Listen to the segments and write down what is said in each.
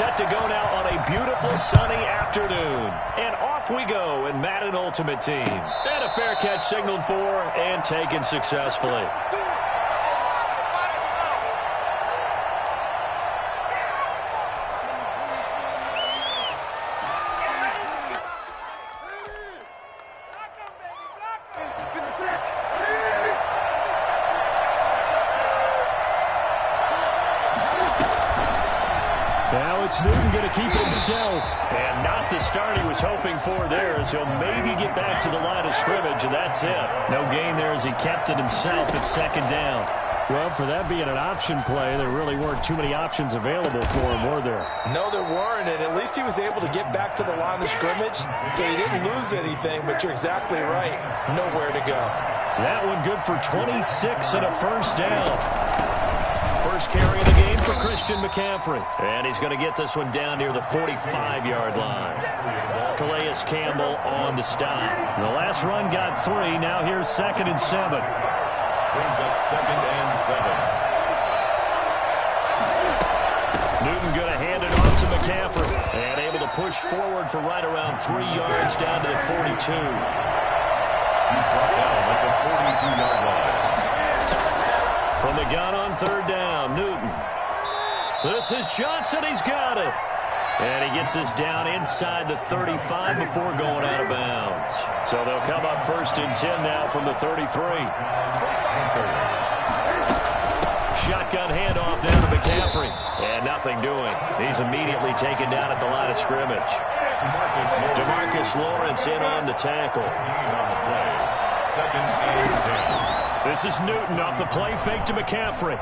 set to go now on a beautiful sunny afternoon. And off we go in Madden Ultimate Team. And a fair catch signaled for and taken successfully. Now it's Newton going to keep it himself. And not the start he was hoping for there, as he'll maybe get back to the line of scrimmage, and that's it. No gain there as he kept it himself at second down. Well, for that being an option play, there really weren't too many options available for him, were there? No, there weren't, and at least he was able to get back to the line of scrimmage, so he didn't lose anything, but you're exactly right. Nowhere to go. That one good for 26 and a first down. First carry of the game for Christian McCaffrey. And he's going to get this one down near the 45-yard line. Calais Campbell on the stop. The last run got 3. Now here's 2nd and 7. Brings up 2nd and 7. Newton going to hand it off to McCaffrey. And able to push forward for right around 3 yards down to the 42. He's brought down at the 42-yard line. From the gun on 3rd down, Newton. This is Johnson. He's got it. And he gets this down inside the 35 before going out of bounds. So they'll come up 1st and 10 now from the 33. Shotgun handoff down to McCaffrey. And nothing doing. He's immediately taken down at the line of scrimmage. DeMarcus Lawrence in on the tackle. 2nd and 10. This is Newton off the play fake to McCaffrey.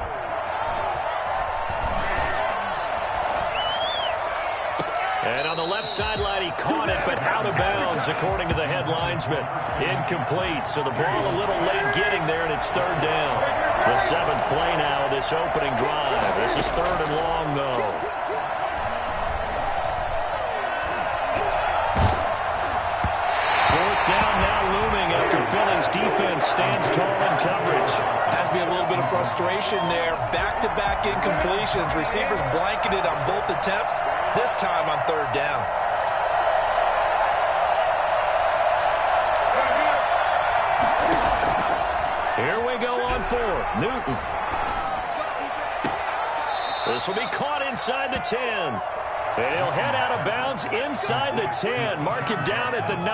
And on the left sideline, he caught it, but out of bounds, according to the head linesman. Incomplete, so the ball a little late getting there, and it's 3rd down. The 7th play now of this opening drive. This is 3rd and long, though. Philly's defense stands tall in coverage. Has to be a little bit of frustration there. Back-to-back incompletions. Receivers blanketed on both attempts, this time on 3rd down. Here we go on 4th. Newton. This will be caught inside the 10. And he'll head out of bounds inside the 10. Mark him down at the 9.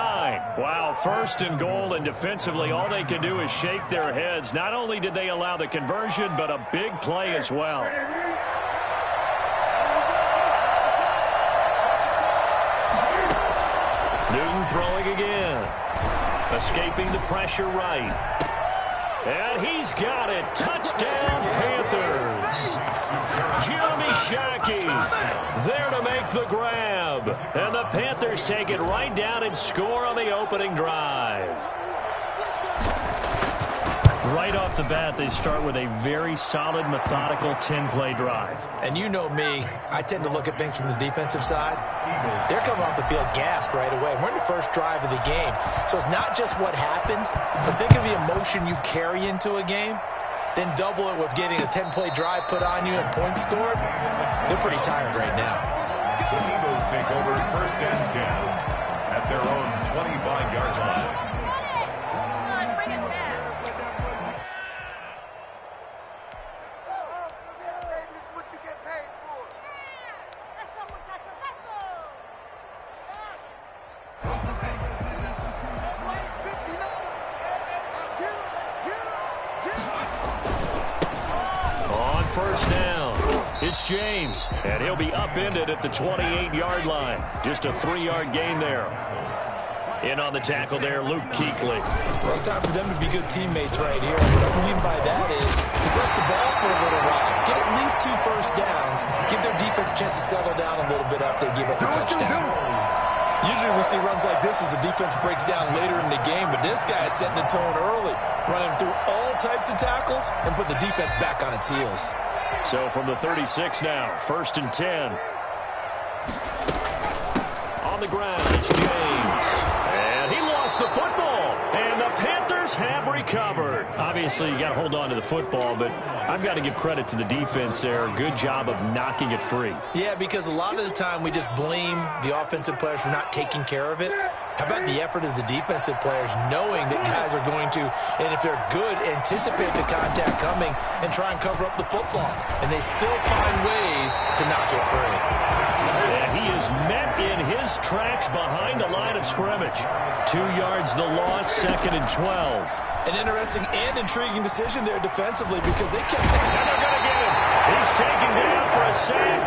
Wow, 1st and goal, and defensively all they can do is shake their heads. Not only did they allow the conversion, but a big play as well. Newton throwing again. Escaping the pressure right. And he's got it. Touchdown, Panthers. Jeremy Shockey there to make the grab. And the Panthers take it right down and score on the opening drive. Right off the bat, they start with a very solid, methodical 10-play drive. And you know me, I tend to look at things from the defensive side. They're coming off the field gassed right away. We're in the first drive of the game. So it's not just what happened, but think of the emotion you carry into a game. Then double it with getting a 10-play drive put on you and points scored. They're pretty tired right now. The Eagles take over 1st and 10 at their own 25-yard line. It's James, and he'll be upended at the 28-yard line. Just a 3-yard gain there. In on the tackle there, Luke Kuechly. Well, it's time for them to be good teammates right here. What I mean by that is possess the ball for a little while. Get at least 2 first downs. Give their defense a chance to settle down a little bit after they give up a touchdown. Usually we see runs like this as the defense breaks down later in the game, but this guy is setting the tone early, running through all types of tackles and put the defense back on its heels. So from the 36 now, 1st and 10. On the ground, it's James. And he lost the football, and the Panthers have recovered. Obviously, you got to hold on to the football, but I've got to give credit to the defense there. Good job of knocking it free. Yeah, because a lot of the time we just blame the offensive players for not taking care of it. How about the effort of the defensive players knowing that guys are going to, and if they're good, anticipate the contact coming and try and cover up the football. And they still find ways to knock it free. And he is met in his tracks behind the line of scrimmage. 2 yards the loss, 2nd and 12. An interesting and intriguing decision there defensively because they kept... And they're going to get him. He's taken down for a sack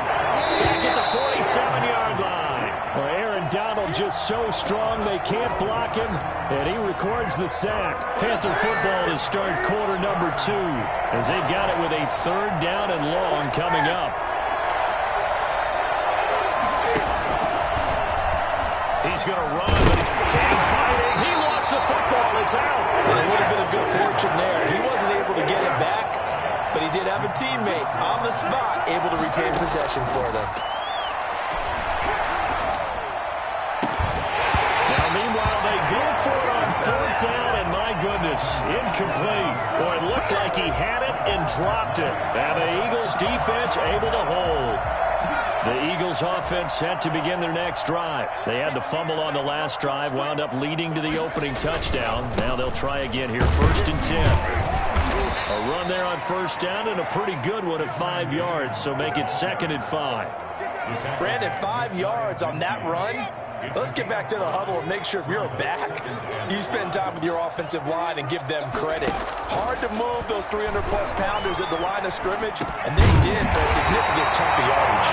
back at the 47-yard line. Well, Aaron Donald just so strong they can't block him, and he records the sack. Panther football to start quarter number 2 as they've got it with a 3rd down and long coming up. He's going to run, but he's fighting. He lost the football. It's out. And it would have been a good fortune there. He wasn't able to get it back, but he did have a teammate on the spot able to retain possession for them. Now, meanwhile, they go for it on 4th down, and my goodness, incomplete. Boy, it looked like he had it and dropped it. And the Eagles defense able to hold. The Eagles offense set to begin their next drive. They had the fumble on the last drive, wound up leading to the opening touchdown. Now they'll try again here, 1st and 10. A run there on 1st down and a pretty good one at 5 yards, so make it 2nd and 5. Brandon, 5 yards on that run. Let's get back to the huddle and make sure if you're back, you spend time with your offensive line and give them credit. Hard to move those 300-plus pounders at the line of scrimmage, and they did for a significant chunk of yardage.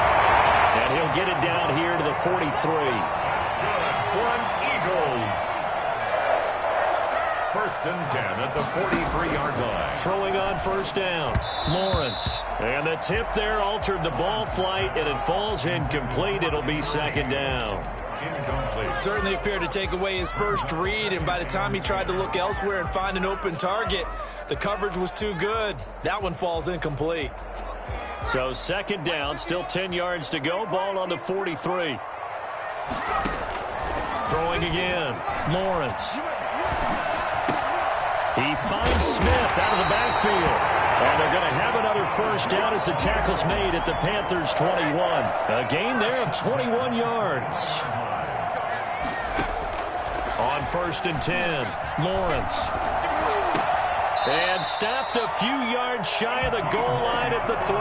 And he'll get it down here to the 43. One Eagles. 1st and 10 at the 43-yard line. Throwing on 1st down. Lawrence. And the tip there altered the ball flight, and it falls incomplete. It'll be 2nd down. Incomplete. Certainly appeared to take away his first read, and by the time he tried to look elsewhere and find an open target, the coverage was too good. That one falls incomplete. So 2nd down, still 10 yards to go. Ball on the 43. Throwing again. Lawrence. He finds Smith out of the backfield. And they're going to have another 1st down as the tackle's made at the Panthers' 21. A gain there of 21 yards. On 1st and 10, Lawrence. And stopped a few yards shy of the goal line at the 3.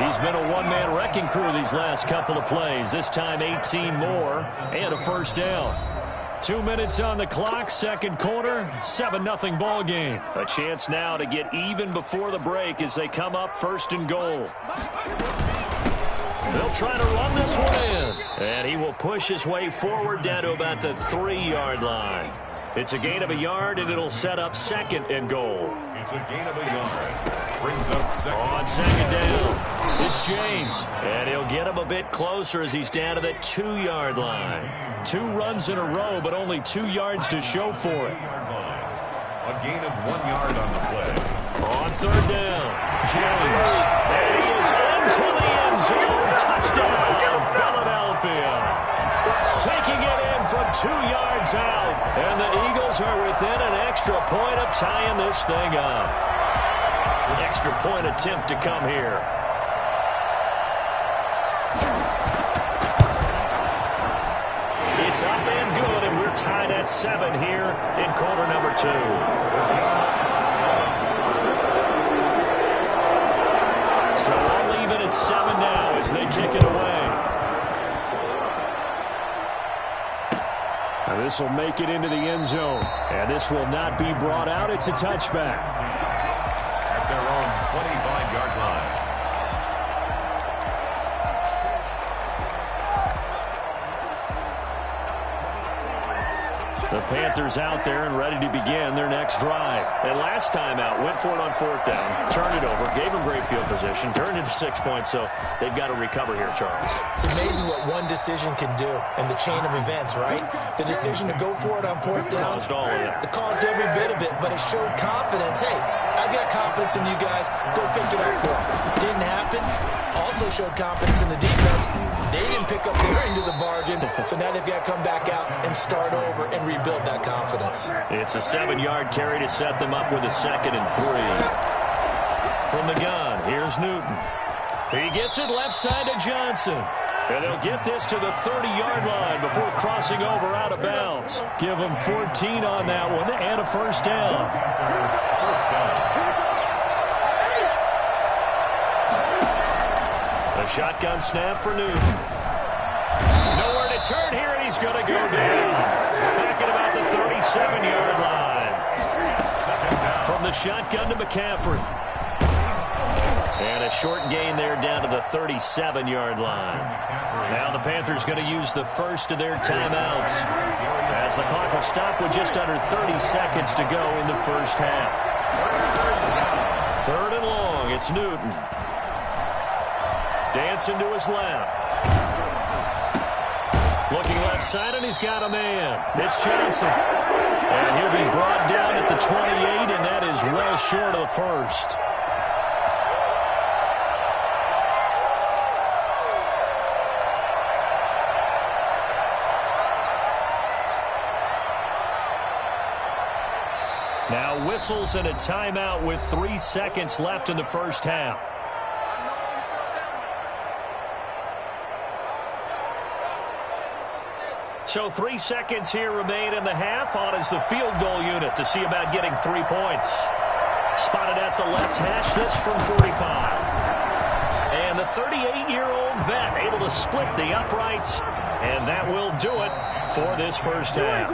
He's been a one-man wrecking crew these last couple of plays. This time 18 more and a 1st down. 2 minutes on the clock, 2nd quarter, 7-0 ball game. A chance now to get even before the break as they come up 1st and goal. They'll try to run this one in. And he will push his way forward down to about the 3-yard line. It's a gain of a yard, and it'll set up 2nd and goal. It's a gain of a yard. Brings up 2nd. On 2nd down, it's James. And he'll get him a bit closer as he's down to the 2-yard line. 2 runs in a row, but only 2 yards to show for it. A gain of 1 yard on the play. On 3rd down, James. And he is into the end zone. Touchdown, Philadelphia. Taking it in from 2 yards out. And the Eagles are within an extra point of tying this thing up. Extra point attempt to come here. It's up and good, and we're tied at 7 here in quarter number 2. So I'll leave it at 7 now as they kick it away. Now this will make it into the end zone, and this will not be brought out. It's a touchback. At their own 25-yard line. The Panthers out there and ready to begin their next drive. And last time out, went for it on 4th down, turned it over, gave them great field position, turned it to 6 points, so they've got to recover here, Charles. It's amazing what one decision can do in the chain of events, right? The decision to go for it on 4th down. Caused all of it. It caused every bit of it, but it showed confidence. Hey, I've got confidence in you guys. Go pick it up for them. Didn't happen. Also showed confidence in the defense. They didn't pick up their end of the bargain, so now they've got to come back out and start over and rebuild that confidence. It's a 7-yard carry to set them up with a 2nd and 3. From the gun, here's Newton. He gets it left side to Johnson. And they'll get this to the 30-yard line before crossing over out of bounds. Give them 14 on that one and a first down. A shotgun snap for Newton. Nowhere to turn here, and he's going to go down. Back at about the 37-yard line. From the shotgun to McCaffrey. And a short gain there down to the 37-yard line. Now the Panthers going to use the first of their timeouts as the clock will stop with just under 30 seconds to go in the first half. 3rd and long, it's Newton. Dancing to his left. Looking left side, and he's got a man. It's Johnson. And he'll be brought down at the 28, and that is well short of the first. Now whistles and a timeout with 3 seconds left in the first half. So 3 seconds here remain in the half. On is the field goal unit to see about getting 3 points. Spotted at the left hash, this from 45. And the 38-year-old vet able to split the uprights. And that will do it for this first half.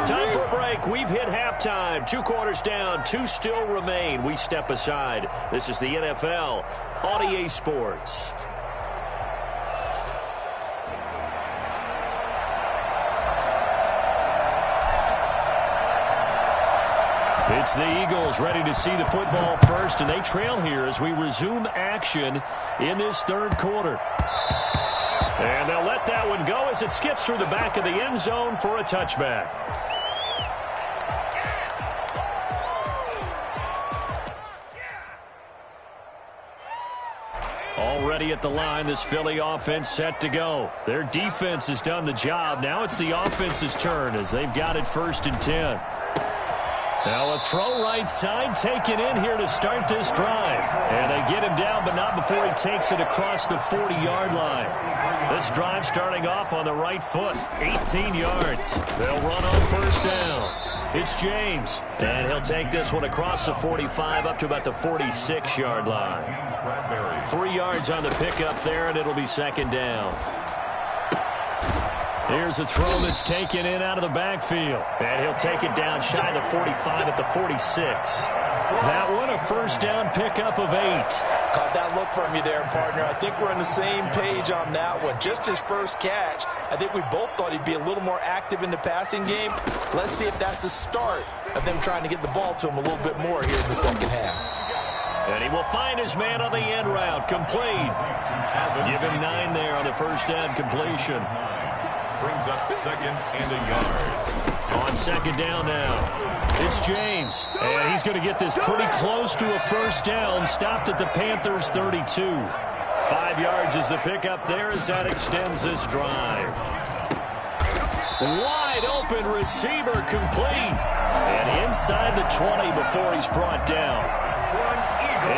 Time for a break. We've hit halftime. 2 quarters down. 2 still remain. We step aside. This is the NFL on EA Sports. It's the Eagles ready to see the football first, and they trail here as we resume action in this 3rd quarter. And they'll let that one go as it skips through the back of the end zone for a touchback. Already at the line, this Philly offense set to go. Their defense has done the job. Now it's the offense's turn as they've got it 1st and 10. Now a throw right side taken in here to start this drive. And they get him down, but not before he takes it across the 40-yard line. This drive starting off on the right foot, 18 yards. They'll run on 1st down. It's James, and he'll take this one across the 45 up to about the 46-yard line. 3 yards on the pickup there, and it'll be 2nd down. Here's a throw that's taken in out of the backfield. And he'll take it down shy of the 45 at the 46. That one a 1st down pickup of 8. Caught that look from you there, partner. I think we're on the same page on that one. Just his first catch. I think we both thought he'd be a little more active in the passing game. Let's see if that's the start of them trying to get the ball to him a little bit more here in the 2nd half. And he will find his man on the end route. Complete. Give him 9 there on the 1st down completion. Brings up 2nd and a yard. On 2nd down now. It's James. And he's going to get this pretty close to a 1st down. Stopped at the Panthers' 32. 5 yards is the pickup there as that extends this drive. Wide open receiver complete. And inside the 20 before he's brought down.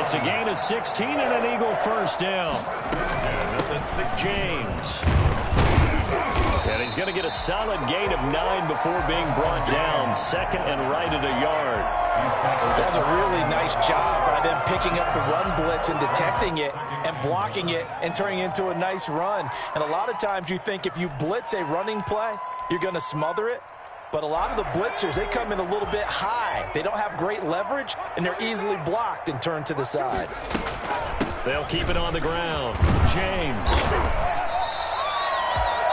It's a gain of 16 and an Eagle 1st down. James. And he's going to get a solid gain of 9 before being brought down. 2nd and right at a yard. That's a really nice job by them picking up the run blitz and detecting it and blocking it and turning it into a nice run. And a lot of times you think if you blitz a running play, you're going to smother it. But a lot of the blitzers, they come in a little bit high. They don't have great leverage, and they're easily blocked and turned to the side. They'll keep it on the ground. James.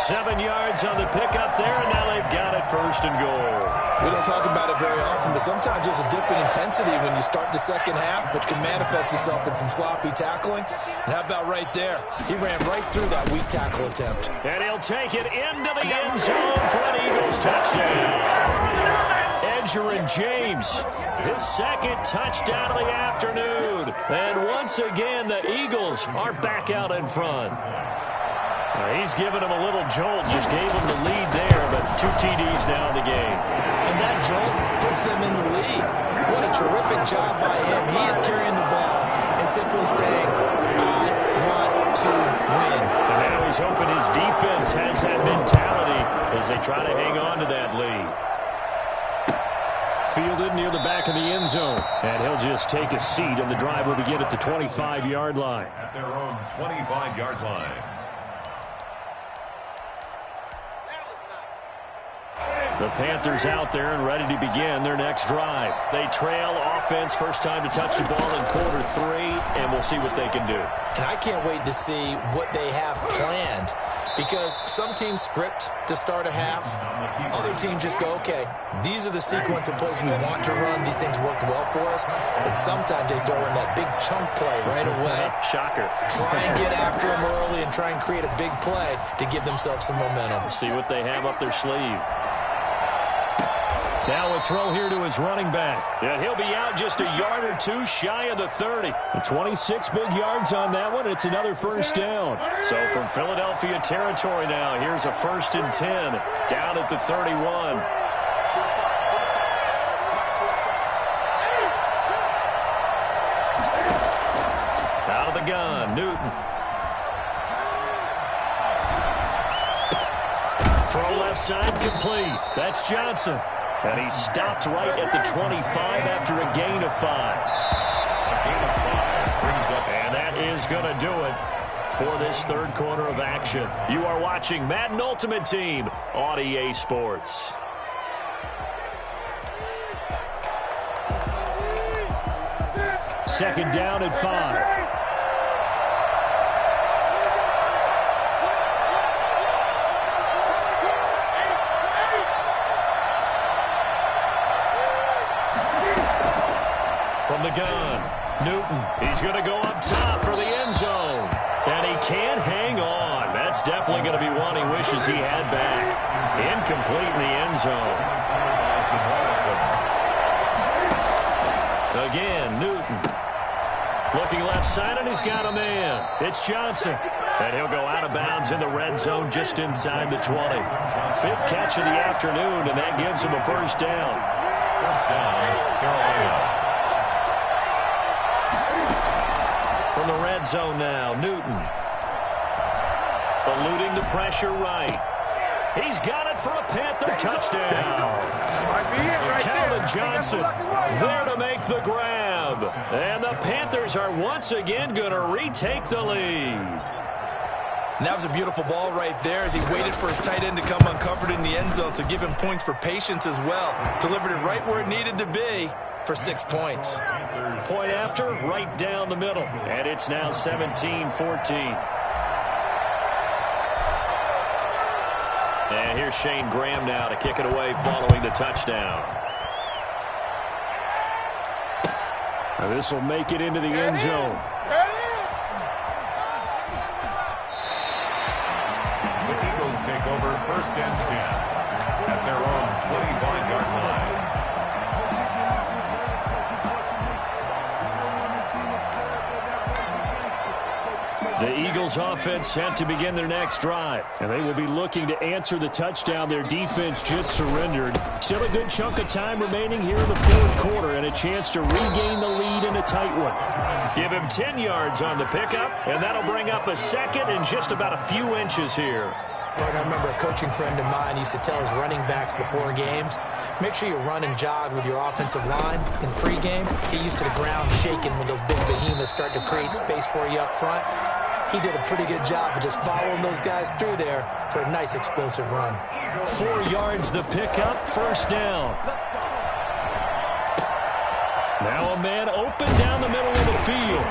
7 yards on the pickup there, and now they've got it 1st and goal. We don't talk about it very often, but sometimes there's a dip in intensity when you start the 2nd half, which can manifest itself in some sloppy tackling. And how about right there? He ran right through that weak tackle attempt. And he'll take it into the end zone for an Eagles touchdown. And Edgerrin James, his second touchdown of the afternoon. And once again, the Eagles are back out in front. He's given him a little jolt, just gave him the lead there, but 2 TDs now in the game. And that jolt puts them in the lead. What a terrific job by him. He is carrying the ball and simply saying, I want to win. And now he's hoping his defense has that mentality as they try to hang on to that lead. Fielded near the back of the end zone. And he'll just take a seat, and the drive will begin at the 25-yard line. At their own 25-yard line. The Panthers out there and ready to begin their next drive. They trail offense, first time to touch the ball in quarter 3, and we'll see what they can do. And I can't wait to see what they have planned, because some teams script to start a half. Other teams just go, okay, these are the sequence of plays we want to run. These things worked well for us. And sometimes they throw in that big chunk play right away. Shocker. Try and get after them early and try and create a big play to give themselves some momentum. See what they have up their sleeve. Now a throw here to his running back. And he'll be out just a yard or 2 shy of the 30. 26 big yards on that one. It's another first down. So from Philadelphia territory now, here's a 1st and 10 down at the 31. Out of the gun, Newton. Throw left side complete. That's Johnson. And he stopped right at the 25 after a gain of 5. And that is going to do it for this third quarter of action. You are watching Madden Ultimate Team on EA Sports. Second down at 5. From the gun, Newton, he's going to go up top for the end zone. And he can't hang on. That's definitely going to be one he wishes he had back. Incomplete in the end zone. Again, Newton. Looking left side, and he's got a man. It's Johnson. And he'll go out of bounds in the red zone just inside the 20. 5th catch of the afternoon, and that gives him a first down. First down, Carolina. From the red zone now, Newton. Eluding the pressure right. He's got it for a Panther touchdown. Calvin Johnson there to make the grab. And the Panthers are once again going to retake the lead. And that was a beautiful ball right there as he waited for his tight end to come uncovered in the end zone. So give him points for patience as well. Delivered it right where it needed to be for 6 points. Point after, right down the middle. And it's now 17-14. And here's Shane Graham now to kick it away following the touchdown. And this will make it into the end zone. The Eagles take over 1st and 10 at their own 25-yard line. The Eagles offense set to begin their next drive. And they will be looking to answer the touchdown their defense just surrendered. Still a good chunk of time remaining here in the 4th quarter and a chance to regain the lead in a tight one. Give him 10 yards on the pickup, and that'll bring up a second in just about a few inches here. I remember a coaching friend of mine used to tell his running backs before games, make sure you run and jog with your offensive line in pregame. Get used to the ground shaking when those big behemoths start to create space for you up front. He did a pretty good job of just following those guys through there for a nice explosive run. 4 yards the pickup, first down. Now a man open down the middle of the field.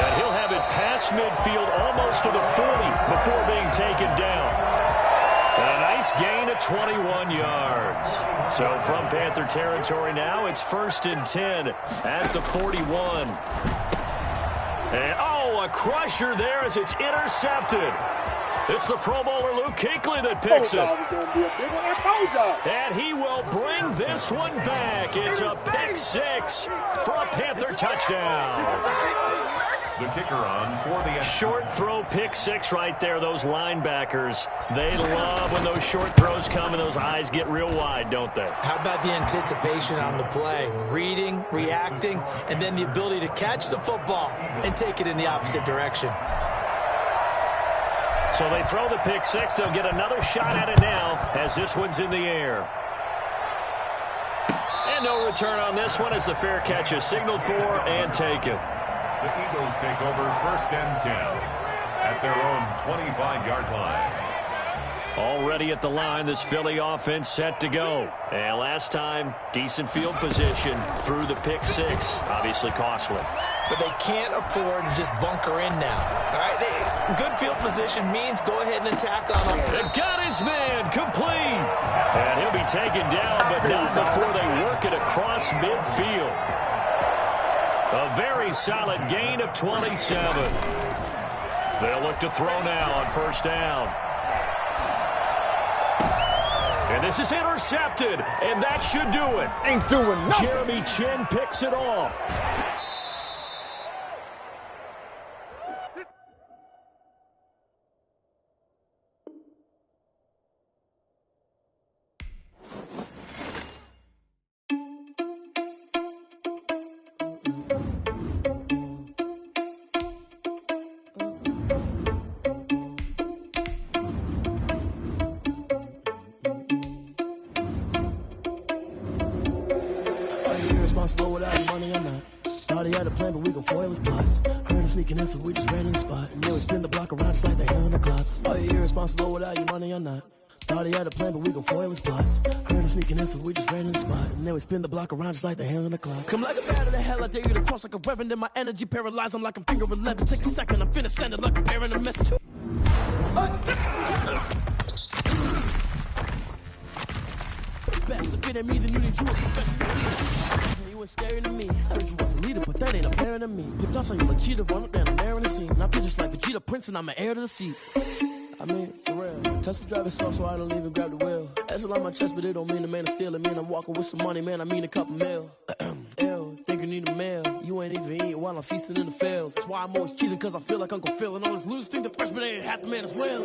And he'll have it past midfield almost to the 40 before being taken down. And a nice gain of 21 yards. So from Panther territory now, it's 1st and 10 at the 41. And, oh, a crusher there as it's intercepted. It's the Pro Bowler Luke Kuechly that picks it. And he will bring this one back. It's a pick six for a Panther touchdown. The kicker on for the short throw pick six right there. Those linebackers, they love when those short throws come and those eyes get real wide, don't they? How about the anticipation on the play? Reading, reacting, and then the ability to catch the football and take it in the opposite direction. So they throw the pick six. They'll get another shot at it now as this one's in the air. And no return on this one as the fair catch is signaled for and taken. The Eagles take over 1st and 10 at their own 25-yard line. Already at the line, this Philly offense set to go. And last time, decent field position through the pick six. Obviously costly. But they can't afford to just bunker in now. All right, good field position means go ahead and attack on him. They've got his man complete. And he'll be taken down, but not before they work it across midfield. A very solid gain of 27. They'll look to throw now on 1st down. And this is intercepted, and that should do it. Ain't doing nothing. Jeremy Chin picks it off. Responsible without your money or not. Thought he had a plan, but we gon' foil his plot. Heard him sneaking in, so we just ran in the spot. And then we spin the block around just like the hell on the clock. Are you irresponsible without your money or not? Thought he had a plan, but we gon' foil his plot. Heard him sneaking in, so we just ran in the spot. And then we spin the block around just like the hell on the clock. Come like a bat of the hell, I dare you to cross like a reverend. And my energy paralyzed, I'm like I'm finger 11. Take a second, I'm finna send it like a parent a message. Best if it ain't me, then you need you a professional. You was scary to me. Heard you was a leader, but that ain't apparent to me. Picked us on you like cheetah, run up down the air in the scene. And I feel just like Vegeta Prince, and I'm an heir to the seat. I mean, for real. Touch the driver's soft, so I don't even grab the wheel. That's on my chest, but it don't mean the man is stealing. Mean I'm walking with some money, man. I mean a couple mil. Ew, think you need a meal. You ain't even eating while I'm feasting in the field. That's why I'm always cheesing, cause I feel like Uncle Phil. And all those losers think the freshman ain't half the man as well.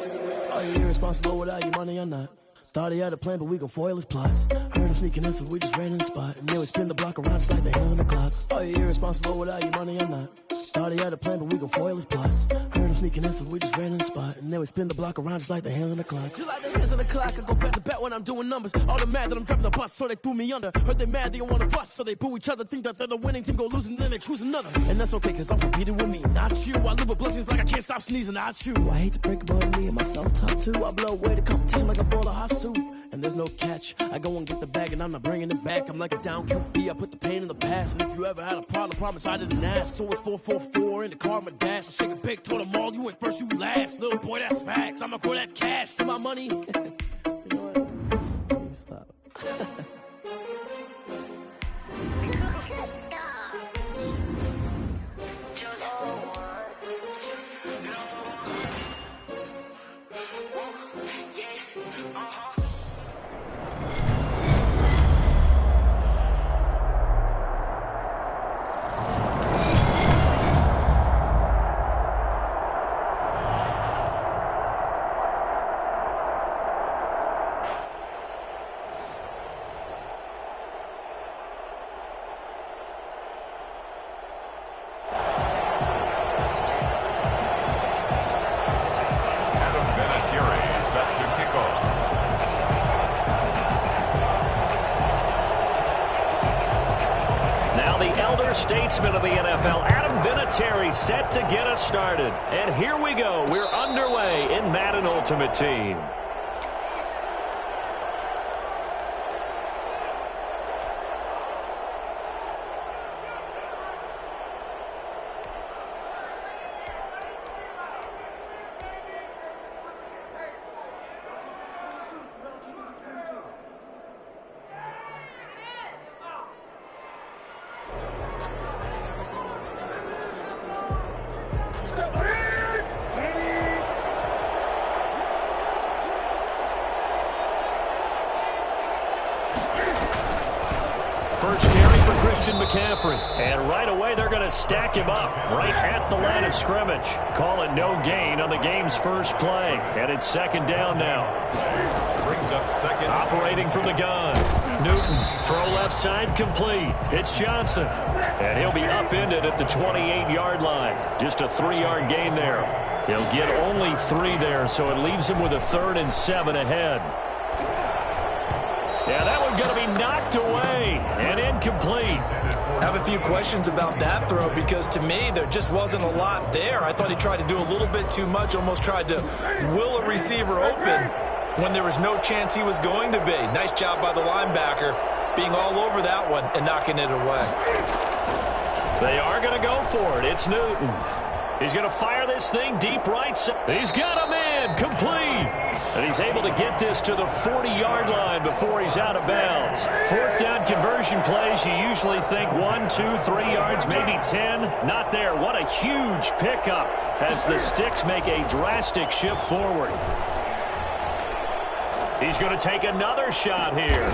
Are you irresponsible without your money or not? Thought he had a plan, but we gon' foil his plot. Heard him sneaking in, so we just ran in the spot. And then we spin the block around just like the hell on the clock. Are you irresponsible without your money or not? Thought he had a plan, but we gon' foil his plot. Heard him sneaking in, so we just ran in the spot. And then we spin the block around just like the hands on the clock. Just like the hands on the clock, I go back to back when I'm doing numbers. All the mad that I'm driving the bus, so they threw me under. Heard they mad, they don't wanna bust, so they boo each other. Think that they're the winning team, go losing, then they choose another. And that's okay, cause I'm competing with me, not you. I live with blessings like I can't stop sneezing, not you. I hate to break about me and myself top two. I blow away the competition like a bowl of hot soup. And there's no catch. I go and get the bag and I'm not bringing it back. I'm like a down QB, I put the pain in the past. And if you ever had a problem, promise I didn't ask. So it's 444 in the car, my dash. I shake a big, told them all, you went first, you last. Little boy, that's facts. I'ma grow that cash to my money. You know what? Let me stop. Statesman of the NFL, Adam Vinatieri, set to get us started. And here we go. We're underway in Madden Ultimate Team. First carry for Christian McCaffrey. And right away, they're going to stack him up right at the line of scrimmage. Call it no gain on the game's first play. And it's second down now. Brings up second. Operating from the gun. Newton, throw left side, complete. It's Johnson. And he'll be upended at the 28-yard line. Just a 3-yard gain there. He'll get only 3 there, so it leaves him with a 3rd and 7 ahead. Yeah, that one's going to be knocked away and incomplete. I have a few questions about that throw because to me there just wasn't a lot there. I thought he tried to do a little bit too much, almost tried to will a receiver open when there was no chance he was going to be. Nice job by the linebacker being all over that one and knocking it away. They are going to go for it. It's Newton. He's going to fire this thing deep right side. He's got a man complete. And he's able to get this to the 40-yard line before he's out of bounds. 4th down conversion plays, you usually think 1, 2, 3 yards, maybe 10. Not there. What a huge pickup as the Sticks make a drastic shift forward. He's going to take another shot here.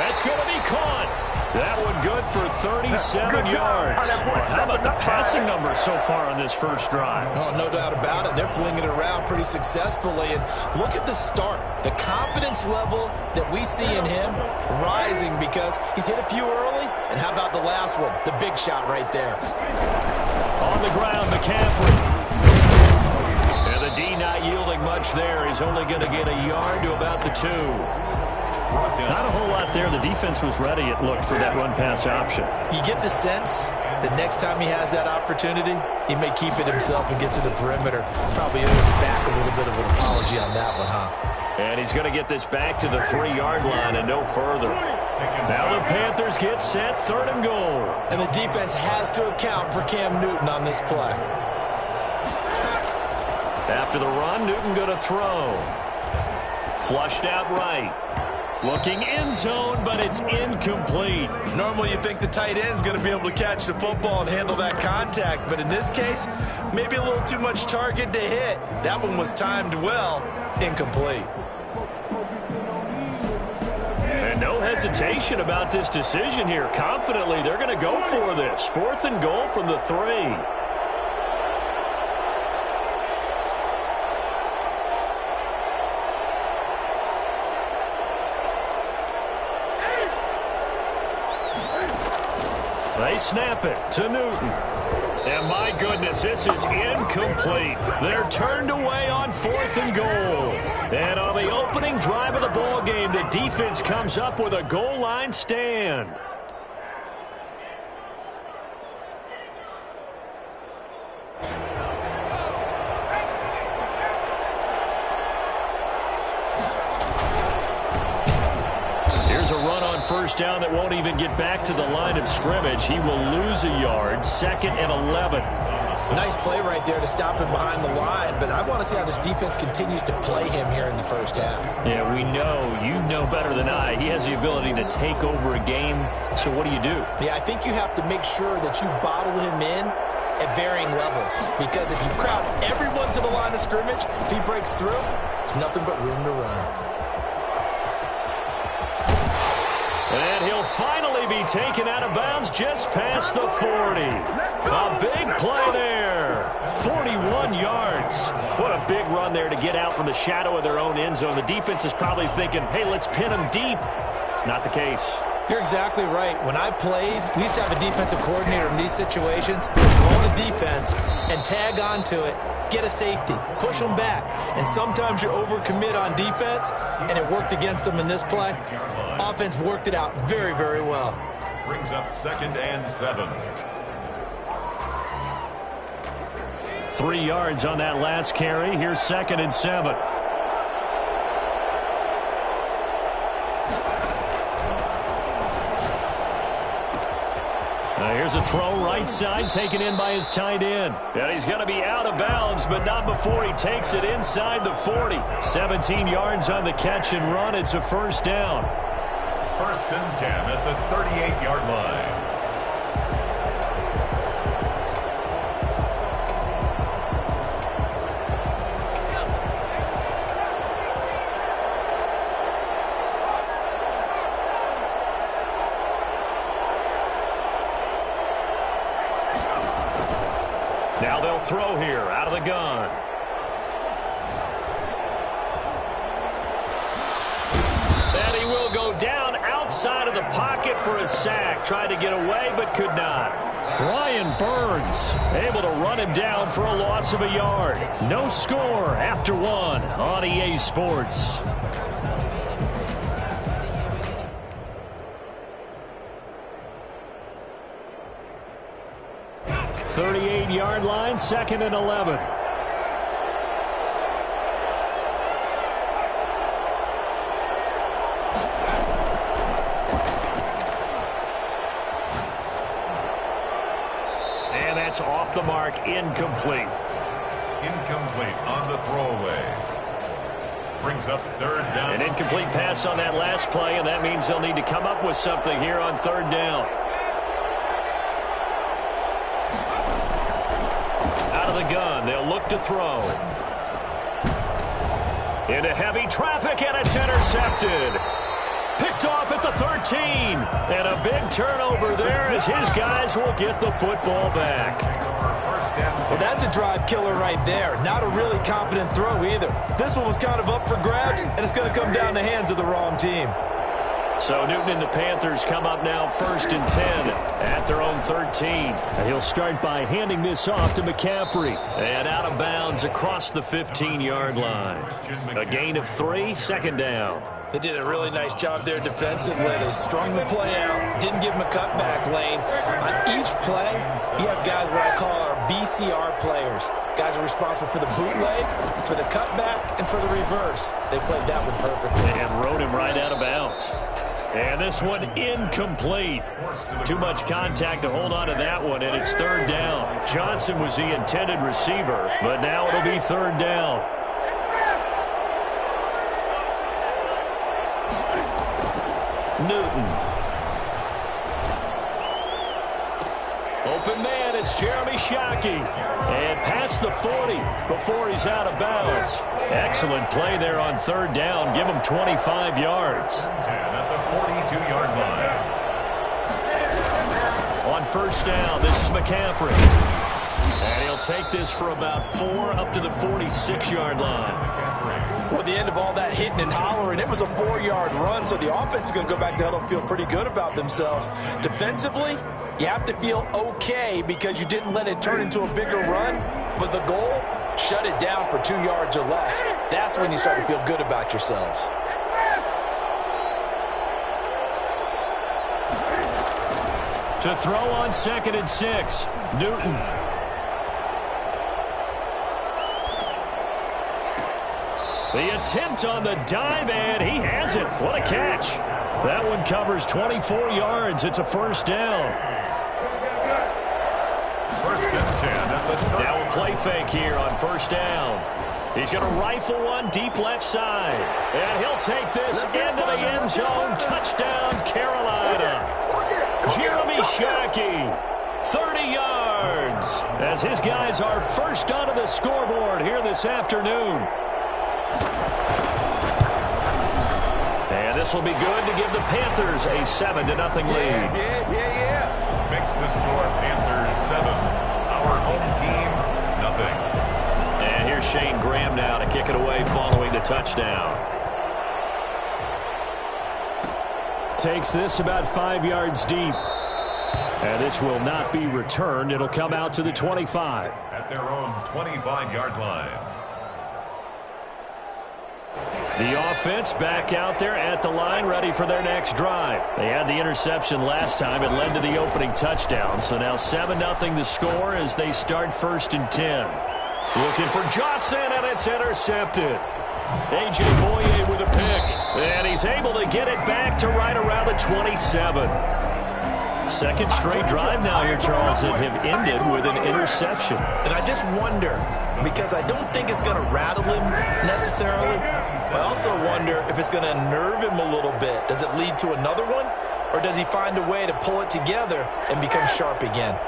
That's going to be caught. That one good for 37 yards. How about the passing numbers so far on this first drive? Oh, no doubt about it. They're flinging it around pretty successfully. And look at the start. The confidence level that we see in him rising because he's hit a few early. And how about the last one? The big shot right there. On the ground, McCaffrey. And the D not yielding much there. He's only going to get a yard to about the 2. Not a whole lot there. The defense was ready, it looked, for that run-pass option. You get the sense that next time he has that opportunity, he may keep it himself and get to the perimeter. Probably owes back a little bit of an apology on that one, huh? And he's going to get this back to the 3-yard line and no further. Now the Panthers get set, 3rd and goal. And the defense has to account for Cam Newton on this play. After the run, Newton going to throw. Flushed out right. Looking end zone, but it's incomplete. Normally you think the tight end's going to be able to catch the football and handle that contact, but in this case, maybe a little too much target to hit. That one was timed well, incomplete. And no hesitation about this decision here. Confidently, they're going to go for this. 4th and goal from the 3. They snap it to Newton. And my goodness, this is incomplete. They're turned away on 4th and goal. And on the opening drive of the ball game, the defense comes up with a goal line stand. Here's a run on first down that won't even get back to the line of scrimmage. He will lose a yard. 2nd and 11. Nice play right there to stop him behind the line, but I want to see how this defense continues to play him here in the first half. Yeah, we know. You know better than I. He has the ability to take over a game. So what do you do? Yeah, I think you have to make sure that you bottle him in at varying levels, because if you crowd everyone to the line of scrimmage, if he breaks through, there's nothing but room to run. And he'll finally be taken out of bounds just past the 40. A big play there. 41 yards. What a big run there to get out from the shadow of their own end zone. The defense is probably thinking, hey, let's pin them deep. Not the case. You're exactly right. When I played, we used to have a defensive coordinator in these situations. Call the defense and tag onto it. Get a safety. Push them back. And sometimes you overcommit on defense, and it worked against them in this play. Offense worked it out very, very well. Brings up 2nd and 7. 3 yards on that last carry. Here's 2nd and 7. Here's a throw right side, taken in by his tight end. And he's going to be out of bounds, but not before he takes it inside the 40. 17 yards on the catch and run. It's a first down. 1st and 10 at the 38-yard line. Now they'll throw here out of the gun. And he will go down outside of the pocket for a sack. Tried to get away but could not. Brian Burns able to run him down for a loss of a yard. No score after one on EA Sports. .38-yard line, 2nd and 11. And that's off the mark, incomplete. Incomplete on the throwaway. Brings up 3rd down. An incomplete pass on that last play, and that means they'll need to come up with something here on 3rd down. The gun. They'll look to throw. Into heavy traffic, and it's intercepted. Picked off at the 13. And a big turnover there as his guys will get the football back. Well, that's a drive killer right there. Not a really confident throw either. This one was kind of up for grabs, and it's going to come down the hands of the wrong team. So Newton and the Panthers come up now 1st and 10 at their own 13. And he'll start by handing this off to McCaffrey. And out of bounds across the 15-yard line. A gain of 3, 2nd down. They did a really nice job there defensively. They strung the play out, didn't give him a cutback lane. On each play, you have guys what I call our BCR players. Guys are responsible for the bootleg, for the cutback, and for the reverse. They played that one perfectly. And rode him right out of bounds. And this one incomplete. Too much contact to hold on to that one, and it's 3rd down. Johnson was the intended receiver, but now it'll be 3rd down. Newton. Open man, it's Jeremy Shockey. And past the 40 before he's out of bounds. Excellent play there on 3rd down. Give him 25 yards. 10 at the 42-yard line. On 1st down, this is McCaffrey. And he'll take this for about 4 up to the 46-yard line. Well, at the end of all that hitting and hollering, it was a 4-yard run, so the offense is going to go back to huddle and feel pretty good about themselves. Defensively, you have to feel okay because you didn't let it turn into a bigger run, but the goal, shut it down for 2 yards or less. That's when you start to feel good about yourselves. To throw on 2nd and 6, Newton. The attempt on the dive, and he has it. What a catch. That one covers 24 yards. It's a 1st down. 1st and 10 at the Now a play fake here on 1st down. He's going to rifle one deep left side. And he'll take this into the end zone. Touchdown, Carolina. Jeremy Shockey, 30 yards. As his guys are first onto the scoreboard here this afternoon. And this will be good to give the Panthers a 7-0 lead. Makes the score Panthers 7. Our home team, nothing. And here's Shane Graham now to kick it away following the touchdown. Takes this about 5 yards deep. And this will not be returned. It'll come out to the 25. At their own 25-yard line. The offense back out there at the line, ready for their next drive. They had the interception last time. It led to the opening touchdown. So now 7-0 the score as they start 1st and 10. Looking for Johnson, and it's intercepted. A.J. Boye with a pick. And he's able to get it back to right around the 27. Second straight drive now here, Charles, that have ended with an interception. And I just wonder, because I don't think it's going to rattle him necessarily, but I also wonder if it's going to nerve him a little bit. Does it lead to another one, or does he find a way to pull it together and become sharp again?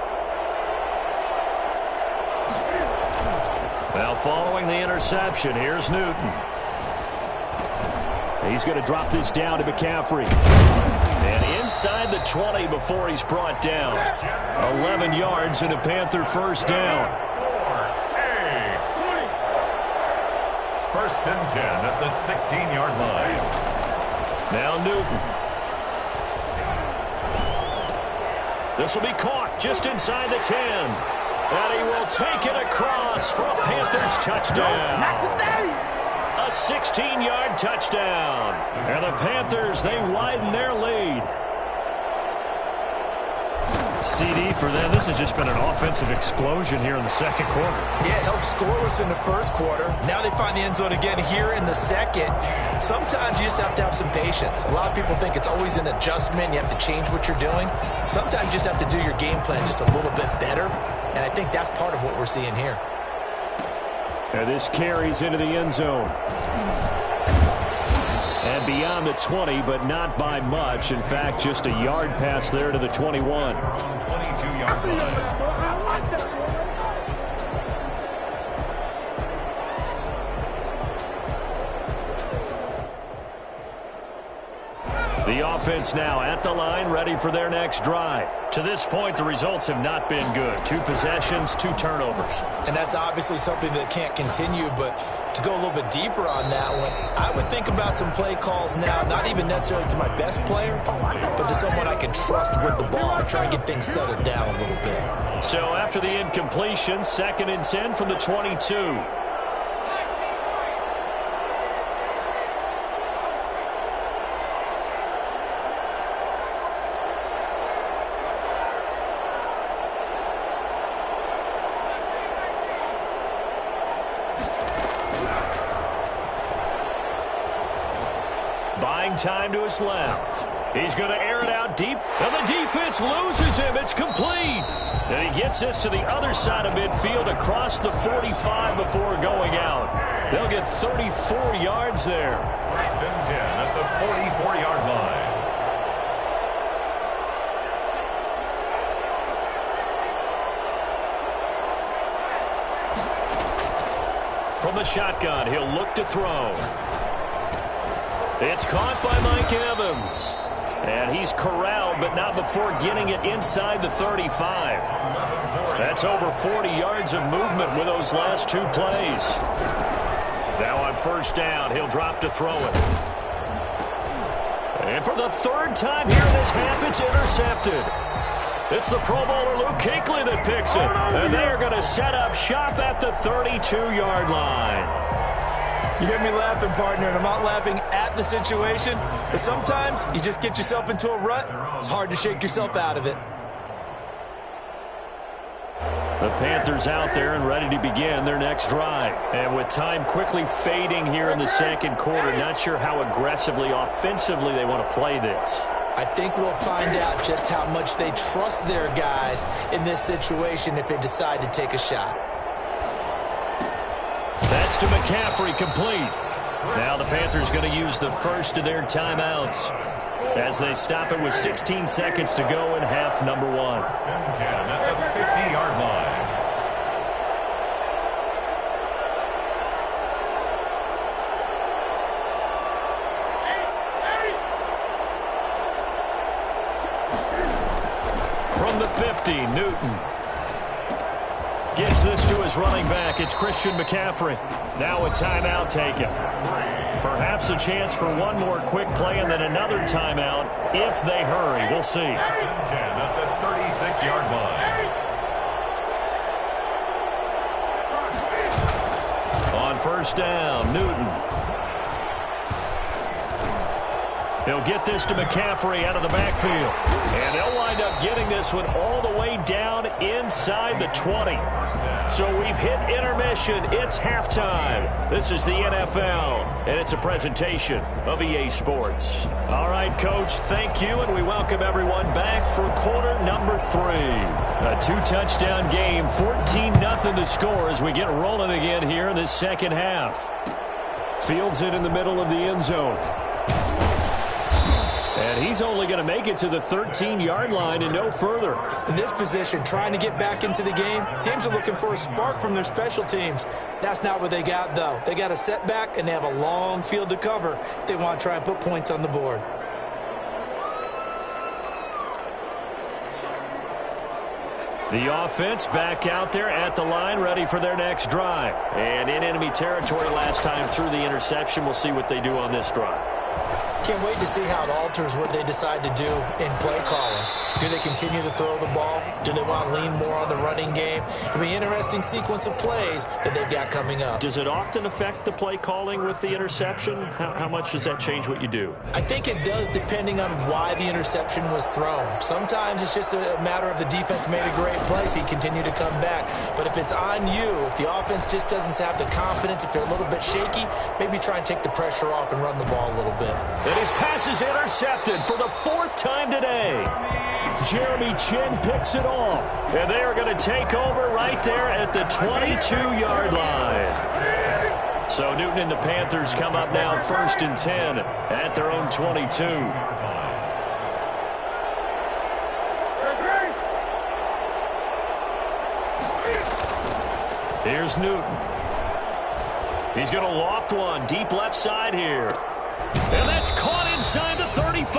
Now following the interception, here's Newton. He's going to drop this down to McCaffrey. And inside the 20 before he's brought down. 11 yards and a Panther 1st down. First and 10 at the 16-yard line. Now Newton. This will be caught just inside the 10. And he will take it across for a Panthers touchdown. A 16-yard touchdown. And the Panthers, they widen their lead. CD for them. This has just been an offensive explosion here in the second quarter. Yeah, held scoreless in the first quarter. Now they find the end zone again here in the second. Sometimes you just have to have some patience. A lot of people think it's always an adjustment. You have to change what you're doing. Sometimes you just have to do your game plan just a little bit better. And I think that's part of what we're seeing here. And this carries into the end zone. And beyond the 20, but not by much. In fact, just a yard pass there to the 21. 22-yard line. The offense now at the line, ready for their next drive. To this point, the results have not been good. 2 possessions, 2 turnovers. And that's obviously something that can't continue, but to go a little bit deeper on that one, I would think about some play calls now, not even necessarily to my best player, but to someone I can trust with the ball to try and get things settled down a little bit. So after the incompletion, 2nd and 10 from the 22. Time to his left. He's going to air it out deep, and the defense loses him. It's complete. And he gets this to the other side of midfield across the 45 before going out. They'll get 34 yards there. First and 10 at the 44-yard line. From the shotgun, he'll look to throw. It's caught by Mike Evans. And he's corralled, but not before getting it inside the 35. That's over 40 yards of movement with those last 2 plays. Now on first down, he'll drop to throw it. And for the 3rd time here in this half, it's intercepted. It's the Pro Bowler Luke Kuechly that picks it. And they're going to set up shop at the 32-yard line. You hear me laughing, partner, and I'm not laughing at the situation, but sometimes you just get yourself into a rut. It's hard to shake yourself out of it. The Panthers out there and ready to begin their next drive. And with time quickly fading here in the second quarter, not sure how aggressively, offensively they want to play this. I think we'll find out just how much they trust their guys in this situation if they decide to take a shot. That's to McCaffrey, complete. Now the Panthers going to use the first of their timeouts as they stop it with 16 seconds to go in half number 1. 10 at the 50-yard line. From the 50, Newton gets this to his running back. It's Christian McCaffrey. Now a timeout taken. Perhaps a chance for one more quick play and then another timeout if they hurry. We'll see. 10 at the 36-yard line. On first down, Newton. He'll get this to McCaffrey out of the backfield. And they'll wind up getting this one all the way down inside the 20. So we've hit intermission. It's halftime. This is the NFL, and it's a presentation of EA Sports. All right, Coach, thank you, and we welcome everyone back for quarter number 3. A 2-touchdown game, 14-0 to score as we get rolling again here in this second half. Fields it in the middle of the end zone. And he's only going to make it to the 13-yard line and no further. In this position, trying to get back into the game, teams are looking for a spark from their special teams. That's not what they got, though. They got a setback, and they have a long field to cover if they want to try and put points on the board. The offense back out there at the line, ready for their next drive. And in enemy territory last time through the interception. We'll see what they do on this drive. Can't wait to see how it alters what they decide to do in play calling. Do they continue to throw the ball? Do they want to lean more on the running game? It'll be an interesting sequence of plays that they've got coming up. Does it often affect the play calling with the interception? How much does that change what you do? I think it does, depending on why the interception was thrown. Sometimes it's just a matter of the defense made a great play, so you continue to come back. But if it's on you, if the offense just doesn't have the confidence, if they're a little bit shaky, maybe try and take the pressure off and run the ball a little bit. And his pass is intercepted for the 4th time today. Jeremy Chin picks it off. And they are going to take over right there at the 22-yard line. So Newton and the Panthers come up now 1st and 10 at their own 22. Here's Newton. He's going to loft one deep left side here. And that's caught inside the 35.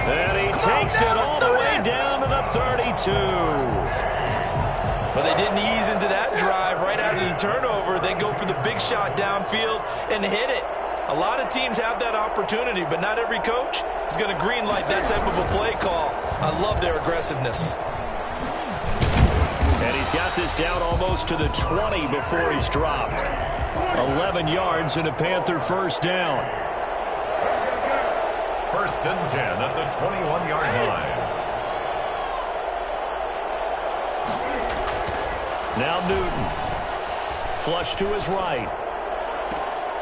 And he takes it all the way down to the 32. But they didn't ease into that drive right out of the turnover. They go for the big shot downfield and hit it. A lot of teams have that opportunity, but not every coach is going to greenlight that type of a play call. I love their aggressiveness. And he's got this down almost to the 20 before he's dropped. 11 yards and a Panther first down. 1st and 10 at the 21-yard line. Now Newton. Flush to his right.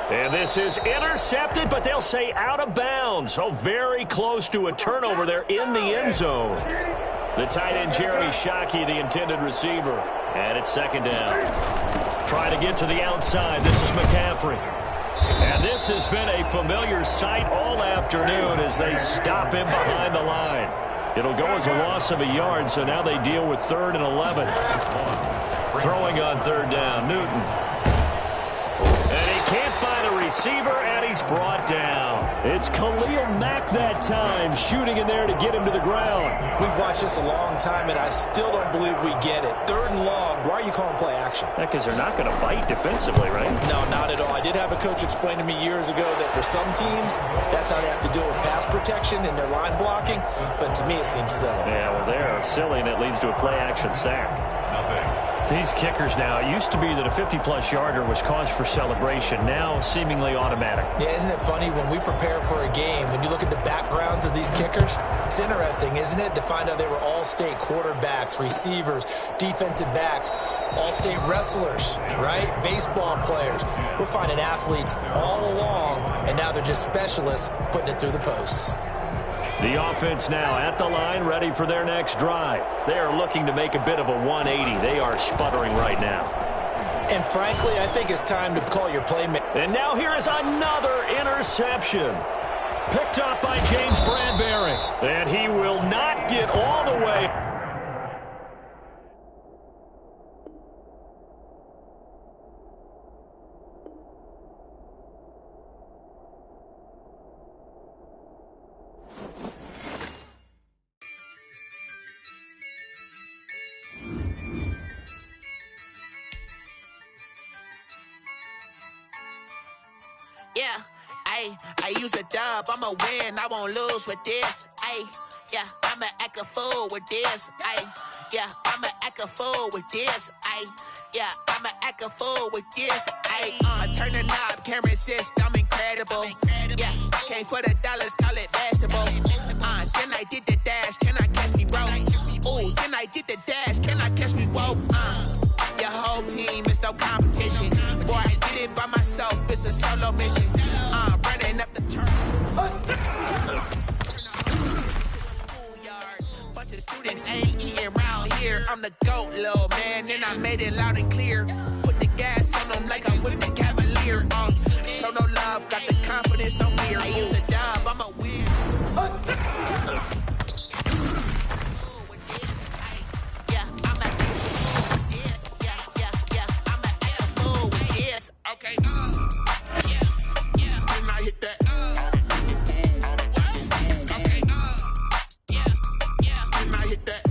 And this is intercepted, but they'll say out of bounds. So very close to a turnover there in the end zone. The tight end, Jeremy Shockey, the intended receiver. And it's 2nd down. Trying to get to the outside. This is McCaffrey. And this has been a familiar sight all afternoon as they stop him behind the line. It'll go as a loss of a yard, so now they deal with 3rd and 11. Throwing on 3rd down, Newton. And he can't find a receiver, and he's brought down. It's Khalil Mack that time, shooting in there to get him to the ground. We've watched this a long time, and I still don't believe we get it. 3rd and long. Why are you calling play action? Because they're not going to bite defensively, right? No, not at all. I did have a coach explain to me years ago that for some teams, that's how they have to deal with pass protection and their line blocking. But to me, it seems silly. Yeah, well, they're silly, and it leads to a play-action sack. These kickers now, it used to be that a 50-plus yarder was cause for celebration. Now, seemingly automatic. Yeah, isn't it funny when we prepare for a game, when you look at the backgrounds of these kickers, it's interesting, isn't it, to find out they were all-state quarterbacks, receivers, defensive backs, all-state wrestlers, right? Baseball players. We're finding athletes all along, and now they're just specialists putting it through the posts. The offense now at the line, ready for their next drive. They are looking to make a bit of a 180. They are sputtering right now. And frankly, I think it's time to call your playmaker. And now here is another interception. Picked up by James Bradbury. And he will not get all the way. Yeah, I use a dub, I'ma win, I won't lose with this. Yeah, I'ma act a fool with this. Yeah, I'ma act a fool with this. Yeah, I'ma act a fool with this. Turn the knob, can't resist, I'm incredible. Yeah, came for the dollars, call it vegetable. Then I did the dash, can I catch me, bro? Ooh, then I did the dash, can I catch me, whoa? Your whole team is no competition. Boy, I did it by myself, it's a solo mission. Running up the turn. Bunch of students ain't eating around here. I'm the GOAT, little man, and I made it loud and clear. Put the gas on them like I'm with the Cavalier. Show no love, got the confidence, no fear. I use a dub, I'm a win. Okay, and I hit that. Okay, and I hit that.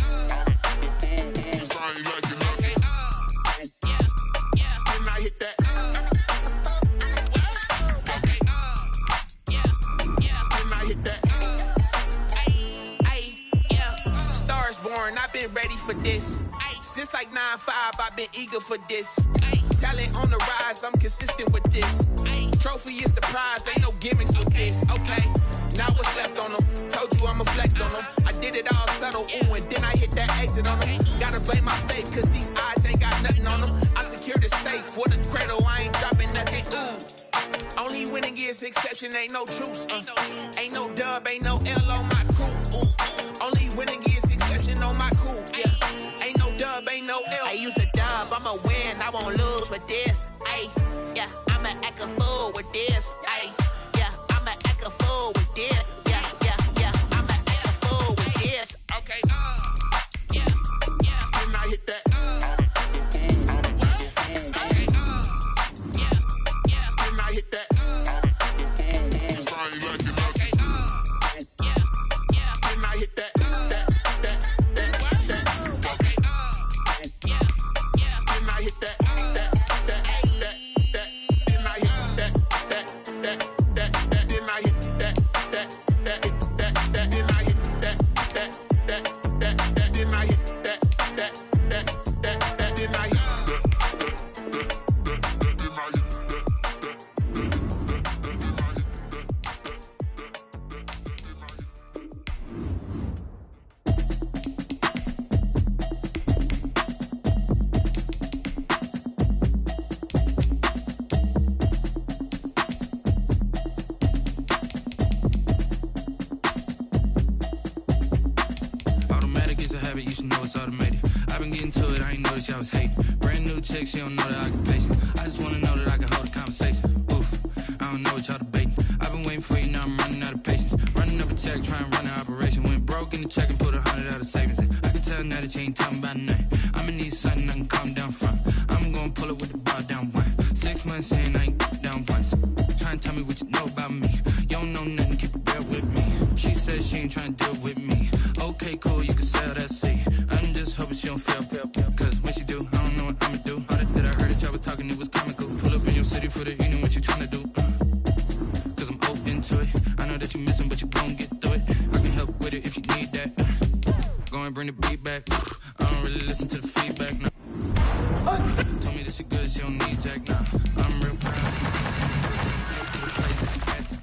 firstborn, I've been ready for this. Since like 9-5, I've been eager for this. Talent on the rise, I'm consistent with this. Trophy is the prize, ain't no gimmicks with this. Okay, now what's left on them? Told you I'ma flex on them. I did it all subtle, ooh, and then I hit that exit on them. Gotta blame my faith, cause these odds ain't got nothing on them. I secure the safe for the cradle, I ain't dropping nothing, ooh. Only winning is exception, ain't no truce. Ain't no dub, ain't no L on my crew. Only winning is exception on my crew. Yeah. Ain't no dub, ain't no L. I use a dub, I'ma win, I won't lose with this. Ay, yeah, I'ma act a fool with this. Ay, yeah, I'ma act a fool with this. Yeah, yeah, yeah, I'ma act a fool with this. Okay, yeah, yeah, and I hit that. She don't know the occupation. I just wanna know that I can hold a conversation. Oof, I don't know what y'all debating. I've been waiting for you, now I'm running out of patience. Running up a check, trying to run an operation. Went broke in the check and put 100 out of savings in. I can tell now that you ain't talking about nothing. I'ma need something I can calm down from. I'm gonna pull it with the bar down one. 6 months in, I ain't down once. Trying to tell me what you know about me. You don't know nothing, keep it real with me. She said she ain't trying to deal with me. Okay, cool, you can sell that seat. I'm just hoping she don't fail. Cause when she do, I don't know what I'ma do. Talking, it was comical. Pull up in your city for the evening, what you tryna do? Cause I'm open to it. I know that you missing, but you gon' get through it. I can help with it if you need that. Go and bring the beat back. I don't really listen to the feedback now. Told me that she good, she don't need Jack now. I'm real proud.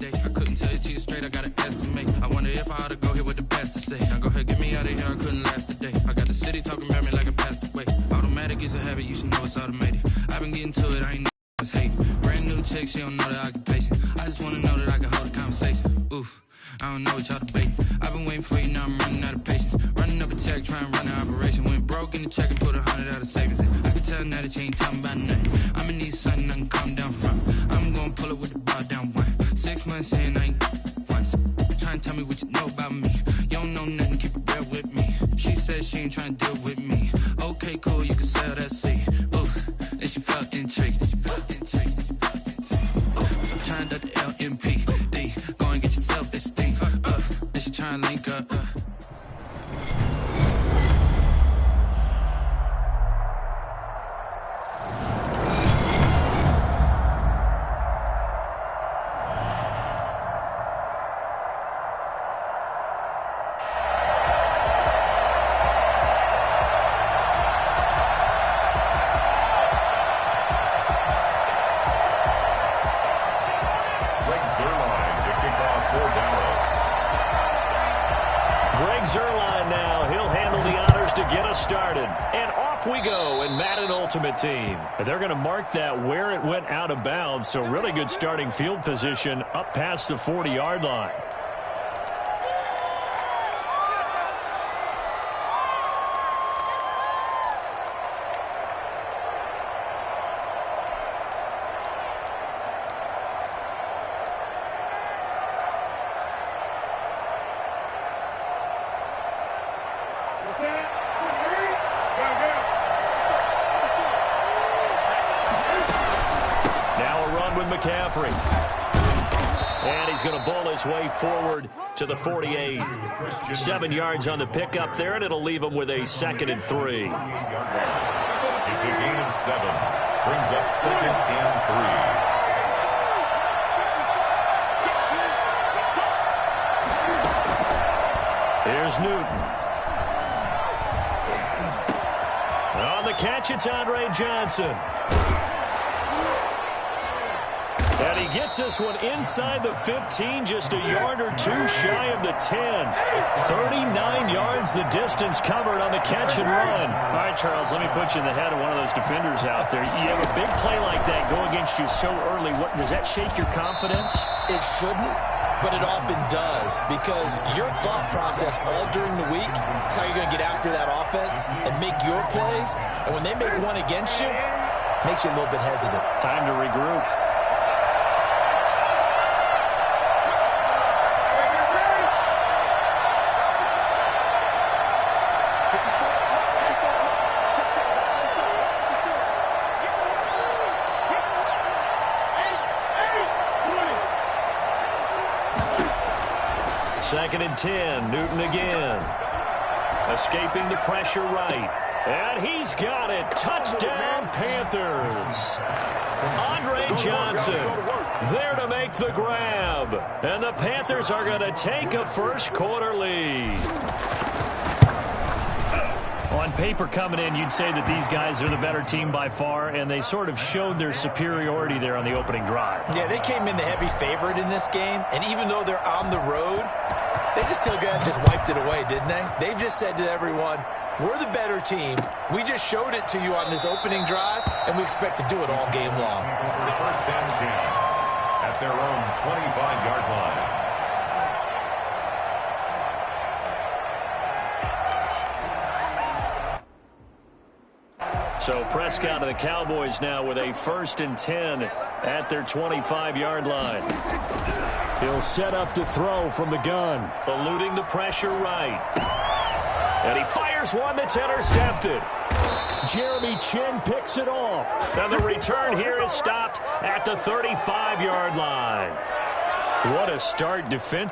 I couldn't tell it to you straight, I gotta estimate. I wonder if I ought to go here with the best to say. Now go ahead, get me out of here, I couldn't last today. I got the city talking about me like I passed away. Automatic is a habit, you should know it's automated. I've been getting to it, I ain't know it's hate. Brand new chick, she don't know the occupation. I just wanna know that I can hold a conversation. Oof, I don't know what y'all debating. I've been waiting for you, now I'm running out of patience. Running up a check, trying to run an operation. Went broke in the check and put 100 out of savings in. I can tell now that you ain't talking about nothing. I'ma need something I can calm down from. I'm gonna pull it with the bar down one. 6 months in, I ain't once. Trying to tell me what you know about me. You don't know nothing, keep it real with me. She said she ain't trying to deal with me. Okay, cool, you can sell that seat. Oof, and she felt intrigued. I'm trying to the LMPD. Go and get yourself this thing. And she trying to link up. Ultimate team. They're going to mark that where it went out of bounds, so really good starting field position up past the 40-yard line. McCaffrey. And he's going to bowl his way forward to the 48. 7 yards on the pickup there, and it'll leave him with a 2nd and 3. It's a gain of 7. Brings up 2nd and 3. Here's Newton. catch, it's Andre Johnson. And he gets this one inside the 15, just a yard or two shy of the 10. 39 yards the distance covered on the catch and run. All right, Charles, let me put you in the head of one of those defenders out there. You have a big play like that go against you so early. Does that shake your confidence? It shouldn't, but it often does, because your thought process all during the week is how you're going to get after that offense and make your plays. And when they make one against you, it makes you a little bit hesitant. Time to regroup. Second and 10, Newton again. Escaping the pressure right. And he's got it. Touchdown, Panthers. Andre Johnson there to make the grab. And the Panthers are going to take a first quarter lead. On paper coming in, you'd say that these guys are the better team by far, and they sort of showed their superiority there on the opening drive. Yeah, they came in the heavy favorite in this game, and even though they're on the road, they just still got just wiped it away, didn't they? They've just said to everyone, we're the better team. We just showed it to you on this opening drive, and we expect to do it all game long. First and 10 at their own 25-yard line. So Prescott and the Cowboys now with a first and 10 at their 25-yard line. He'll set up to throw from the gun, eluding the pressure right. And he fires one that's intercepted. Jeremy Chin picks it off. And the return here is stopped at the 35-yard line. What a start defense.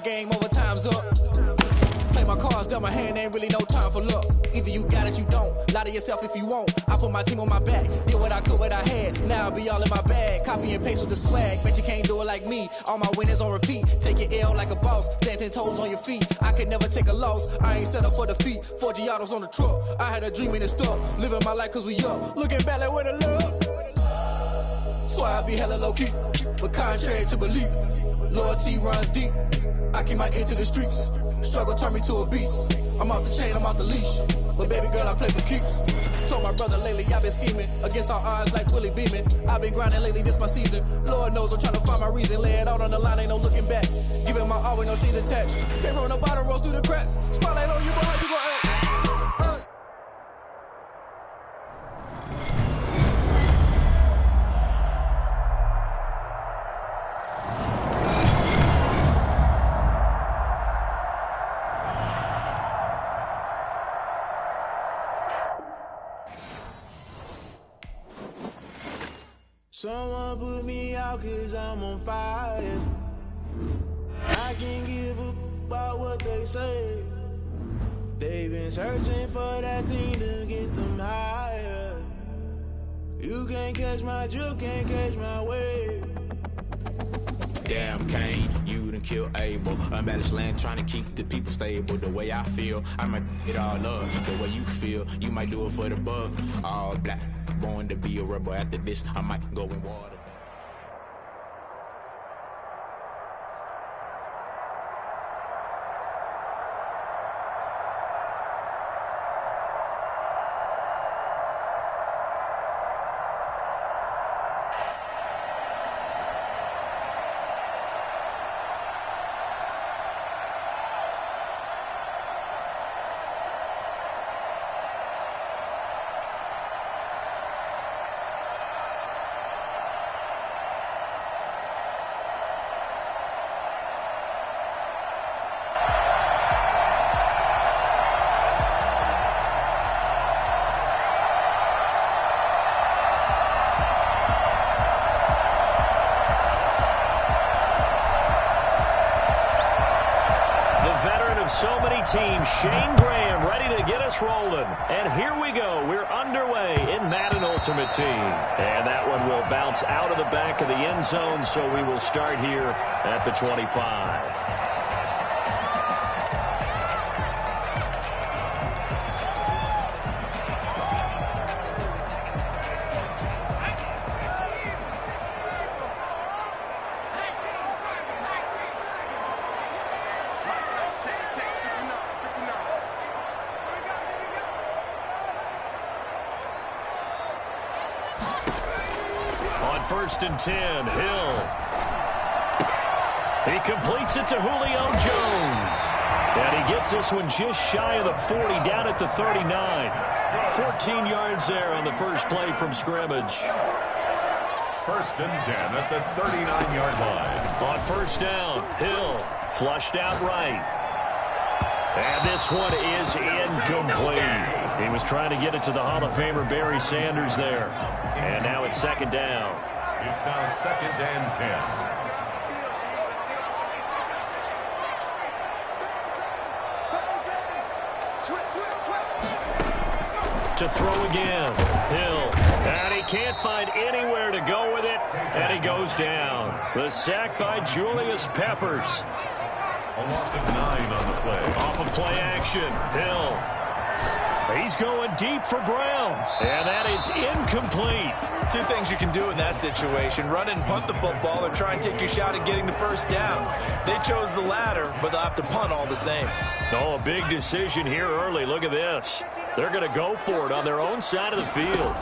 Game over, time's up. Play my cards, dealt my hand, ain't really no time for luck. Either you got it, you don't. Lie to yourself if you won't. I put my team on my back, did what I could, what I had. Now I'll be all in my bag, copy and paste with the swag. Bet you can't do it like me. All my winners on repeat. Take your L like a boss, stand 10 toes on your feet. I could never take a loss. I ain't set up for defeat. 4 Giottos on the truck. I had a dream and it stuck. Living my life cause we up. Looking back like where the love. Swear I be hella low key, but contrary to belief, loyalty runs deep. I keep my ear to the streets. Struggle turned me to a beast. I'm off the chain, I'm off the leash. But baby girl, I play for keeps. Told my brother lately, I've been scheming against all odds like Willie Beeman. I've been grinding lately, this my season. Lord knows I'm trying to find my reason. Lay it out on the line, ain't no looking back. Giving my all with no strings attached. Came from the bottom, rose through the cracks. Spotlight on you, but how you gon' act? Someone put me out cause I'm on fire. I can't give a about what they say. They've been searching for that thing to get them higher. You can't catch my drift, can't catch my wave. Damn, Kane, you done killed Abel. Unbalanced land, trying to keep the people stable. The way I feel, I might get all up. The way you feel, you might do it for the bug. All black, born to be a rebel. After this, I might go in water. of so many teams, Shane Graham ready to get us rolling. And here we go. We're underway in Madden Ultimate Team. And that one will bounce out of the back of the end zone, so we will start here at the 25. First and 10, Hill. He completes it to Julio Jones. And he gets this one just shy of the 40, down at the 39. 14 yards there on the first play from scrimmage. First and 10 at the 39-yard line. On first down, Hill flushed out right. And this one is incomplete. He was trying to get it to the Hall of Famer Barry Sanders there. And now it's second down. It's now second and 10. To throw again, Hill. And he can't find anywhere to go with it. And he goes down. The sack by Julius Peppers. A loss of 9 on the play. Off of play action, Hill. He's going deep for Brown. And that is incomplete. Two things you can do in that situation. Run and punt the football or try and take your shot at getting the first down. They chose the latter, but they'll have to punt all the same. Oh, a big decision here early. Look at this. They're going to go for it on their own side of the field.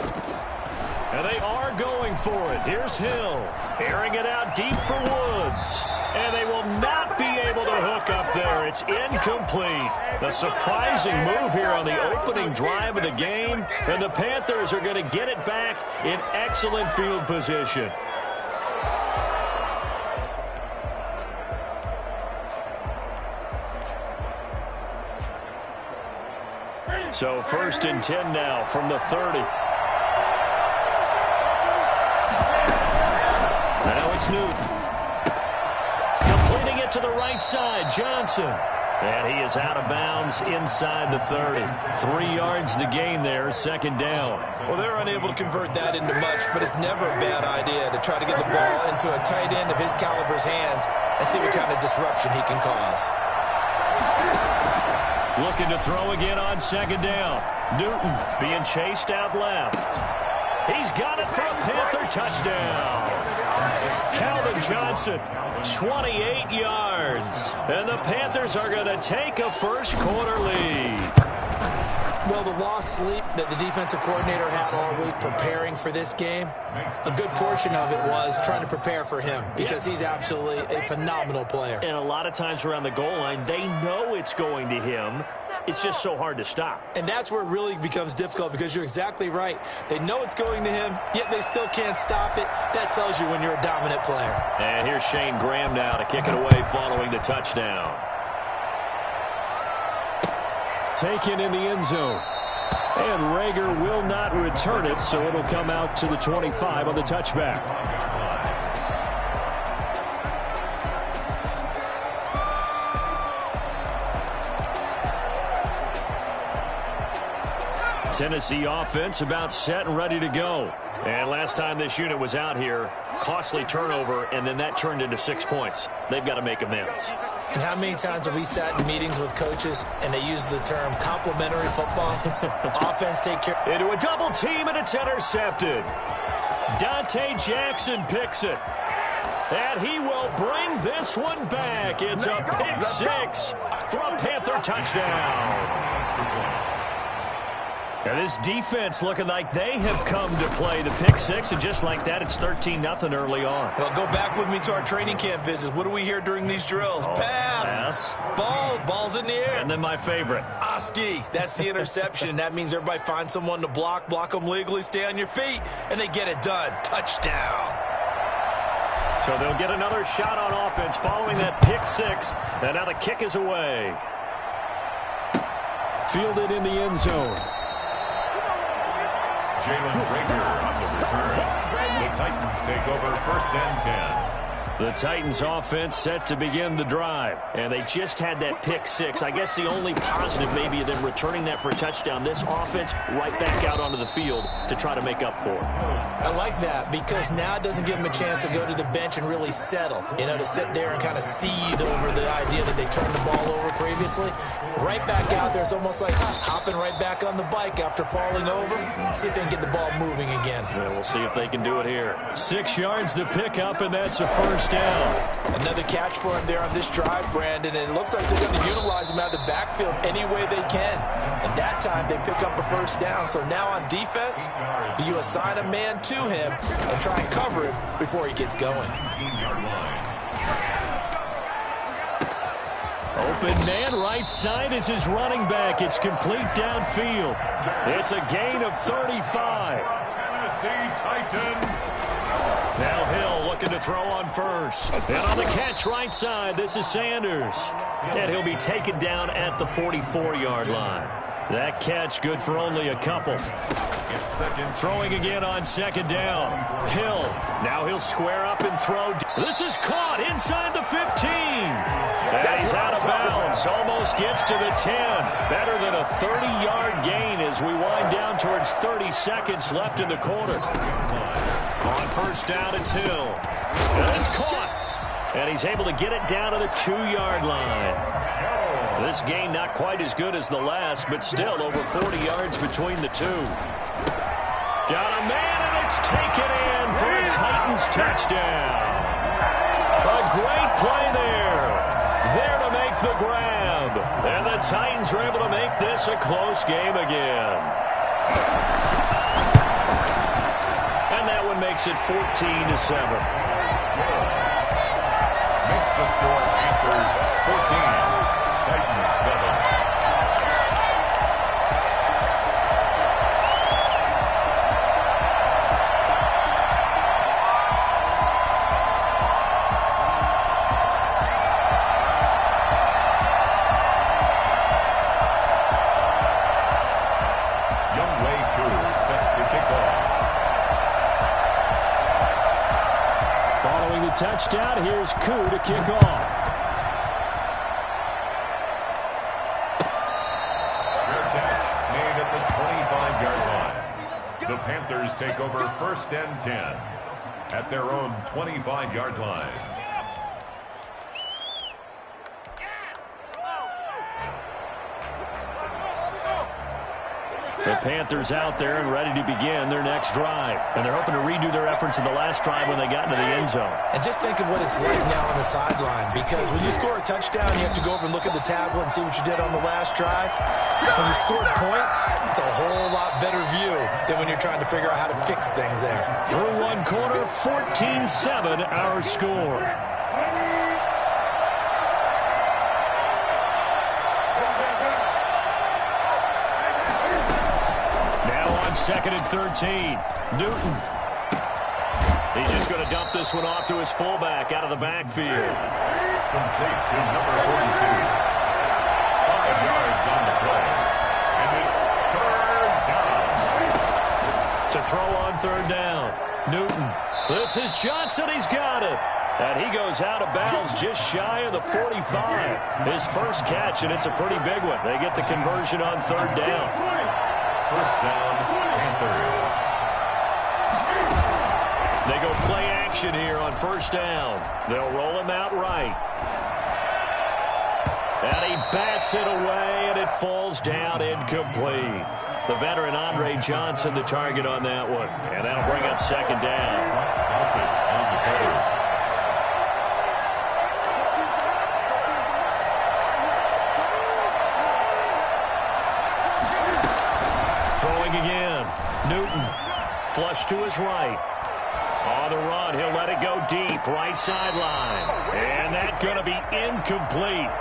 And they are going for it. Here's Hill. Airing it out deep for Woods. And they will not be able to hook up there. It's incomplete. A surprising move here on the opening drive of the game. And the Panthers are going to get it back in excellent field position. So first and 10 now from the 30. Now it's Newton. Completing it to the right side, Johnson. And he is out of bounds inside the 30. 3 yards the gain there, second down. Well, they're unable to convert that into much, but it's never a bad idea to try to get the ball into a tight end of his caliber's hands and see what kind of disruption he can cause. Looking to throw again on second down. Newton being chased out left. He's got it for a Panther touchdown. Calvin Johnson, 28 yards. And the Panthers are going to take a first quarter lead. Well, the lost sleep that the defensive coordinator had all week preparing for this game, a good portion of it was trying to prepare for him because he's absolutely a phenomenal player. And a lot of times around the goal line, they know it's going to him. It's just so hard to stop. And that's where it really becomes difficult because you're exactly right. They know it's going to him, yet they still can't stop it. That tells you when you're a dominant player. And here's Shane Graham now to kick it away following the touchdown. Taken in the end zone. And Rager will not return it, so it'll come out to the 25 on the touchback. Tennessee offense about set and ready to go. And last time this unit was out here, costly turnover, and then that turned into 6 points. They've got to make amends. And how many times have we sat in meetings with coaches and they use the term complementary football? Offense take care. Into a double team, and it's intercepted. Dante Jackson picks it. And he will bring this one back. It's a pick six for a Panther touchdown. And this defense looking like they have come to play the pick six, and just like that, it's 13-0 early on. Well, go back with me to our training camp visits. What do we hear during these drills? Pass. Ball's in the air. And then my favorite. Oski. That's the interception. That means everybody finds someone to block them legally, stay on your feet, and they get it done. Touchdown. So they'll get another shot on offense following that pick six, and now the kick is away. Fielded in the end zone. Jalen Rager on the return. The Titans take over first and 10. The Titans offense set to begin the drive. And they just had that pick six. I guess the only positive maybe of them returning that for a touchdown. This offense right back out onto the field to try to make up for it. I like that because now it doesn't give them a chance to go to the bench and really settle. You know, to sit there and kind of seethe over the idea that they turned the ball over previously. Right back out there. It's almost like hopping right back on the bike after falling over. See if they can get the ball moving again. Yeah, we'll see if they can do it here. 6 yards to pick up, and that's a first down. Another catch for him there on this drive, Brandon, and it looks like they're going to utilize him out of the backfield any way they can. And that time they pick up a first down. So now on defense, do you assign a man to him and try and cover him before he gets going? Open man, right side is his running back. It's complete downfield. It's a gain of 35. Tennessee Titans. Now Hill looking to throw on first. And on the catch right side, this is Sanders. And he'll be taken down at the 44-yard line. That catch good for only a couple. Throwing again on second down. Hill. Now he'll square up and throw. This is caught inside the 15. And he's out of bounds. Almost gets to the 10. Better than a 30-yard gain as we wind down towards 30 seconds left in the quarter. On first down, it's Hill. And it's caught. And he's able to get it down to the 2-yard line. This gain not quite as good as the last, but still over 40 yards between the two. Got a man, and it's taken in for a Titans touchdown. A great play there. There to make the grab. And the Titans are able to make this a close game again. And that one makes it 14-7. Makes the score Panthers 14, Titans 7. Touchdown. Here's Koo to kick off. Fair catch made at the 25-yard line. The Panthers take over first and 10 at their own 25-yard line. The Panthers out there and ready to begin their next drive. And they're hoping to redo their efforts in the last drive when they got into the end zone. And just think of what it's like now on the sideline, because when you score a touchdown, you have to go over and look at the tablet and see what you did on the last drive. When you scored points, it's a whole lot better view than when you're trying to figure out how to fix things there. Through one quarter, 14-7 our score. Second and 13. Newton. He's just going to dump this one off to his fullback out of the backfield. Complete to number 42. 5 yards on the play. And it's third down. To throw on third down. Newton. This is Johnson. He's got it. And he goes out of bounds just shy of the 45. His first catch, and it's a pretty big one. They get the conversion on third down. First down, Panthers. They go play action here on first down. They'll roll him out right. And he bats it away, and it falls down incomplete. The veteran Andre Johnson, the target on that one. And that'll bring up second down. Throwing again. Newton. Flush to his right. On the run, he'll let it go deep. Right sideline. And that's going to be incomplete.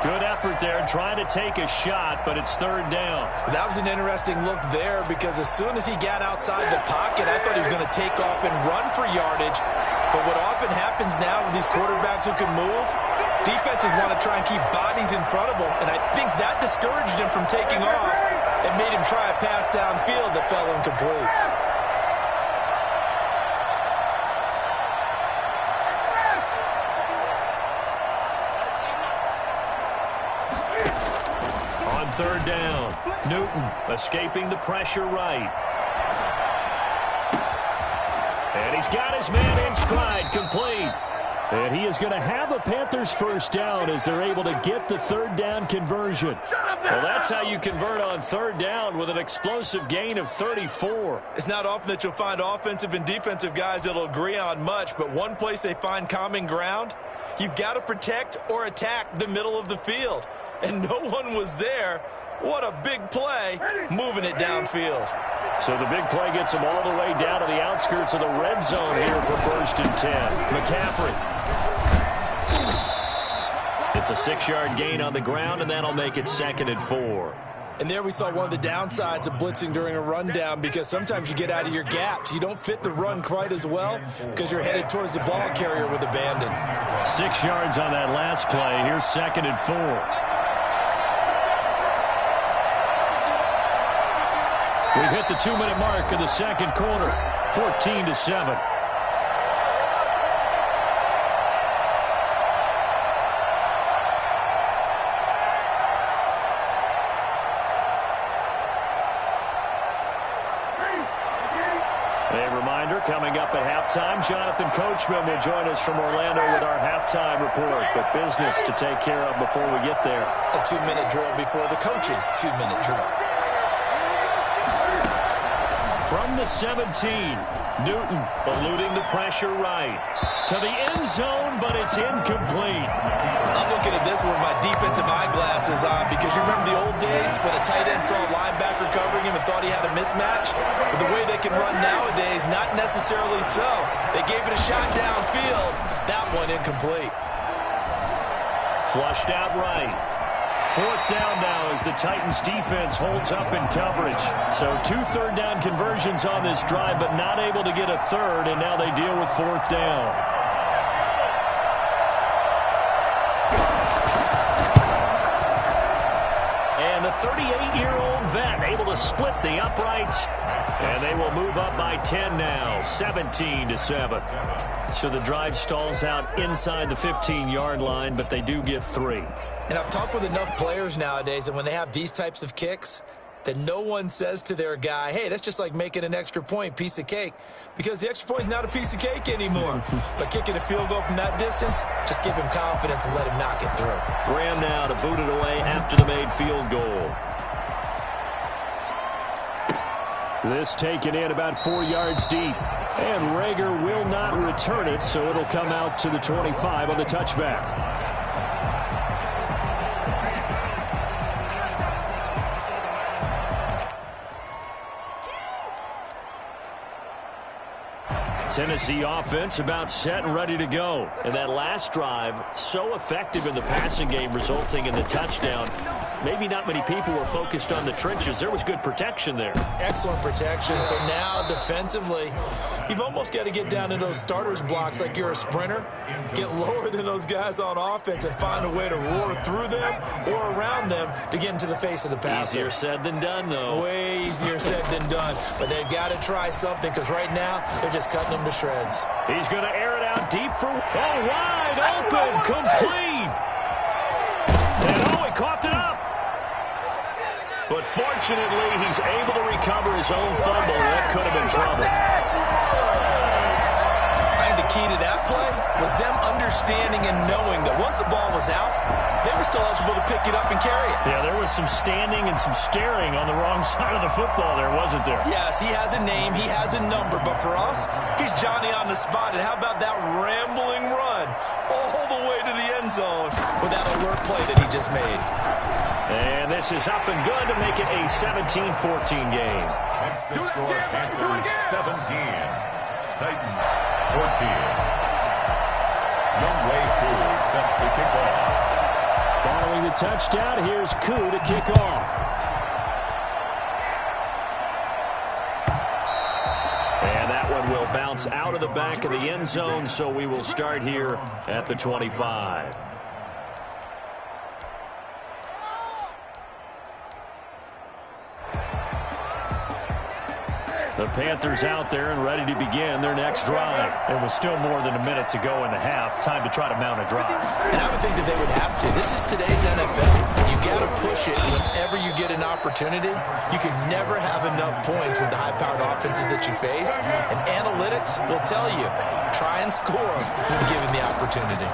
Good effort there trying to take a shot, but it's third down. That was an interesting look there because as soon as he got outside the pocket, I thought he was going to take off and run for yardage. But what often happens now with these quarterbacks who can move, defenses want to try and keep bodies in front of them, and I think that discouraged him from taking off and made him try a pass downfield that fell incomplete. on third down. Newton escaping the pressure right. And he's got his man in stride, complete. And he is going to have a Panthers first down as they're able to get the third down conversion. Well, that's how you convert on third down with an explosive gain of 34. It's not often that you'll find offensive and defensive guys that'll agree on much, but one place they find common ground, you've got to protect or attack the middle of the field. And no one was there. What a big play, moving it downfield. So the big play gets him all the way down to the outskirts of the red zone here for 1st and 10. McCaffrey. It's a 6-yard gain on the ground, and that'll make it 2nd and 4. And there we saw one of the downsides of blitzing during a rundown, because sometimes you get out of your gaps. You don't fit the run quite as well because you're headed towards the ball carrier with abandon. 6 yards on that last play. Here's 2nd and 4. We've hit the 2-minute mark of the second quarter, 14-7. A reminder, coming up at halftime, Jonathan Coachman will join us from Orlando with our halftime report. But business to take care of before we get there. A 2-minute drill before the coach's 2-minute drill. From the 17, Newton eluding the pressure right. To the end zone, but it's incomplete. I'm looking at this with my defensive eyeglasses on, because you remember the old days when a tight end saw a linebacker covering him and thought he had a mismatch? But the way they can run nowadays, not necessarily so. They gave it a shot downfield. That one incomplete. Flushed out right. 4th down now as the Titans defense holds up in coverage. So 2 third-down conversions on this drive, but not able to get a third, and now they deal with 4th down. And the 38-year-old vet able to split the uprights, and they will move up by 10 now, 17-7. So the drive stalls out inside the 15-yard line, but they do get 3. And I've talked with enough players nowadays that when they have these types of kicks, that no one says to their guy, hey, that's just like making an extra point, piece of cake. Because the extra point is not a piece of cake anymore. But kicking a field goal from that distance, just give him confidence and let him knock it through. Graham now to boot it away after the made field goal. This taken in about 4 yards deep. And Rager will not return it, so it'll come out to the 25 on the touchback. Tennessee offense about set and ready to go. And that last drive, so effective in the passing game, resulting in the touchdown. Maybe not many people were focused on the trenches. There was good protection there. Excellent protection. So now defensively, you've almost got to get down to those starters blocks like you're a sprinter. Get lower than those guys on offense and find a way to roar through them or around them to get into the face of the passer. Easier said than done, though. Way easier said than done. But they've got to try something, because right now they're just cutting them to shreds. He's going to air it out deep for wide open, complete. And he coughed it up. But fortunately, he's able to recover his own fumble. That could have been trouble. I think the key to that play was them understanding and knowing that once the ball was out, they were still eligible to pick it up and carry it. Yeah, there was some standing and some staring on the wrong side of the football there, wasn't there? Yes, he has a name, he has a number, but for us, he's Johnny on the spot. And how about that rambling run all the way to the end zone with that alert play that he just made? And this is up and good to make it a 17-14 game. Next the score, Panthers 17, Titans 14. Young Wei Koo set to kick off. Following the touchdown, here's Koo to kick off. And that one will bounce out of the back of the end zone, so we will start here at the 25. The Panthers out there and ready to begin their next drive. And with still more than a minute to go in the half, time to try to mount a drive. And I would think that they would have to. This is today's NFL. You got to push it whenever whenever you get an opportunity, you can never have enough points with the high-powered offenses that you face. And analytics will tell you, try and score when given the opportunity.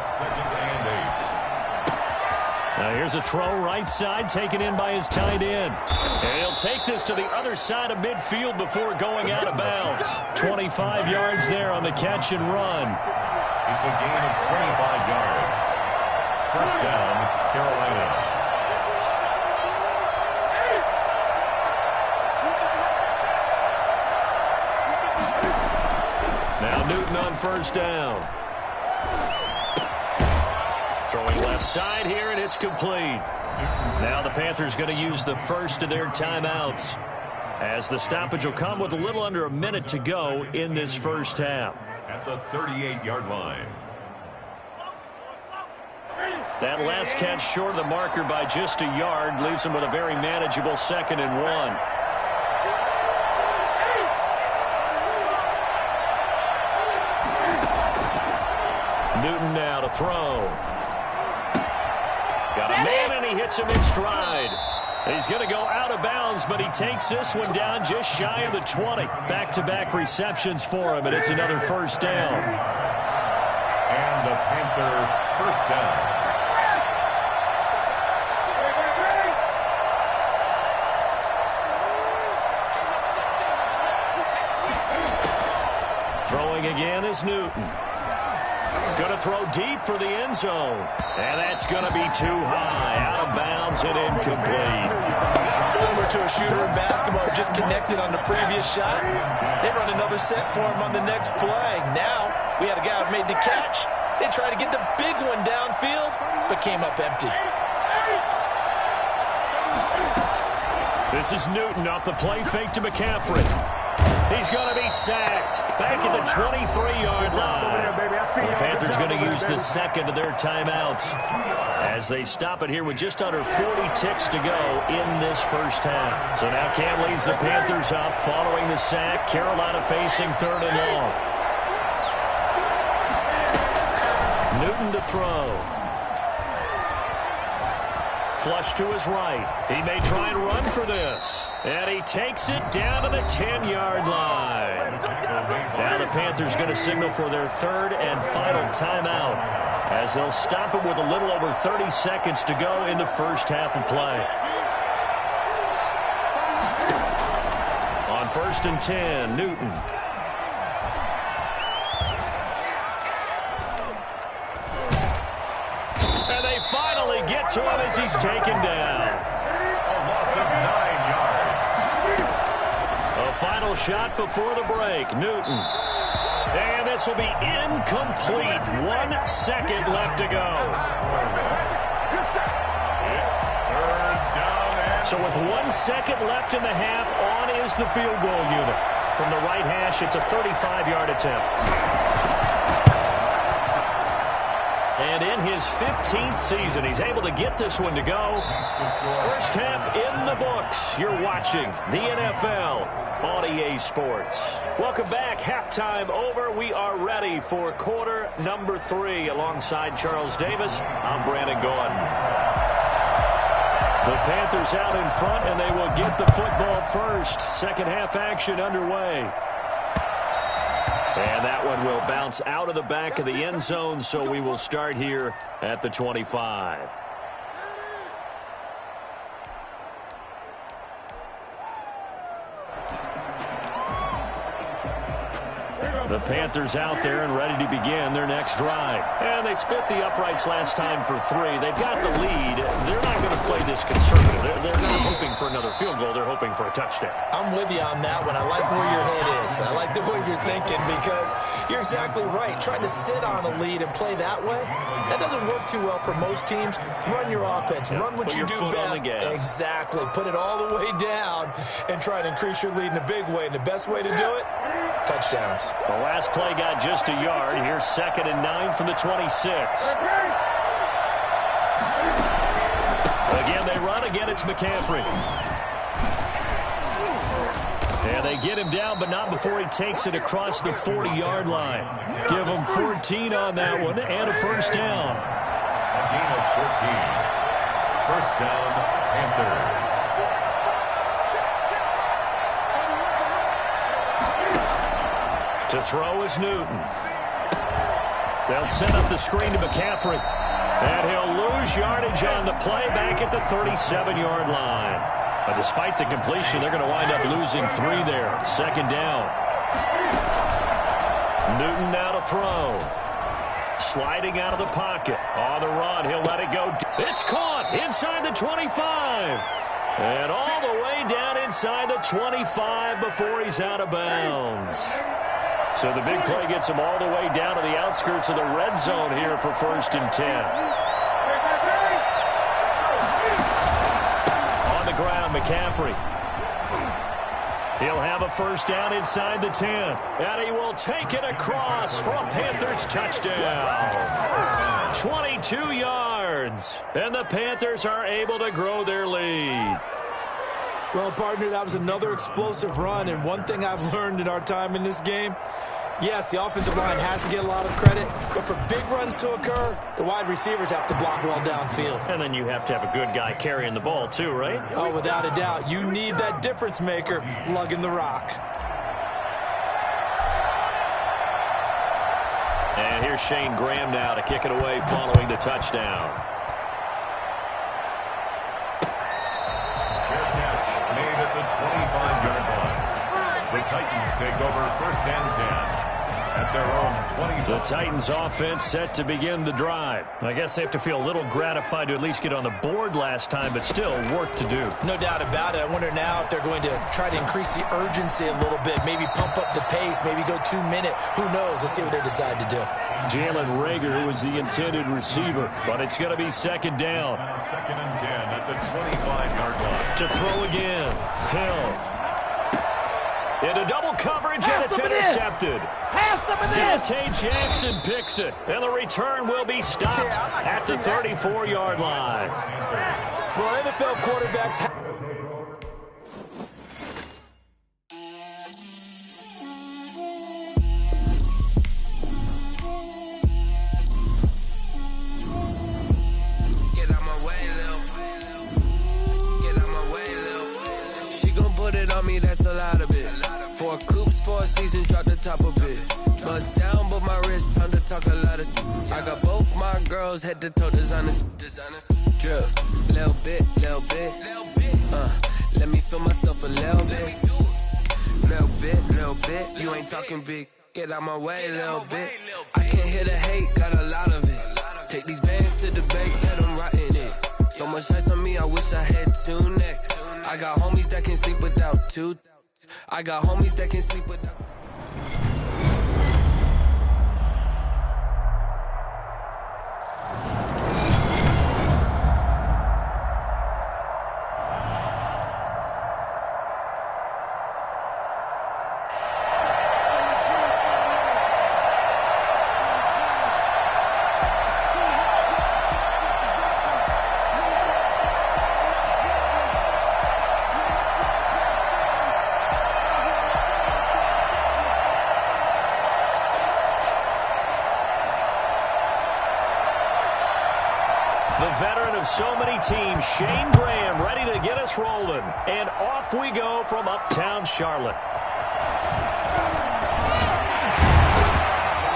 Now here's a throw right side taken in by his tight end. And he'll take this to the other side of midfield before going out of bounds. 25 yards there on the catch and run. It's a gain of 25 yards. First down, Carolina. Now Newton on first down. Throwing left side here, and it's complete. Now the Panthers going to use the first of their timeouts, as the stoppage will come with a little under a minute to go in this first half. At the 38-yard line. That last catch short of the marker by just a yard leaves him with a very manageable 2nd and 1. Newton now to throw. Got a man, and he hits him in stride. He's going to go out of bounds, but he takes this one down just shy of the 20. Back-to-back receptions for him, and it's another first down. And the Panther first down. Throwing again is Newton. Going to throw deep for the end zone. And that's going to be too high. Out of bounds and incomplete. Similar to a shooter in basketball, just connected on the previous shot. They run another set for him on the next play. Now, we had a guy who made the catch. They tried to get the big one downfield, but came up empty. This is Newton off the play fake to McCaffrey. He's going to be sacked back at the 23-yard line. The Panthers going to use the second of their timeouts as they stop it here with just under 40 ticks to go in this first half. So now Cam leads the Panthers up following the sack. Carolina facing 3rd and long. Newton to throw. Flush to his right. He may try and run for this. And he takes it down to the 10-yard line. Now the Panthers going to signal for their 3rd and final timeout, as they'll stop it with a little over 30 seconds to go in the first half of play. On 1st and 10, Newton. And they finally get to him as he's taken down. A loss of 9 yards. A final shot before the break. Newton. And this will be incomplete. 1 second left to go. It's 3rd down. So with 1 second left in the half, on is the field goal unit. From the right hash, it's a 35-yard attempt. And in his 15th season, he's able to get this one to go. First half in the books. You're watching the NFL on EA Sports. Welcome back. Halftime over. We are ready for quarter number 3. Alongside Charles Davis, I'm Brandon Gordon. The Panthers out in front, and they will get the football first. Second half action underway. And that one will bounce out of the back of the end zone, so we will start here at the 25. The Panthers out there and ready to begin their next drive. And they split the uprights last time for 3. They've got the lead. They're not going to play this conservative. They're not hoping for another field goal. They're hoping for a touchdown. I'm with you on that one. I like where your head is. I like the way you're thinking, because you're exactly right. Trying to sit on a lead and play that way, that doesn't work too well for most teams. Run your offense. Run what you do best. Exactly. Put it all the way down and try to increase your lead in a big way. And the best way to do it, touchdowns. The last play got just a yard. Here's 2nd and 9 from the 26. Again, they run. Again, it's McCaffrey. And they get him down, but not before he takes it across the 40-yard line. Give him 14 on that one and a first down. A gain of 14. First down, Panthers. To throw is Newton. They'll set up the screen to McCaffrey. And he'll lose yardage on the play back at the 37-yard line. But despite the completion, they're going to wind up losing 3 there. Second down. Newton now to throw. Sliding out of the pocket. On the run, he'll let it go. It's caught inside the 25. And all the way down inside the 25 before he's out of bounds. So the big play gets him all the way down to the outskirts of the red zone here for 1st and 10. On the ground, McCaffrey. He'll have a first down inside the 10. And he will take it across for a Panthers touchdown. 22 yards. And the Panthers are able to grow their lead. Well, partner, that was another explosive run. And one thing I've learned in our time in this game, yes, the offensive line has to get a lot of credit, but for big runs to occur, the wide receivers have to block well downfield. And then you have to have a good guy carrying the ball too, right? Oh, without a doubt. You need that difference maker lugging the rock. And here's Shane Graham now to kick it away following the touchdown. Fair catch made at the 25-yard line. The Titans take over 1st and 10. At their own 20. The Titans offense set to begin the drive. I guess they have to feel a little gratified to at least get on the board last time, but still work to do. No doubt about it. I wonder now if they're going to try to increase the urgency a little bit, maybe pump up the pace, maybe go 2 minute. Who knows? Let's see what they decide to do. Jalen Reagor, who was the intended receiver, but it's going to be second down. 2nd and 10 at the 25-yard line. To throw again. Hill. Into double coverage, and it's intercepted. Have some of this. Dante Jackson picks it, and the return will be stopped at the 34-yard line. Well, NFL quarterbacks Get out my way, Lil. Get out my way, Lil. She gon' put it on me, that's a lot of it. 4 coops, 4 seasons, drop the top of it. Bust down, but my wrist, time to talk a lot of. I got both my girls, head to toe designer. Drip, little bit, little bit. Let me feel myself a little bit. Little bit, you ain't talking big. Get out my way, little bit. I can't hear the hate, got a lot of it. Take these bands to the bank, let them rot in it. So much ice on me, I wish I had 2 necks. I got homies that can sleep without 2. I got homies that can sleep without. The veteran of so many teams, Shane Graham, ready to get us rolling. And off we go from uptown Charlotte.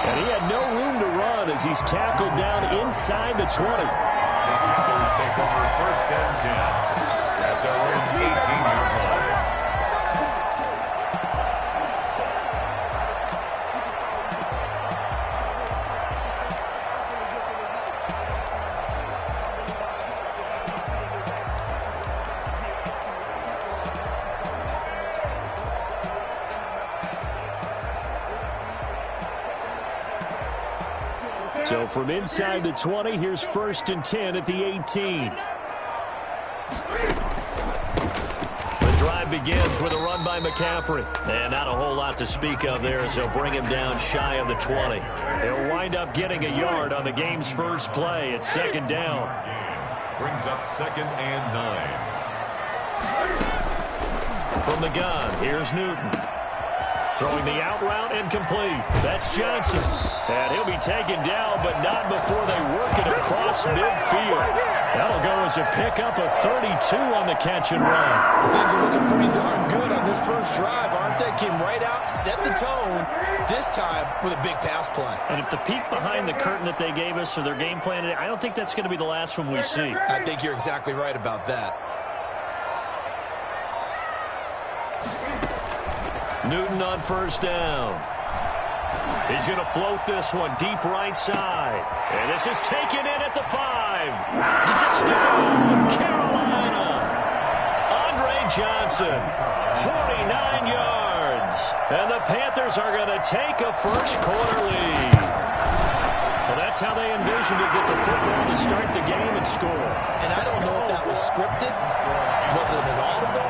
And he had no room to run as he's tackled down inside the 20. The Panthers take over 1st and 10 at their own 18-yard line. So from inside the 20, here's 1st and 10 at the 18. The drive begins with a run by McCaffrey. And not a whole lot to speak of there as they'll bring him down shy of the 20. He'll wind up getting a yard on the game's first play. It's second down. Brings up 2nd and 9. From the gun, here's Newton. Throwing the out route incomplete. That's Johnson. And he'll be taken down, but not before they work it across midfield. That'll go as a pickup of 32 on the catch and run. Things are looking pretty darn good on this first drive, aren't they? Came right out, set the tone, this time with a big pass play. And if the peek behind the curtain that they gave us or their game plan, I don't think that's going to be the last one we see. I think you're exactly right about that. Newton on first down. He's going to float this one deep right side. And this is taken in at the 5. Touchdown, Carolina. Andre Johnson, 49 yards. And the Panthers are going to take a first quarter lead. Well, that's how they envisioned it, get the football to start the game and score. And I don't know if that was scripted. Was it an audible?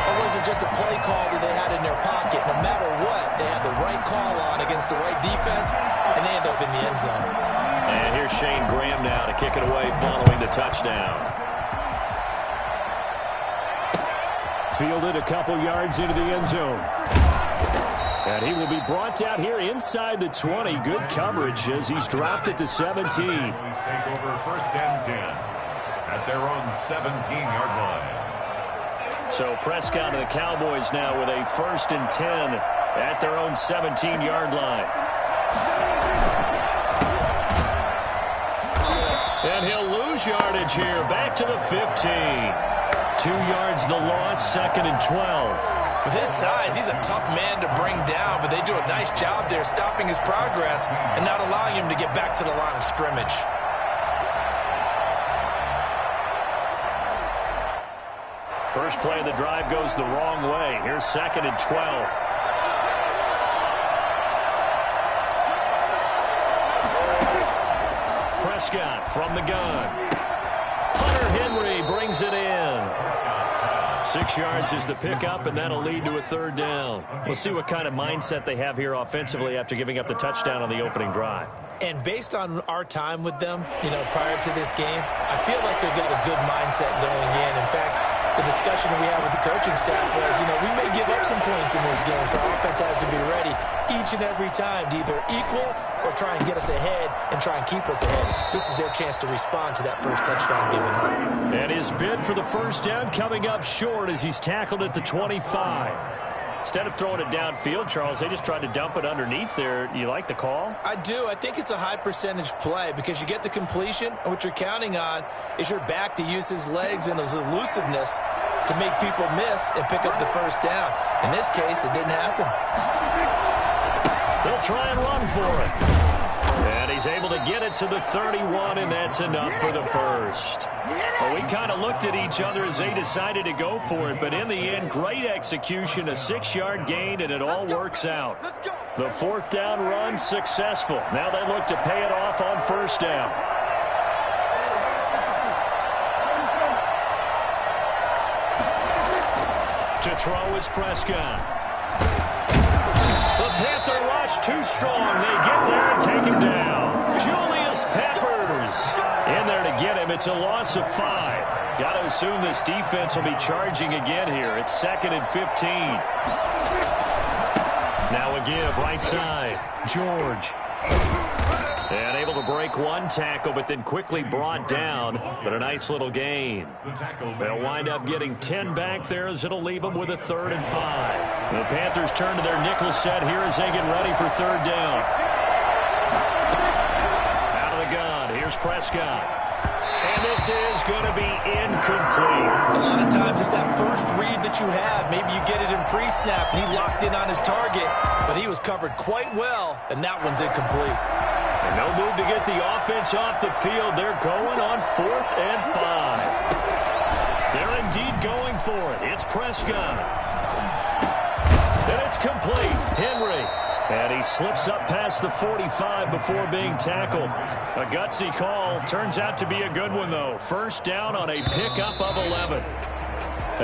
Or was it just a play call that they had in their pocket? No matter what, they had the right call on against the right defense, and they end up in the end zone. And here's Shane Graham now to kick it away following the touchdown. Fielded a couple yards into the end zone. And he will be brought down here inside the 20. Good coverage as he's dropped at the 17. Take over first and 10 at their own 17-yard line. So Prescott and the Cowboys now with a first and 10 at their own 17-yard line. And he'll lose yardage here. Back to the 15. 2 yards the loss, second and 12. With his size, he's a tough man to bring down, but they do a nice job there stopping his progress and not allowing him to get back to the line of scrimmage. First play of the drive goes the wrong way. Here's second and 12. Prescott from the gun. Hunter Henry brings it in. 6 yards is the pickup, and that'll lead to a third down. We'll see what kind of mindset they have here offensively after giving up the touchdown on the opening drive. And based on our time with them, prior to this game, I feel like they've got a good mindset going in. In fact, the discussion that we had with the coaching staff was, we may give up some points in this game, so our offense has to be ready each and every time to either equal or try and get us ahead and try and keep us ahead. This is their chance to respond to that first touchdown given up. And his bid for the first down coming up short as he's tackled at the 25. Instead of throwing it downfield, Charles, they just tried to dump it underneath there. You like the call? I do. I think it's a high percentage play because you get the completion, and what you're counting on is your back to use his legs and his elusiveness to make people miss and pick up the first down. In this case, it didn't happen. They'll try and run for it. And he's able to get it to the 31, and that's enough for the first. Well, we kind of looked at each other as they decided to go for it, but in the end, great execution, a 6-yard gain, and it all works out. The fourth down run successful. Now they look to pay it off on first down. To throw is Prescott. The Panther rush too strong. They get there and take him down. Julius Peppers in there to get him. It's a loss of 5. Got to assume this defense will be charging again here. It's second and 15. Now a give right side. George. And able to break one tackle, but then quickly brought down. But a nice little gain. They'll wind up getting 10 back there as it'll leave them with a 3rd and 5. The Panthers turn to their nickel set here as they get ready for third down. Out of the gun, here's Prescott. And this is going to be incomplete. A lot of times it's that first read that you have. Maybe you get it in pre-snap, and he locked in on his target, but he was covered quite well, and that one's incomplete. And no move to get the offense off the field. They're going on 4th and 5. They're indeed going for it. It's Prescott. And it's complete. Henry. And he slips up past the 45 before being tackled. A gutsy call. Turns out to be a good one, though. First down on a pickup of 11.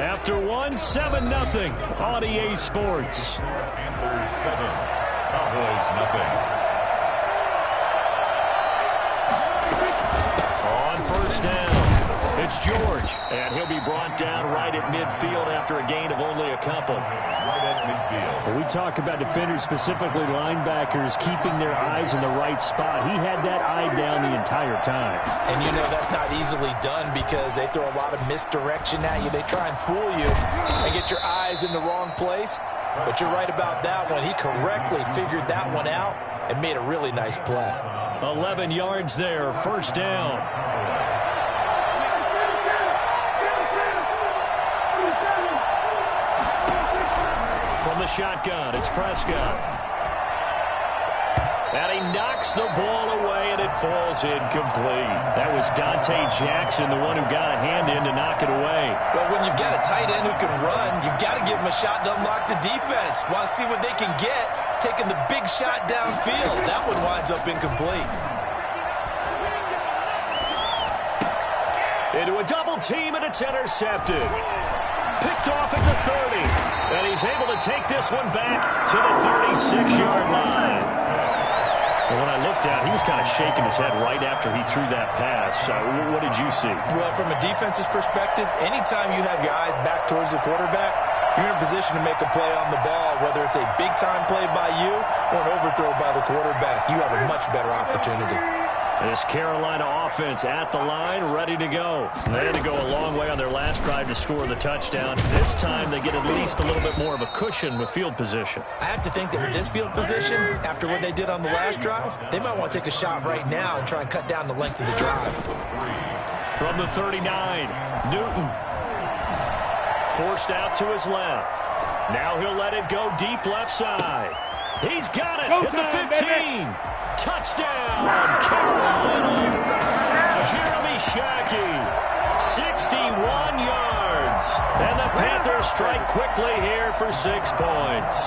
After one, 7-0 on EA Sports. Panthers 7, Cowboys nothing. On first down, It's George, and he'll be brought down right at midfield after a gain of only a couple. Right at midfield. When we talk about defenders, specifically linebackers, keeping their eyes in the right spot. He had that eye down the entire time. And you know that's not easily done because they throw a lot of misdirection at you. They try and fool you and get your eyes in the wrong place. But you're right about that one. He correctly figured that one out and made a really nice play. 11 yards there, first down. From the shotgun, it's Prescott. And he knocks the ball away, and it falls incomplete. That was Dante Jackson, the one who got a hand in to knock it away. Well, when you've got a tight end who can run, you've got to give him a shot to unlock the defense. Want to see what they can get, taking the big shot downfield. That one winds up incomplete. Into a double team, and it's intercepted. Picked off at the 30. And he's able to take this one back to the 36-yard line. And when I looked at, he was kind of shaking his head right after he threw that pass. What did you see? Well, from a defense's perspective, anytime you have your eyes back towards the quarterback, you're in a position to make a play on the ball, whether it's a big-time play by you or an overthrow by the quarterback. You have a much better opportunity. This Carolina offense at the line, ready to go. They had to go a long way on their last drive to score the touchdown. This time they get at least a little bit more of a cushion with field position. I have to think that with this field position, after what they did on the last drive, they might want to take a shot right now and try and cut down the length of the drive. From the 39, Newton. Forced out to his left. Now he'll let it go deep left side. He's got it at the 15. Baby. Touchdown, Carolina. Jeremy Shockey, 61 yards. And the Panthers strike quickly here for 6 points.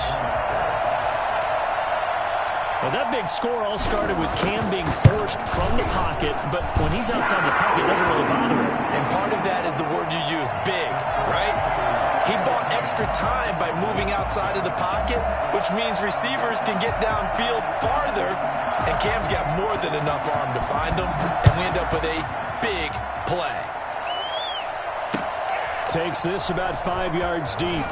Well, that big score all started with Cam being forced from the pocket, but when he's outside the pocket, it doesn't really bother him. And part of that is the word you use, big, right? He bought extra time by moving outside of the pocket, which means receivers can get downfield farther, and Cam's got more than enough arm to find him, and we end up with a big play. Takes this about 5 yards deep.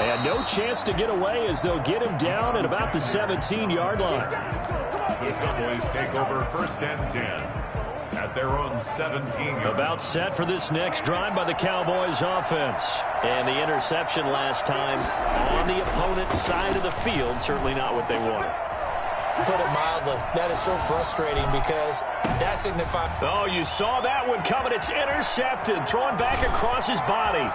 And no chance to get away as they'll get him down at about the 17-yard line. The Cowboys take over first and 10 at their own 17-yard. About set for this next drive by the Cowboys offense. And the interception last time on the opponent's side of the field, certainly not what they wanted. Put it mildly, that is so frustrating because that signifies... Oh, you saw that one coming. It's intercepted, thrown back across his body.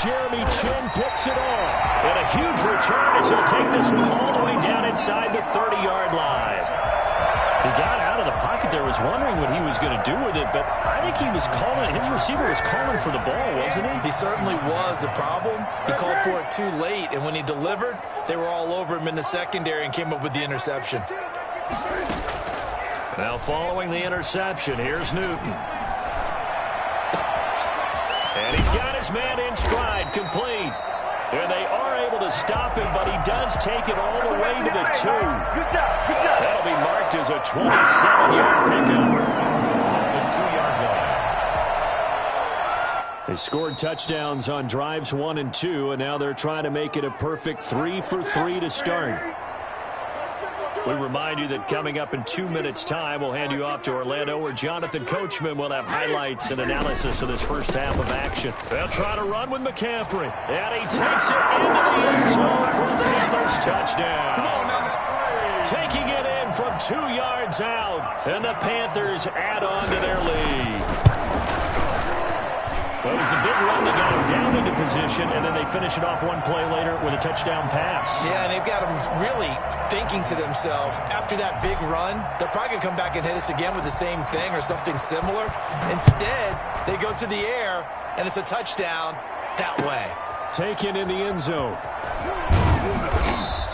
Jeremy Chin picks it off. And a huge return as he'll take this one all the way down inside the 30-yard line. He got out of the pocket there, was wondering what he was going to do with it, but I think he was calling, his receiver was calling for the ball, wasn't he? He certainly was. The problem, he called for it too late, and when he delivered, they were all over him in the secondary and came up with the interception. Now following the interception, here's Newton. And he's got his man in stride, complete. And they are able to stop him, but he does take it all the way to the 2. That'll be marked as a 27-yard pickup. The 2-yard line. They scored touchdowns on drives 1 and 2, and now they're trying to make it a perfect 3 for 3 to start. We remind you that coming up in 2 minutes' time, we'll hand you off to Orlando, where Jonathan Coachman will have highlights and analysis of this first half of action. They'll try to run with McCaffrey, and he takes it into the end zone for the Panthers touchdown. Taking it in from 2 yards out, and the Panthers add on to their lead. Well, it was a big run that got them down into position, and then they finish it off one play later with a touchdown pass. Yeah, and they've got them really thinking to themselves, after that big run, they're probably going to come back and hit us again with the same thing or something similar. Instead, they go to the air, and it's a touchdown that way. Taken in the end zone.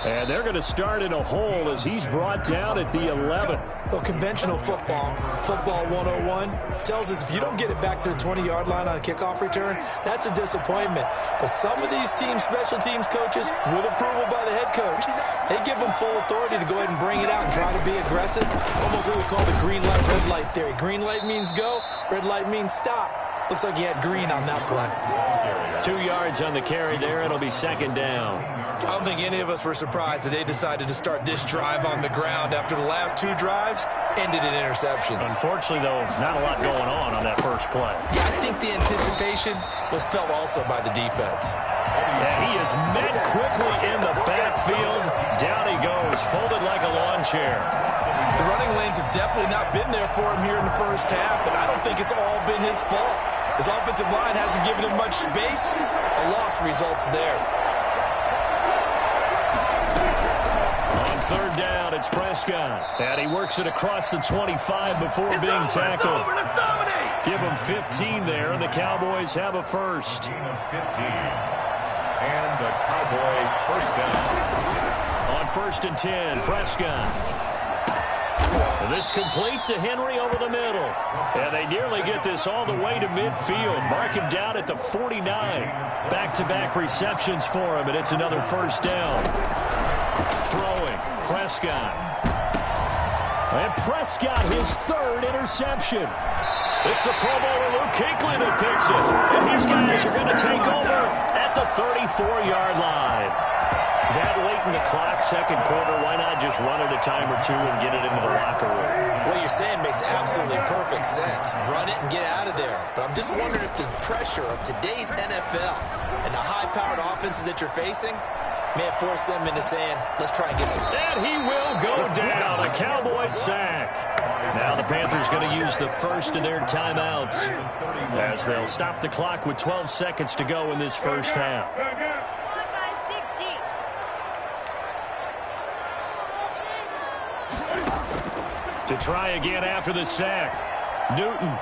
And they're going to start in a hole as he's brought down at the 11. Well, conventional football 101, tells us if you don't get it back to the 20-yard line on a kickoff return, that's a disappointment. But some of these special teams coaches, with approval by the head coach, they give them full authority to go ahead and bring it out and try to be aggressive. Almost what we call the green light, red light theory. Green light means go, red light means stop. Looks like he had green on that play. 2 yards on the carry there. It'll be second down. I don't think any of us were surprised that they decided to start this drive on the ground after the last 2 drives ended in interceptions. Unfortunately, though, not a lot going on that first play. Yeah, I think the anticipation was felt also by the defense. Yeah, he is met quickly in the backfield. Down he goes, folded like a lawn chair. The running lanes have definitely not been there for him here in the first half, and I don't think it's all been his fault. His offensive line hasn't given him much space. A loss results there. On third down, it's Prescott. And he works it across the 25 before being tackled. Give him 15 there, and the Cowboys have a first. 15. And the Cowboy first down. On first and 10, Prescott. And this complete to Henry over the middle. And they nearly get this all the way to midfield. Mark him down at the 49. Back-to-back receptions for him, and it's another first down. Throwing, Prescott. And Prescott, his third interception. It's the Pro Bowler Luke Kuechly that picks it. And these guys are going to take over at the 34-yard line. That late in the clock, second quarter, why not just run it a time or two and get it into the locker room? What you're saying makes absolutely perfect sense. Run it and get out of there. But I'm just wondering if the pressure of today's NFL and the high-powered offenses that you're facing may have forced them into saying, let's try and get some. And he will go down. A Cowboy sack. Now the Panthers going to use the first of their timeouts as they'll stop the clock with 12 seconds to go in this first half. To try again after the sack. Newton.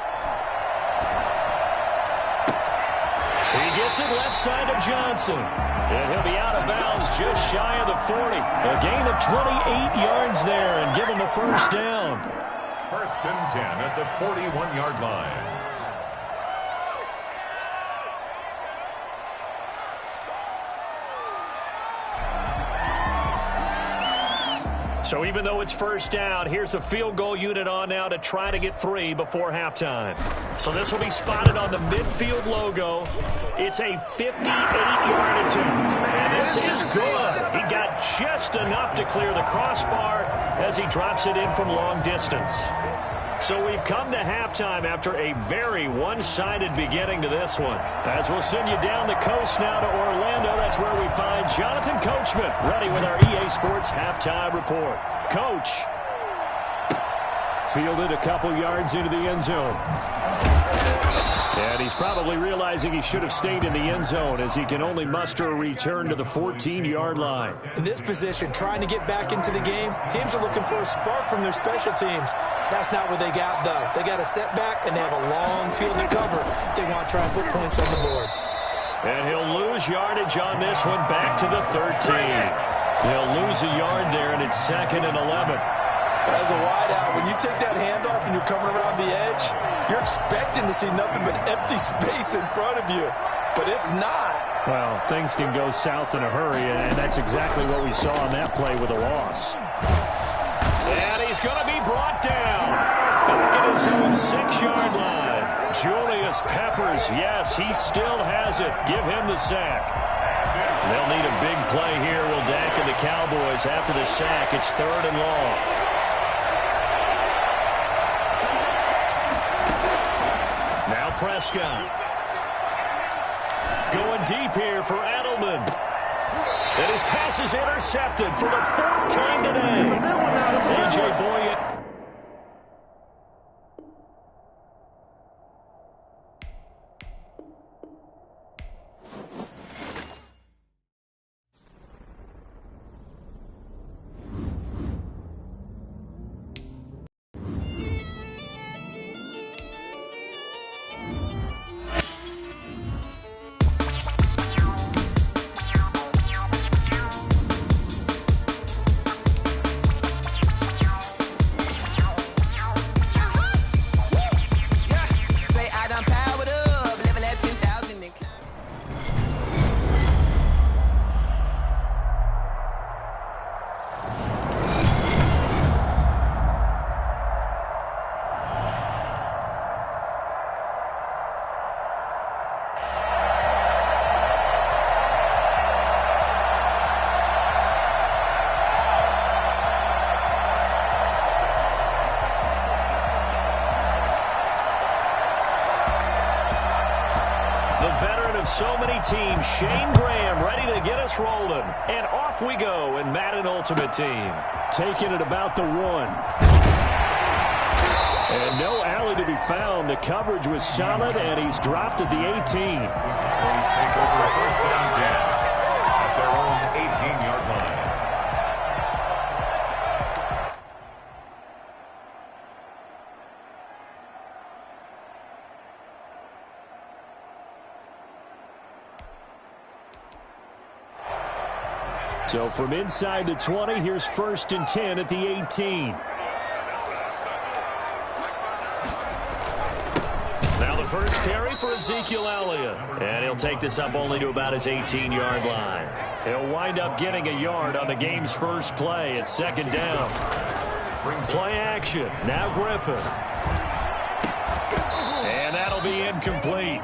He gets it left side of Johnson. And he'll be out of bounds just shy of the 40. A gain of 28 yards there and give him the first down. First and 10 at the 41-yard line. So even though it's first down, here's the field goal unit on now to try to get 3 before halftime. So this will be spotted on the midfield logo. It's a 58-yard attempt. And this is good. He got just enough to clear the crossbar as he drops it in from long distance. So we've come to halftime after a very one-sided beginning to this one. As we'll send you down the coast now to Orlando, that's where we find Jonathan Coachman ready with our EA Sports halftime report. Coach. Fielded a couple yards into the end zone. And he's probably realizing he should have stayed in the end zone as he can only muster a return to the 14-yard line. In this position, trying to get back into the game, teams are looking for a spark from their special teams. That's not what they got, though. They got a setback, and they have a long field to cover if they want to try and put points on the board. And he'll lose yardage on this one back to the 13. He'll lose a yard there, and it's second and 11. As a wideout, when you take that handoff and you're coming around the edge, you're expecting to see nothing but empty space in front of you. But if not... Well, things can go south in a hurry, and that's exactly what we saw on that play with a loss. And he's going to be brought down. Back at his own 6-yard line. Julius Peppers, yes, he still has it. Give him the sack. They'll need a big play here, will Dak and the Cowboys. After the sack, it's third and long. Now Prescott. Going deep here for Edelman. And his pass is intercepted for the fourth time today. A.J. Boyd. The veteran of so many teams, Shane Graham, ready to get us rolling. And off we go in Madden Ultimate Team. Taking it about the 1. And no alley to be found. The coverage was solid, and he's dropped at the 18. Please take over a first down 10 at their own 18-yard line. So from inside the 20, here's 1st and 10 at the 18. Now the first carry for Ezekiel Elliott. And he'll take this up only to about his 18-yard line. He'll wind up getting a yard on the game's first play. It's 2nd down. Play action. Now Griffin. And that'll be incomplete.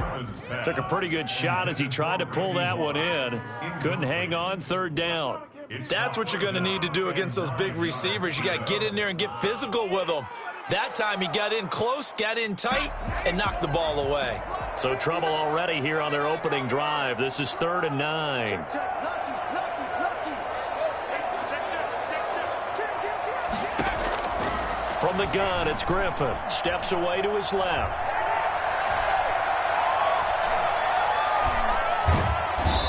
Took a pretty good shot as he tried to pull that one in. Couldn't hang on, 3rd down. That's what you're going to need to do against those big receivers. You got to get in there and get physical with them. That time he got in close, got in tight, and knocked the ball away. So trouble already here on their opening drive. This is 3rd and 9. From the gun, it's Griffin. Steps away to his left.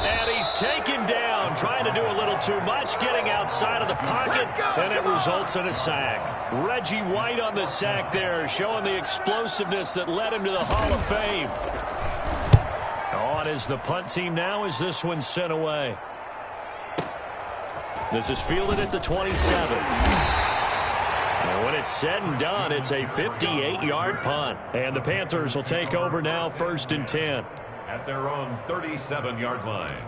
And he's taken down, trying to do a little too much, getting outside of the pocket, and it results in a sack. Reggie White on the sack there, showing the explosiveness that led him to the Hall of Fame. On is the punt team now as this one's sent away. This is fielded at the 27. And when it's said and done, it's a 58-yard punt. And the Panthers will take over now, 1st and 10. At their own 37-yard line.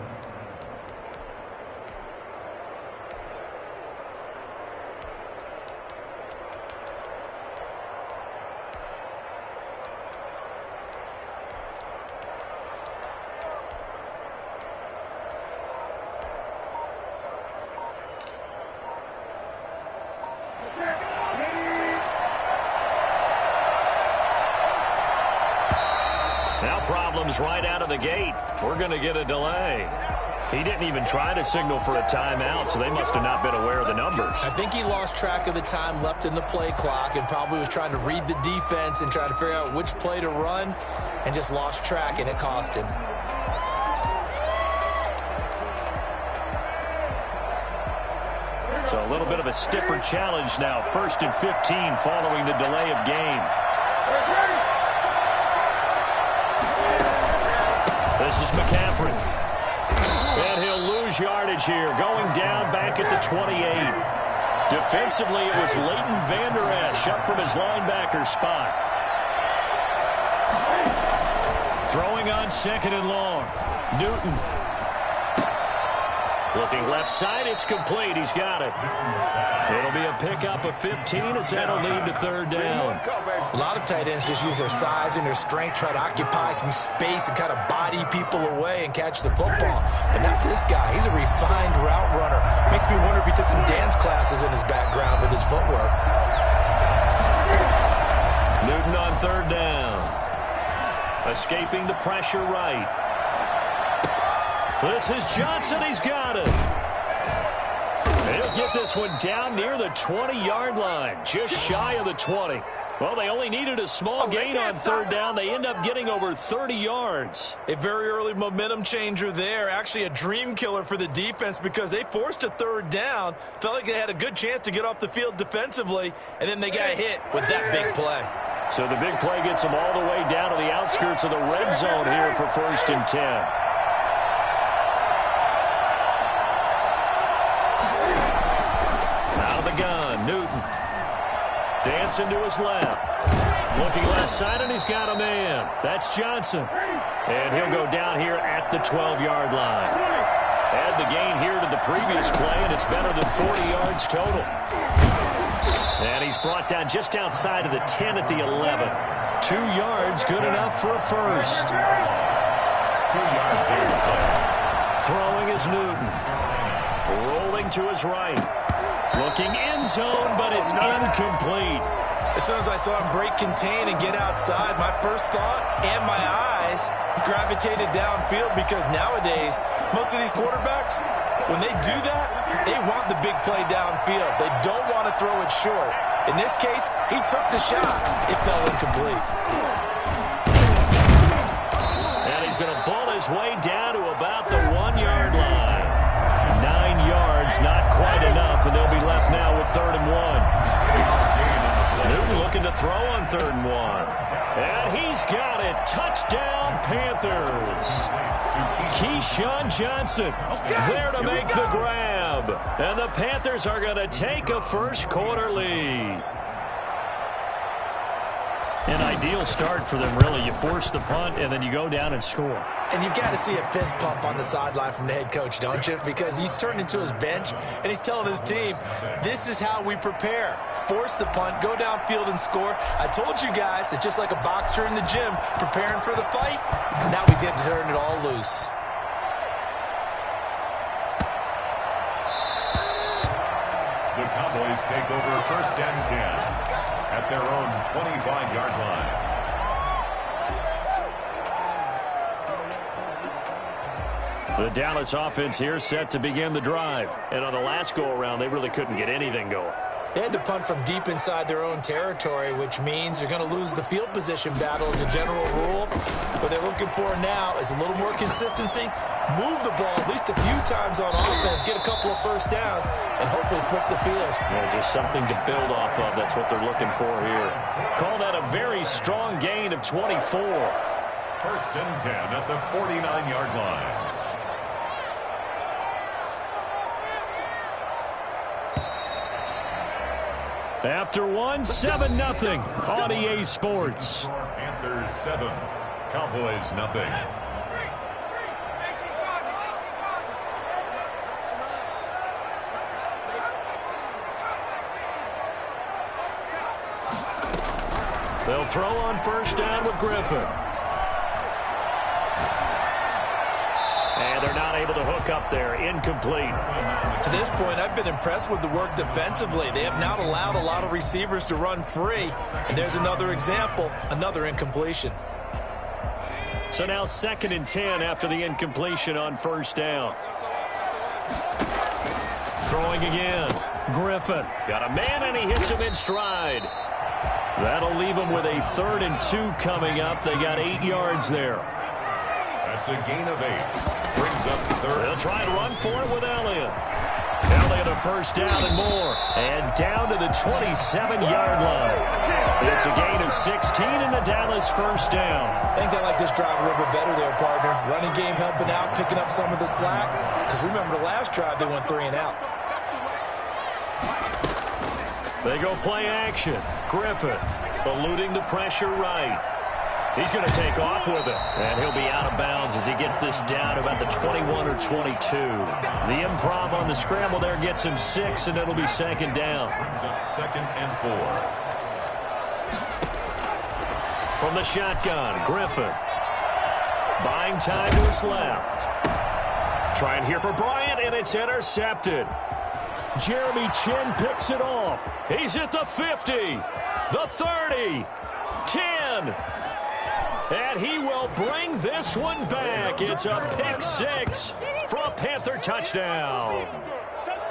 Now problems right out of the gate. We're going to get a delay. He didn't even try to signal for a timeout, so they must have not been aware of the numbers. I think he lost track of the time left in the play clock and probably was trying to read the defense and trying to figure out which play to run and just lost track, and it cost him. So a little bit of a stiffer challenge now. 1st and 15 following the delay of game. This is McCaffrey. And he'll lose yardage here, going down back at the 28. Defensively, it was Leighton Vander Esch up from his linebacker spot. Throwing on 2nd and long. Newton. Looking left side, it's complete. He's got it. It'll be a pickup of 15 as that'll lead to 3rd down. A lot of tight ends just use their size and their strength, try to occupy some space and kind of body people away and catch the football. But not this guy. He's a refined route runner. Makes me wonder if he took some dance classes in his background with his footwork. Newton on 3rd down. Escaping the pressure right. This is Johnson. He's got it. He'll get this one down near the 20-yard line, just shy of the 20. Well, they only needed a small gain on 3rd down. They end up getting over 30 yards. A very early momentum changer there. Actually a dream killer for the defense because they forced a 3rd down. Felt like they had a good chance to get off the field defensively, and then they got hit with that big play. So the big play gets them all the way down to the outskirts of the red zone here for 1st and 10. Gun, Newton. Dancing to his left. Looking left side, and he's got a man. That's Johnson. And he'll go down here at the 12-yard line. Add the gain here to the previous play, and it's better than 40 yards total. And he's brought down just outside of the 10 at the 11. 2 yards, good enough for a first. 2 yards here to play. Throwing is Newton. Rolling to his right. Looking end zone, but it's incomplete. As soon as I saw him break contain and get outside, my first thought and my eyes gravitated downfield, because nowadays, most of these quarterbacks, when they do that, they want the big play downfield. They don't want to throw it short. In this case, he took the shot. It fell incomplete. And he's going to bull his way down to about the 1-yard line. 9 yards, not quite enough, and they'll be left now with 3rd and 1. Newton looking to throw on 3rd and 1. And he's got it. Touchdown, Panthers. Keyshawn Johnson there to make the grab. And the Panthers are going to take a first-quarter lead. An ideal start for them, really. You force the punt, and then you go down and score. And you've got to see a fist pump on the sideline from the head coach, don't you? Because he's turned into his bench, and he's telling his team, this is how we prepare. Force the punt, go downfield and score. I told you guys, it's just like a boxer in the gym preparing for the fight. Now we get to turn it all loose. The Cowboys take over 1st and 10 at their own 25-yard line. The Dallas offense here set to begin the drive. And on the last go-around, they really couldn't get anything going. They had to punt from deep inside their own territory, which means they're going to lose the field position battle as a general rule. What they're looking for now is a little more consistency, move the ball at least a few times on offense, get a couple of first downs, and hopefully flip the field. Yeah, just something to build off of. That's what they're looking for here. Call that a very strong gain of 24. 1st and 10 at the 49-yard line. After 7-0 on EA Sports. Panthers 7, Cowboys nothing. They'll throw on 1st down with Griffin. And they're not able to hook up there. Incomplete. To this point, I've been impressed with the work defensively. They have not allowed a lot of receivers to run free. And there's another example, another incompletion. So now 2nd and 10 after the incompletion on 1st down. Throwing again. Griffin. Got a man, and he hits him in stride. That'll leave him with a 3rd and 2 coming up. They got 8 yards there. That's a gain of 8. Brings up 3rd. They'll try and run for it with Elliott. Elliott a 1st down and more. And down to the 27-yard line. It's a gain of 16 and the Dallas 1st down. I think they like this drive a little bit better there, partner. Running game helping out, picking up some of the slack. Because remember the last drive, they went 3 and out. They go play action. Griffin eluding the pressure right. He's going to take off with it. And he'll be out of bounds as he gets this down about the 21 or 22. The improv on the scramble there gets him 6, and it'll be 2nd down. 2nd and 4. From the shotgun, Griffin. Buying time to his left. Trying here for Bryant, and it's intercepted. Jeremy Chin picks it off. He's at the 50, the 30, 10. And he will bring this one back. It's a pick-6 for a Panther touchdown.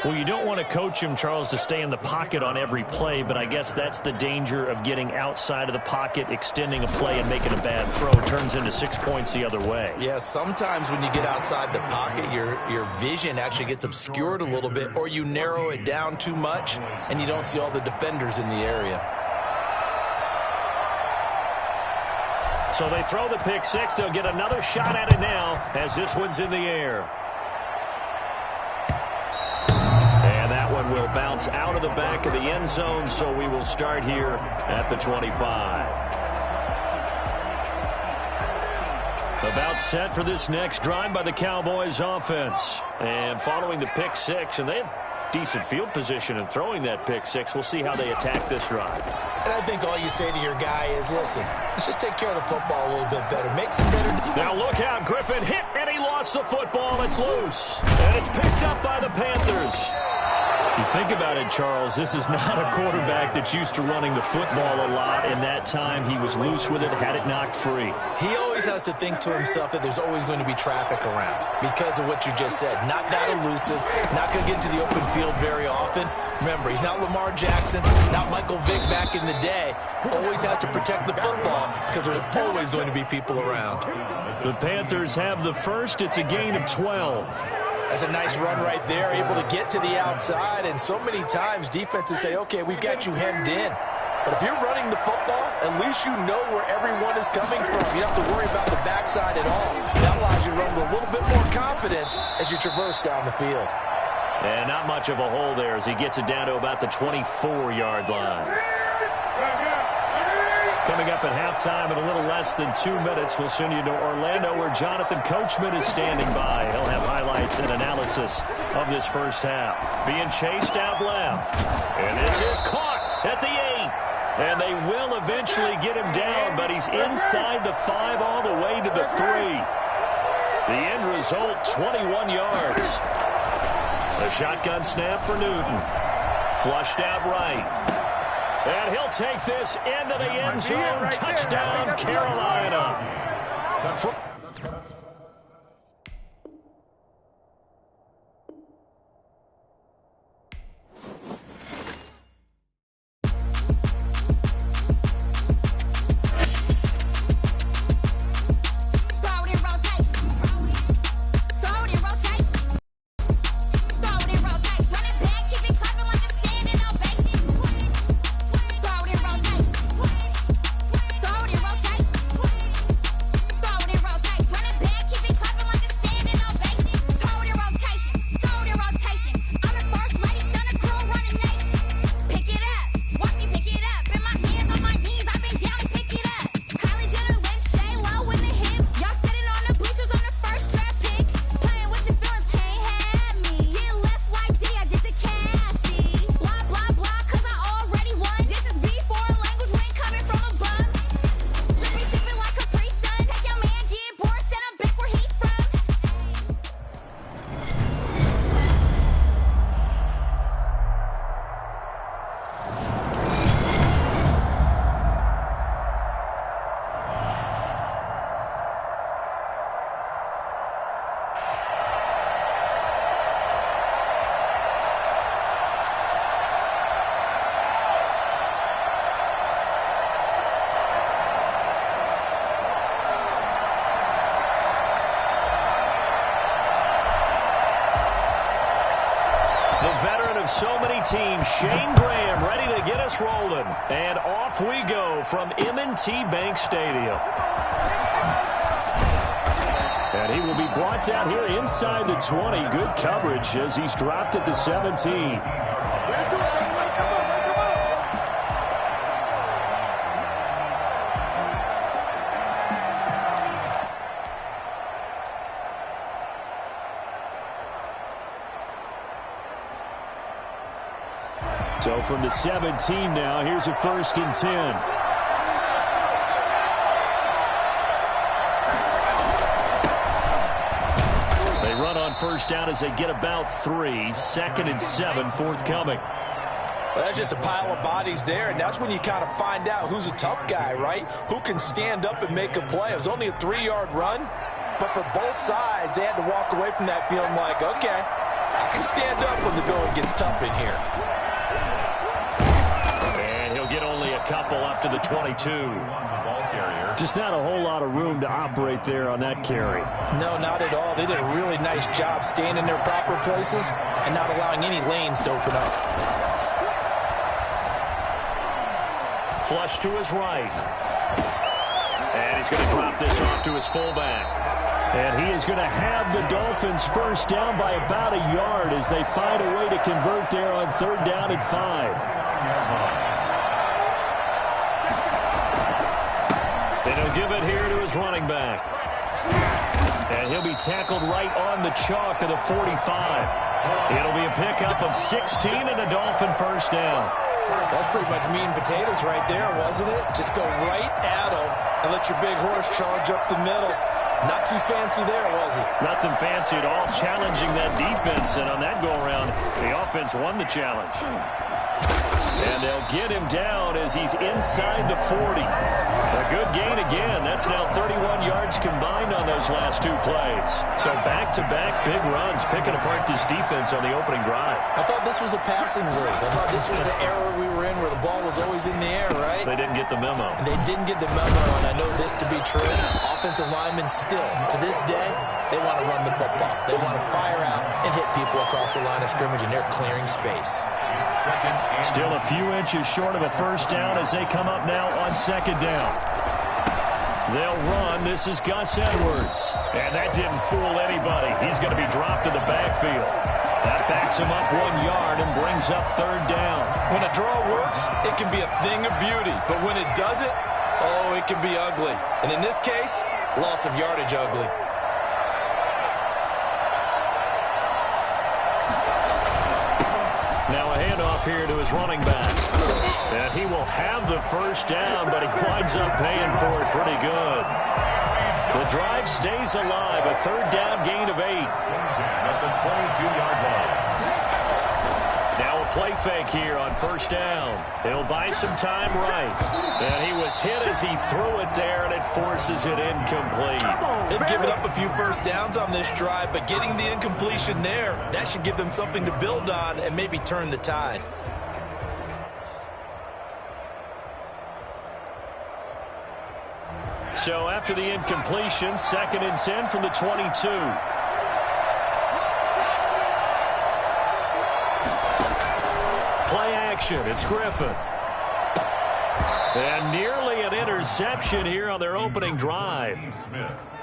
Well, you don't want to coach him, Charles, to stay in the pocket on every play, but I guess that's the danger of getting outside of the pocket, extending a play, and making a bad throw. It turns into 6 points the other way. Yeah, sometimes when you get outside the pocket, your vision actually gets obscured a little bit, or you narrow it down too much, and you don't see all the defenders in the area. So they throw the pick-6. They'll get another shot at it now as this one's in the air. And that one will bounce out of the back of the end zone, so we will start here at the 25. About set for this next drive by the Cowboys offense. And following the pick-6, and they have decent field position in throwing that pick-6. We'll see how they attack this drive. And I think all you say to your guy is, listen, let's just take care of the football a little bit better. Make some better. Now look out. Griffin hit, and he lost the football. It's loose. And it's picked up by the Panthers. You think about it, Charles, this is not a quarterback that's used to running the football a lot, and that time he was loose with it, had it knocked free. He always has to think to himself that there's always going to be traffic around because of what you just said. Not that elusive, not going to get into the open field very often. Remember, he's not Lamar Jackson, not Michael Vick back in the day. Always has to protect the football because there's always going to be people around. The Panthers have the first. It's a gain of 12. That's a nice run right there, able to get to the outside. And so many times defenses say, okay, we've got you hemmed in. But if you're running the football, at least you know where everyone is coming from. You don't have to worry about the backside at all. That allows you to run with a little bit more confidence as you traverse down the field. And not much of a hole there as he gets it down to about the 24-yard line. Coming up at halftime in a little less than 2 minutes, we'll send you to Orlando where Jonathan Coachman is standing by. He'll have highlights and analysis of this first half. Being chased out left. And this is caught at the 8. And they will eventually get him down, but he's inside the 5 all the way to the 3. The end result, 21 yards. A shotgun snap for Newton. Flushed out right. And he'll take this into the end zone. Touchdown, Carolina. So many teams, Shane Graham ready to get us rolling. And off we go from M&T Bank Stadium. And he will be brought down here inside the 20. Good coverage as he's dropped at the 17. So from the 17 now, here's a 1st and 10. They run on first down as they get about 3. 2nd and 7 forthcoming. Well, that's just a pile of bodies there, and that's when you kind of find out who's a tough guy, right? Who can stand up and make a play. It was only a 3-yard run, but for both sides, they had to walk away from that feeling like, okay, I can stand up when the going gets tough in here. Get only a couple up to the 22. Just not a whole lot of room to operate there on that carry. No, not at all. They did a really nice job staying in their proper places and not allowing any lanes to open up. Flush to his right. And he's going to drop this off to his fullback. And he is going to have the Dolphins first down by about a yard as they find a way to convert there on 3rd down and 5. And he'll give it here to his running back. And he'll be tackled right on the chalk of the 45. It'll be a pickup of 16 and a Dolphin first down. That's pretty much meat and potatoes right there, wasn't it? Just go right at him and let your big horse charge up the middle. Not too fancy there, was it? Nothing fancy at all, challenging that defense. And on that go-around, the offense won the challenge. And they'll get him down as he's inside the 40. A good gain again. That's now 31 yards combined on those last two plays. So back-to-back big runs, picking apart this defense on the opening drive. I thought this was a passing league. I thought this was the era we were in where the ball was always in the air, right? They didn't get the memo. They didn't get the memo, and I know this to be true. Offensive linemen still, to this day, they want to run the football. They want to fire out and hit people across the line of scrimmage, and they're clearing space. Still a few inches short of a first down as they come up now on second down. They'll run. This is Gus Edwards. And that didn't fool anybody. He's going to be dropped in the backfield. That backs him up 1 yard and brings up third down. When a draw works, it can be a thing of beauty. But when it doesn't, oh, it can be ugly. And in this case, loss of yardage ugly. Now a handoff here to his running back. And he will have the first down, but he winds up paying for it pretty good. The drive stays alive. A third down gain of 8. At the 22-yard line. Now a play fake here on first down. He'll buy some time right. And he was hit as he threw it there, and it forces it incomplete. They've given up a few first downs on this drive, but getting the incompletion there, that should give them something to build on and maybe turn the tide. So after the incompletion, 2nd and 10 from the 22. Play action. It's Griffin. And nearly an interception here on their opening drive.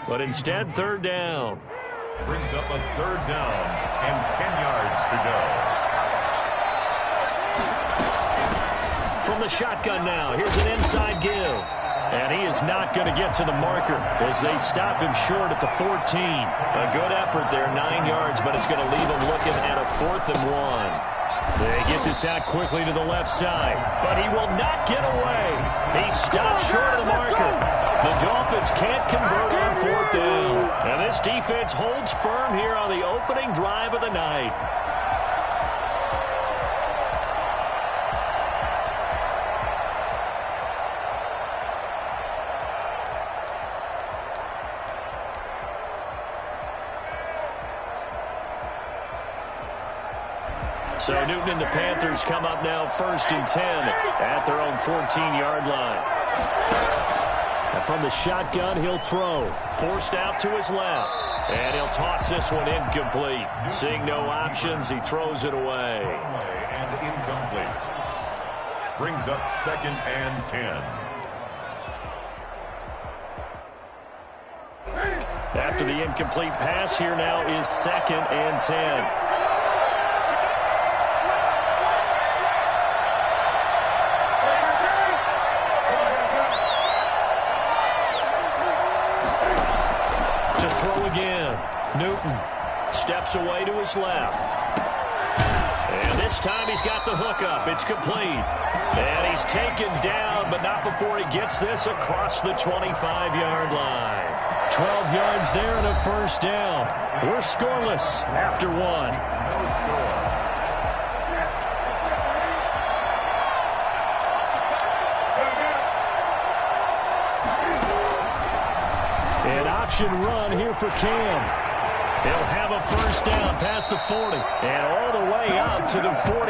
But instead, third down. Brings up a third down and 10 yards to go. From the shotgun now, here's an inside give. And he is not going to get to the marker as they stop him short at the 14. A good effort there, 9 yards, but it's going to leave him looking at a 4th and 1. They get this out quickly to the left side, but he will not get away. He stopped short of the marker. The Dolphins can't convert on 4th down. And this defense holds firm here on the opening drive of the night. So Newton and the Panthers come up now 1st and 10 at their own 14-yard line. And from the shotgun, he'll throw. Forced out to his left. And he'll toss this one incomplete. Seeing no options, he throws it away. And incomplete. Brings up 2nd and 10. After the incomplete pass, here now is 2nd and 10. Newton steps away to his left. And this time he's got the hook up. It's complete. And he's taken down, but not before he gets this across the 25-yard line. 12 yards there and a first down. We're scoreless after 1. No score. An option run here for Cam. He'll have a first down past the 40 and all the way up to the 46.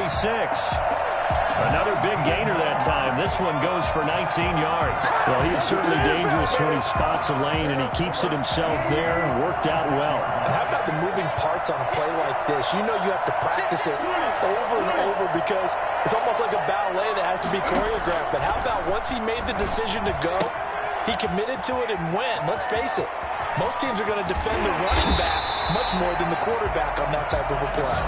Another big gainer that time. This one goes for 19 yards. Well, he is certainly dangerous when he spots a lane, and he keeps it himself there and worked out well. And how about the moving parts on a play like this? You know you have to practice it over and over because it's almost like a ballet that has to be choreographed. But how about once he made the decision to go, he committed to it and went. Let's face it, most teams are going to defend the running back much more than the quarterback on that type of a play.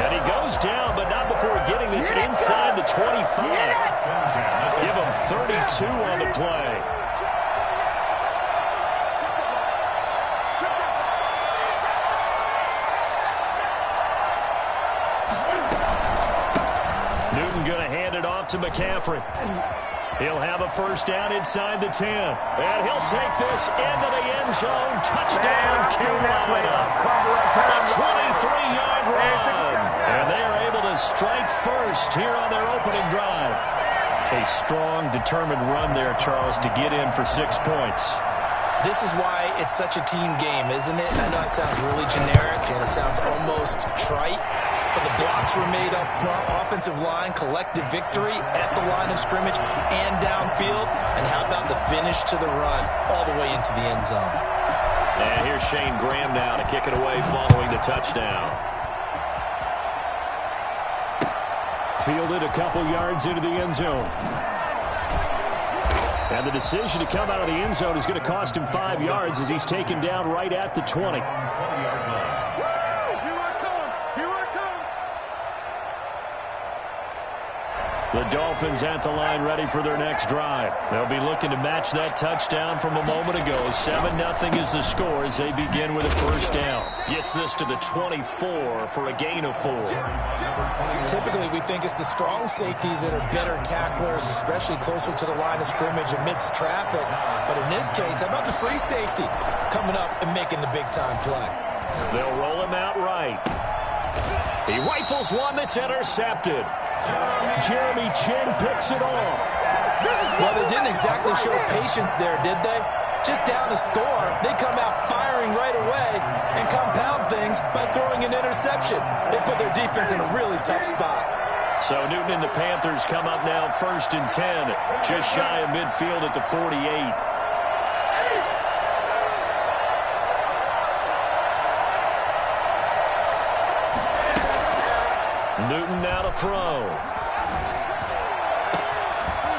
And he goes down, but not before getting this inside the 25. Give him 32 on the play. Newton going to hand it off to McCaffrey. He'll have a first down inside the 10. And he'll take this into the end zone. Touchdown, Carolina. A 23-yard run. And they are able to strike first here on their opening drive. A strong, determined run there, Charles, to get in for 6 points. This is why it's such a team game, isn't it? I know it sounds really generic and it sounds almost trite, but the blocks were made up front, offensive line, collective victory at the line of scrimmage and downfield. And how about the finish to the run all the way into the end zone? And here's Shane Graham now to kick it away following the touchdown. Fielded a couple yards into the end zone. And the decision to come out of the end zone is going to cost him 5 yards as he's taken down right at the 20. The Dolphins at the line ready for their next drive. They'll be looking to match that touchdown from a moment ago. 7-0 is the score as they begin with a first down. Gets this to the 24 for a gain of 4. Typically, we think it's the strong safeties that are better tacklers, especially closer to the line of scrimmage amidst traffic. But in this case, how about the free safety coming up and making the big-time play? They'll roll him out right. He rifles one that's intercepted. Jeremy Chin picks it off. Well, they didn't exactly show patience there, did they? Just down to score, they come out firing right away and compound things by throwing an interception. They put their defense in a really tough spot. So Newton and the Panthers come up now 1st and 10, just shy of midfield at the 48. Newton now to throw.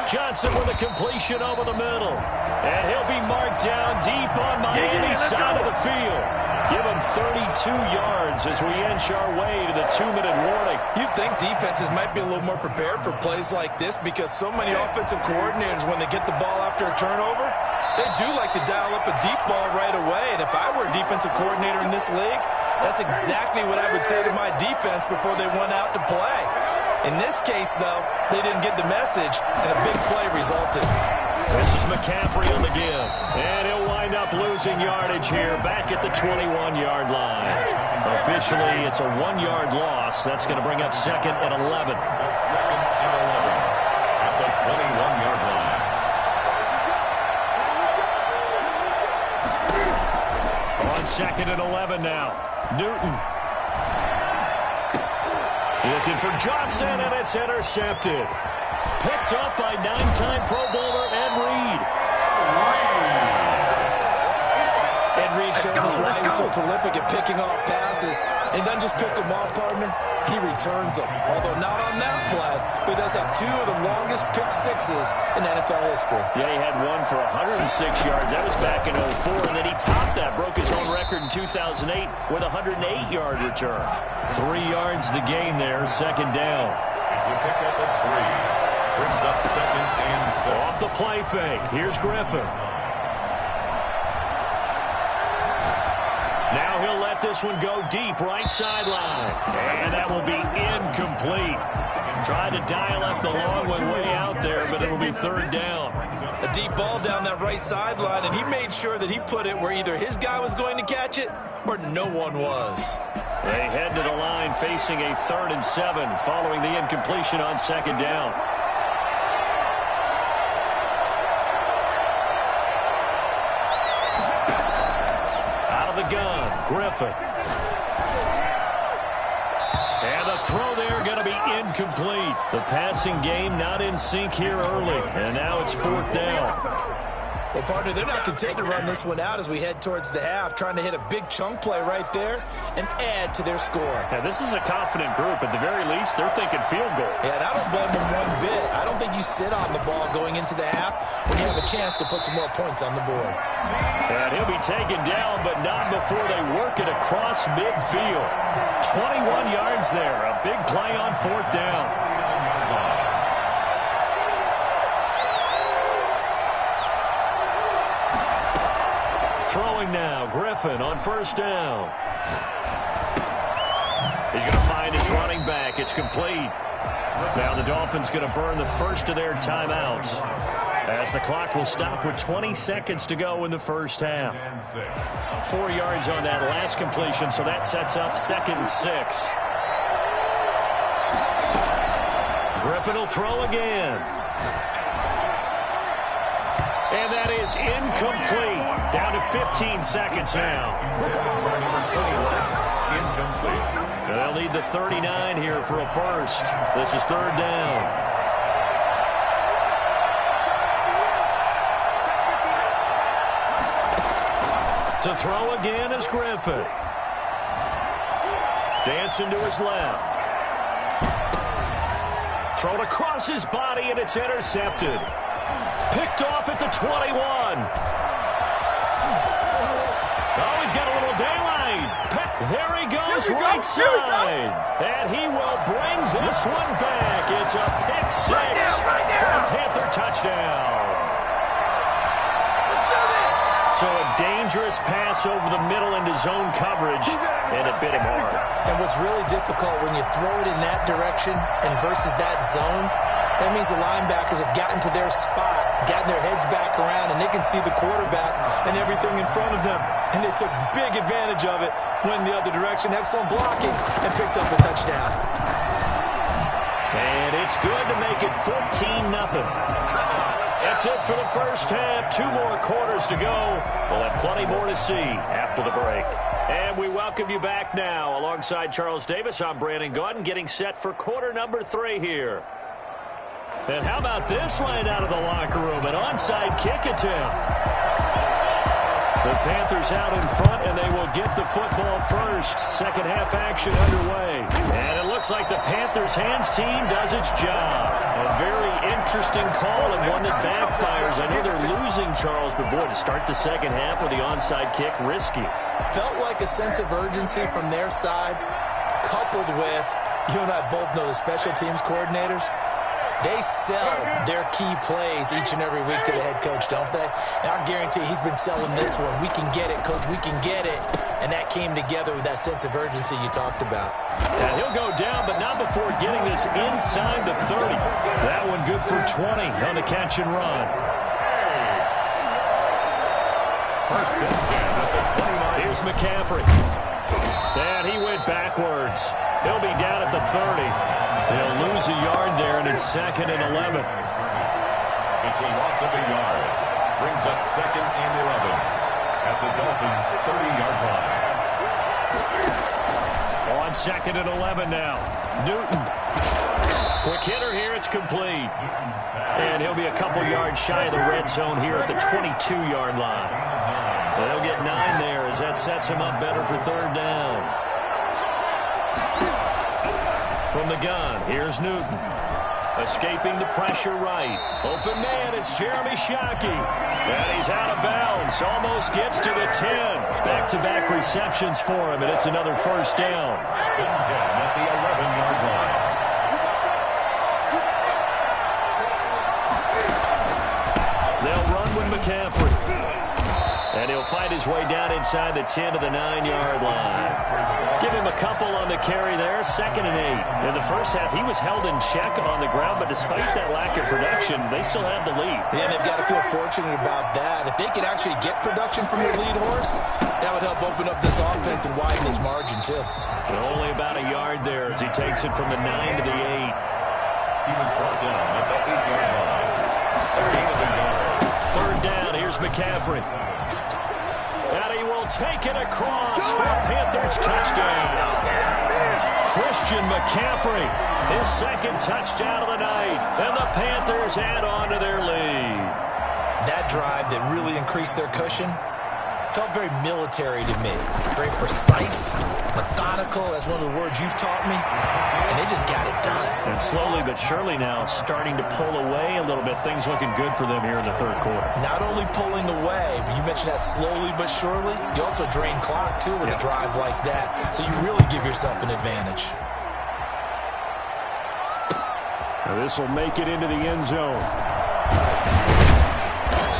Johnson with a completion over the middle. And he'll be marked down deep on Miami's side of the field. Give him 32 yards as we inch our way to the 2-minute warning. You'd think defenses might be a little more prepared for plays like this because so many offensive coordinators, when they get the ball after a turnover, they do like to dial up a deep ball right away. And if I were a defensive coordinator in this league, that's exactly what I would say to my defense before they went out to play. In this case, though, they didn't get the message, and a big play resulted. This is McCaffrey on the give. And he'll wind up losing yardage here back at the 21-yard line. Officially, it's a 1-yard loss. That's going to bring up 2nd and 11. 2nd and 11 at the 21-yard line. On 2nd and 11 now. Newton. Looking for Johnson, and it's intercepted. Picked up by 9-time Pro Bowler Ed Reed. Ed Reed showing us why he's so prolific at picking off passes. And doesn't just pick them off, partner. He returns them. Although not on that play, but he does have 2 of the longest pick sixes in NFL history. Yeah, he had one for 106 yards. That was back in 2004. And then he topped that, broke his own record in 2008 with a 108-yard return. 3 yards the gain there, 2nd down. It's a pickup of 3. Brings up 2nd and 7. Off the play fake. Here's Griffin. Now he'll let this one go deep, right sideline. And that will be incomplete. Tried to dial up the long one way out there, but it'll be 3rd down. A deep ball down that right sideline, and he made sure that he put it where either his guy was going to catch it or no one was. They head to the line facing a 3rd and 7 following the incompletion on 2nd down. Gun, Griffin. And the throw there going to be incomplete. The passing game not in sync here early. And now it's 4th down. Well, partner, they're not content to run this one out as we head towards the half, trying to hit a big chunk play right there and add to their score. Yeah, this is a confident group. At the very least, they're thinking field goal. Yeah, and I don't blame them one bit. I don't think you sit on the ball going into the half when you have a chance to put some more points on the board. And he'll be taken down, but not before they work it across midfield. 21 yards there. A big play on 4th down. Throwing now, Griffin on 1st down. He's going to find his running back. It's complete. Now the Dolphins going to burn the first of their timeouts, as the clock will stop with 20 seconds to go in the first half. 4 yards on that last completion, so that sets up 2nd and 6. Griffin will throw again. And that is incomplete. Down to 15 seconds now. Incomplete. And they'll need the 39 here for a first. This is 3rd down. To throw again is Griffin. Dancing to his left. Thrown across his body, and it's intercepted. Picked off at the 21. Oh, he's got a little daylight. There he goes, right side. And he will bring this one back. It's a pick 6 for a Panther touchdown. So a dangerous pass over the middle into zone coverage, and it bit him hard. And what's really difficult when you throw it in that direction and versus that zone, that means the linebackers have gotten to their spot, gotten their heads back around, and they can see the quarterback and everything in front of them. And they took big advantage of it, went the other direction, excellent blocking, and picked up a touchdown. And it's good to make it 14-0. That's it for the first half. 2 more quarters to go. We'll have plenty more to see after the break. And we welcome you back now. Alongside Charles Davis, I'm Brandon Gaudin, getting set for quarter number 3 here. And how about this line out of the locker room? An onside kick attempt. The Panthers out in front, and they will get the football first. Second half action underway. And it looks like the Panthers hands team does its job. A very interesting call and one that backfires. I know they're losing, Charles, but boy, to start the second half with the onside kick, risky. Felt like a sense of urgency from their side, coupled with, you and I both know the special teams coordinators. They sell their key plays each and every week to the head coach, don't they? And I guarantee he's been selling this one. We can get it, coach. We can get it. And that came together with that sense of urgency you talked about. Yeah, he'll go down, but not before getting this inside the 30. That one good for 20 on the catch and run. First and 10 at the 29. Here's McCaffrey. And he went backwards. He'll be down at the 30. They'll lose a yard there, and it's 2nd and 11. It's a loss of a yard. Brings up 2nd and 11 at the Dolphins' 30-yard line. On 2nd and 11 now. Newton. Quick hitter here. It's complete. And he'll be a couple yards shy of the red zone here at the 22-yard line. They'll get 9 there as that sets him up better for 3rd down. From the gun, here's Newton. Escaping the pressure right. Open man, it's Jeremy Shockey. And he's out of bounds. Almost gets to the 10. Back-to-back receptions for him, and it's another first down. 10 at the 11-yard line. They'll run with McCaffrey. And he'll fight his way down inside the 10 to the 9-yard line. Give him a couple on the carry there, 2nd and 8. In the first half, he was held in check on the ground, but despite that lack of production, they still have the lead. Yeah, and they've got to feel fortunate about that. If they could actually get production from their lead horse, that would help open up this offense and widen this margin, too. And only about a yard there as he takes it from the 9 to the 8. He was brought down at the 8-yard line. 3rd down, here's McCaffrey. And he will take it across for a Panthers touchdown. Christian McCaffrey, his 2nd touchdown of the night. And the Panthers add on to their lead. That drive that really increased their cushion felt very military to me. Very precise, methodical. That's one of the words you've taught me. And they just got it done. And slowly but surely now starting to pull away a little bit. Things looking good for them here in the 3rd quarter. Not only pulling away, but you mentioned that slowly but surely. You also drain clock, too, with a drive like that. So you really give yourself an advantage. Now this will make it into the end zone.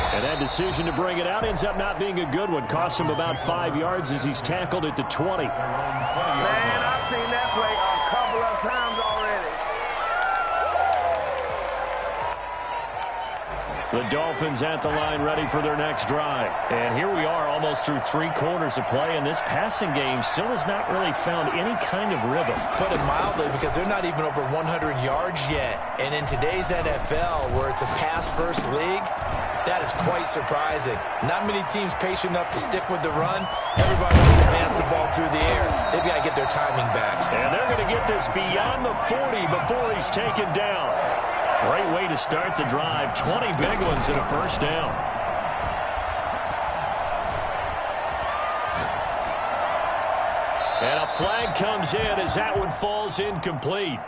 And that decision to bring it out ends up not being a good one. Cost him about 5 yards as he's tackled at the 20. Man, I've seen that play a couple of times already. The Dolphins at the line ready for their next drive. And here we are almost through 3 quarters of play, and this passing game still has not really found any kind of rhythm. Put it mildly, because they're not even over 100 yards yet. And in today's NFL, where it's a pass-first league, that is quite surprising. Not many teams patient enough to stick with the run. Everybody wants to advance the ball through the air. They've got to get their timing back. And they're going to get this beyond the 40 before he's taken down. Great way to start the drive. 20 big ones and a first down. And a flag comes in as that one falls incomplete.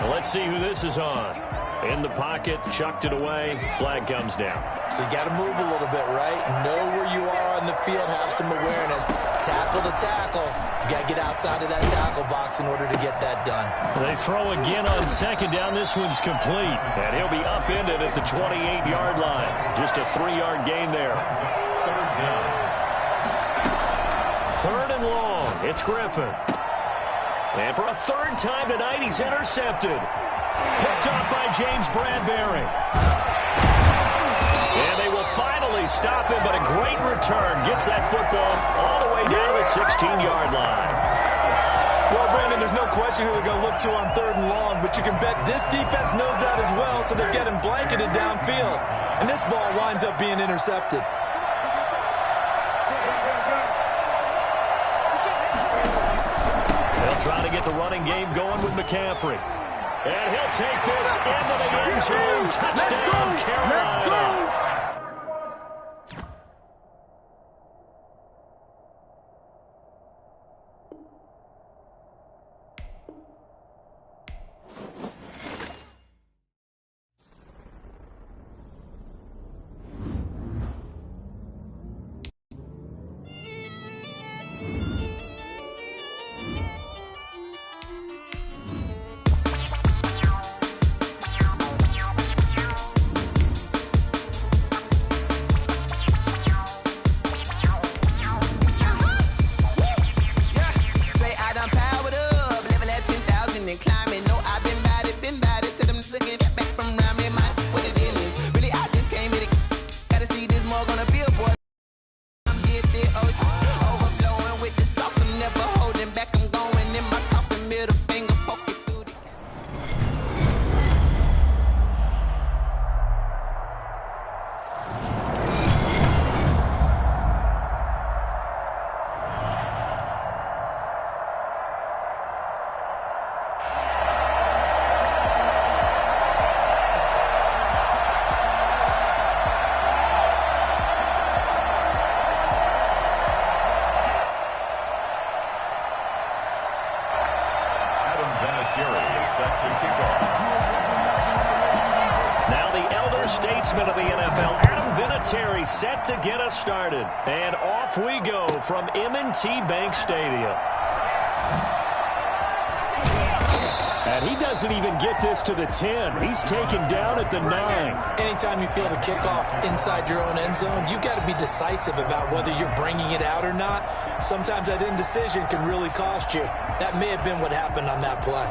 Well, let's see who this is on. In the pocket, chucked it away, flag comes down. So you got to move a little bit, right? Know where you are on the field, have some awareness. Tackle to tackle. You got to get outside of that tackle box in order to get that done. They throw again on second down. This one's complete. And he'll be upended at the 28-yard line. Just a 3-yard gain there. Third and long. It's Griffin. And for a third time tonight, he's intercepted. Picked up by James Bradbury. And they will finally stop him, but a great return. Gets that football all the way down to the 16-yard line. Well, Brandon, there's no question who they're going to look to on third and long, but you can bet this defense knows that as well, so they're getting blanketed downfield. And this ball winds up being intercepted. They'll try to get the running game going with McCaffrey. And he'll take this into the end zone. Touchdown, Carolina. Now the elder statesman of the NFL, Adam Vinatieri, set to get us started. And off we go from M&T Bank Stadium. And he doesn't even get this to the 10. He's taken down at the 9. Anytime you feel the kickoff inside your own end zone, you've got to be decisive about whether you're bringing it out or not. Sometimes that indecision can really cost you. That may have been what happened on that play.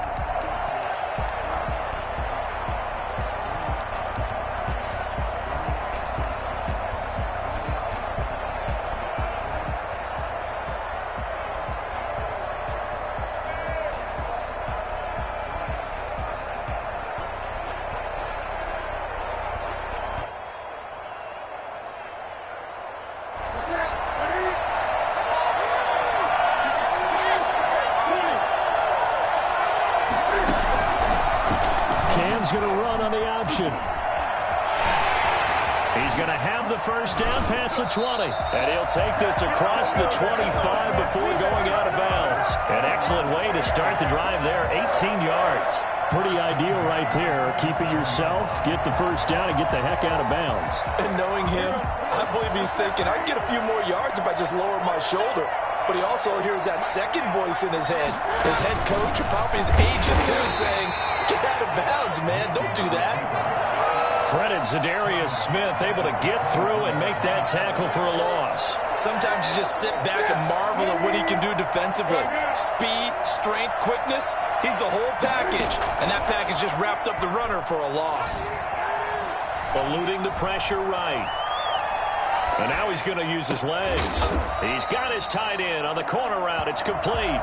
Going to run on the option. He's going to have the first down past the 20. And he'll take this across the 25 before going out of bounds. An excellent way to start the drive there, 18 yards. Pretty ideal right there. Keep it yourself, get the first down, and get the heck out of bounds. And knowing him, I believe he's thinking, I'd get a few more yards if I just lowered my shoulder. But he also hears that second voice in his head. His head coach, or probably his agent, too, saying, get out of bounds, man. Don't do that. Credit Zadarius Smith, able to get through and make that tackle for a loss. Sometimes you just sit back and marvel at what he can do defensively. Speed, strength, quickness, he's the whole package. And that package just wrapped up the runner for a loss. eluding the pressure right. And now he's going to use his legs. He's got his tight end on the corner route. It's complete.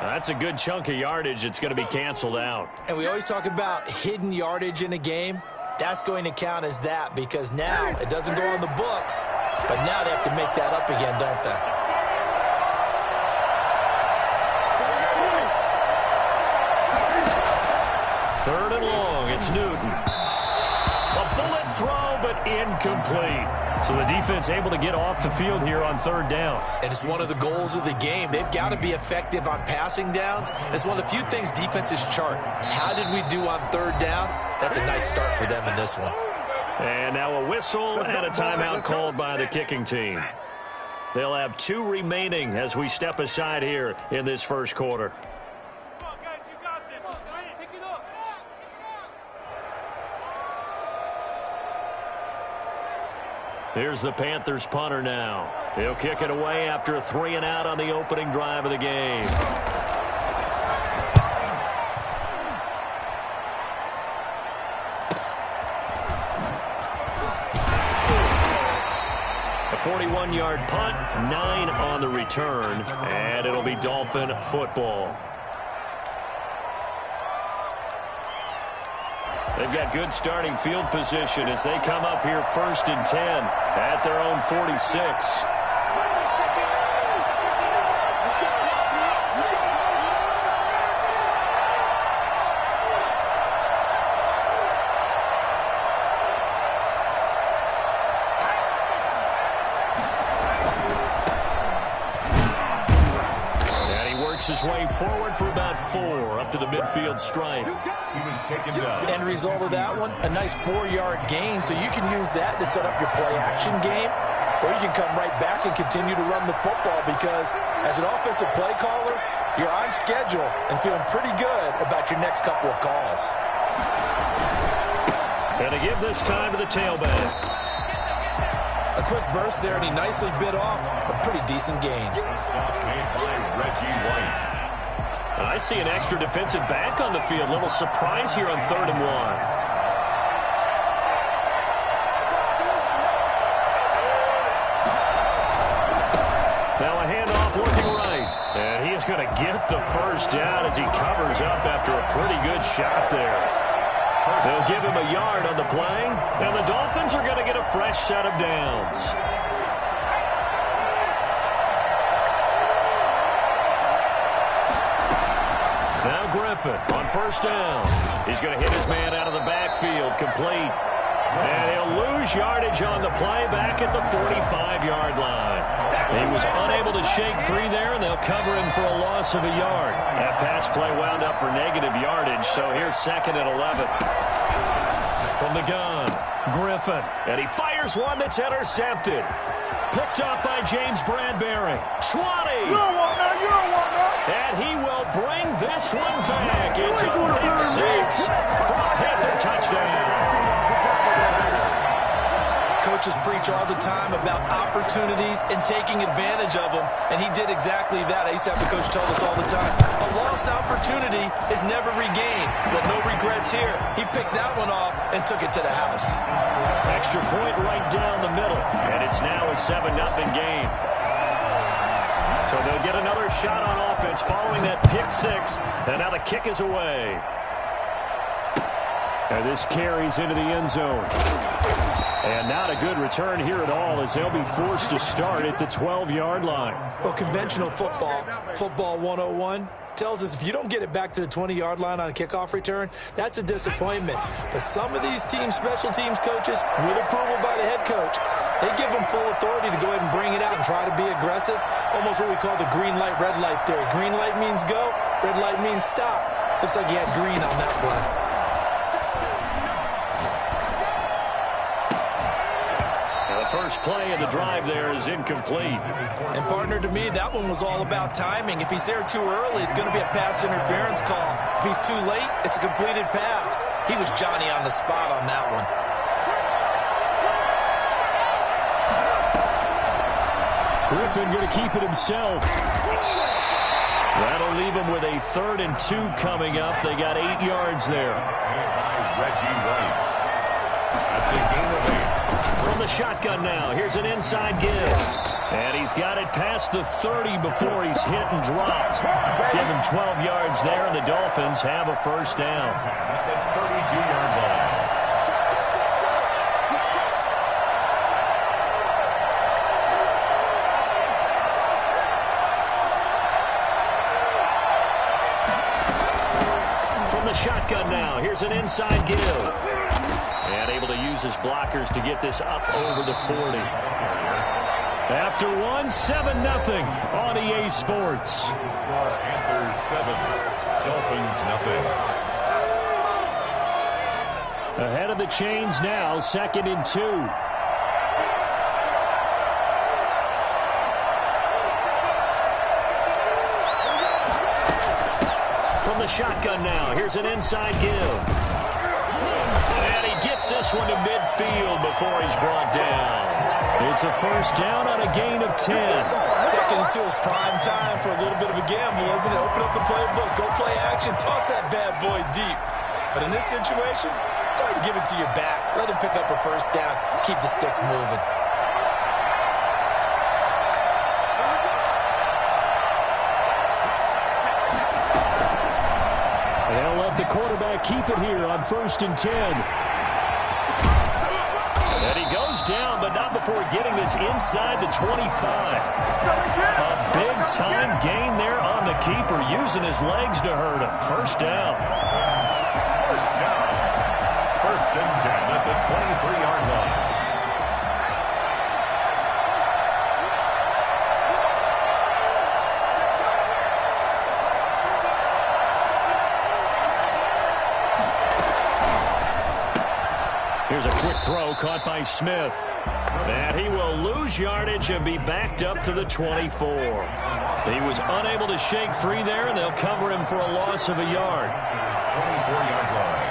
That's a good chunk of yardage. It's going to be canceled out. And we always talk about hidden yardage in a game. That's going to count as that because now it doesn't go on the books, but now they have to make that up again, don't they? Third and long. It's Newton. A bullet throw, but incomplete. So the defense able to get off the field here on third down. And it's one of the goals of the game. They've got to be effective on passing downs. It's one of the few things defenses chart. How did we do on third down? That's a nice start for them in this one. And now a whistle and a timeout called by the kicking team. They'll have 2 remaining as we step aside here in this first quarter. Here's the Panthers punter now. He'll kick it away after a 3 and out on the opening drive of the game. A 41-yard punt, 9 on the return, and it'll be Dolphin football. They've got good starting field position as they come up here 1st and 10 at their own 46. His way forward for about 4 up to the midfield stripe. He was taken down. End result of that one, a nice 4-yard gain, so you can use that to set up your play-action game, or you can come right back and continue to run the football because as an offensive play caller, you're on schedule and feeling pretty good about your next couple of calls. And to give this time to the tailback. A quick burst there, and he nicely bit off a pretty decent gain. Stop made by Reggie White. I see an extra defensive back on the field. Little surprise here on 3rd and 1. Now a handoff working right. And he is going to get the first down as he covers up after a pretty good shot there. They'll give him a yard on the play, and the Dolphins are going to get a fresh set of downs. Now Griffin on 1st down. He's going to hit his man out of the backfield, complete. And he'll lose yardage on the play back at the 45-yard line. He was unable to shake free there, and they'll cover him for a loss of a yard. That pass play wound up for negative yardage, so here's 2nd and 11. From the gun, Griffin. And he fires one that's intercepted. Picked up by James Bradbury. 20. You don't want that. You don't want that. And he will bring this one back. It's a pick 6 for a Panther touchdown. Coaches preach all the time about opportunities and taking advantage of them, and he did exactly that. I used to have the coach tell us all the time, a lost opportunity is never regained. Well, no regrets here. He picked that one off and took it to the house. Extra point right down the middle, and it's now a 7-0 game. So they'll get another shot on offense following that pick 6, and now the kick is away. And this carries into the end zone. And not a good return here at all as they'll be forced to start at the 12-yard line. Well, conventional football 101, tells us if you don't get it back to the 20-yard line on a kickoff return, that's a disappointment. But some of these special teams coaches, with approval by the head coach, they give them full authority to go ahead and bring it out and try to be aggressive. Almost what we call the green light, red light theory. Green light means go, red light means stop. Looks like he had green on that play. First play of the drive there is incomplete. And partner, to me, that one was all about timing. If he's there too early, it's going to be a pass interference call. If he's too late, it's a completed pass. He was Johnny on the spot on that one. Griffin going to keep it himself. That'll leave him with a 3rd and 2 coming up. They got 8 yards there. Reggie White. At It's a gain of 8. From the shotgun now, here's an inside give. And he's got it past the 30 before he's hit and dropped. Give him 12 yards there, and the Dolphins have a first down. At the 32-yard line. From the shotgun now, here's an inside give. And able to use his blockers to get this up over the 40. After one, 7-0 on EA Sports. Panthers 7, Dolphins nothing. Ahead of the chains now, 2nd and 2. From the shotgun now, here's an inside give. And he gets this one to midfield before he's brought down. It's a first down on a gain of 10. 2nd and 2 is prime time for a little bit of a gamble, isn't it? Open up the playbook, go play action, toss that bad boy deep. But in this situation, go ahead and give it to your back. Let him pick up a first down. Keep the sticks moving. They'll let the quarterback keep it here on 1st and 10. And he goes down, but not before getting this inside the 25. A big-time gain there on the keeper, using his legs to hurt him. First down. First down. 1st and 10 at the 23-yard line. Here's a quick throw caught by Smith. And he will lose yardage and be backed up to the 24. He was unable to shake free there, and they'll cover him for a loss of a yard. 24-yard line.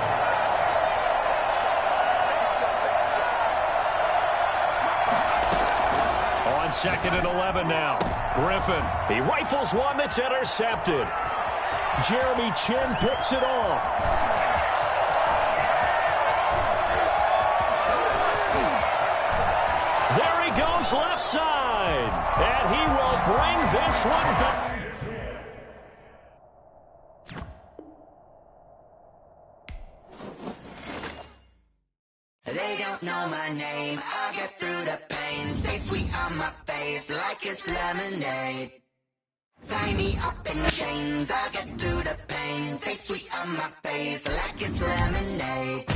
On 2nd and 11 now. Griffin. He rifles one that's intercepted. Jeremy Chin picks it off. Left side, and he will bring this one back. They don't know my name, I get through the pain. Taste sweet on my face like it's lemonade. Tie me up in chains, I get through the pain. Taste sweet on my face like it's lemonade.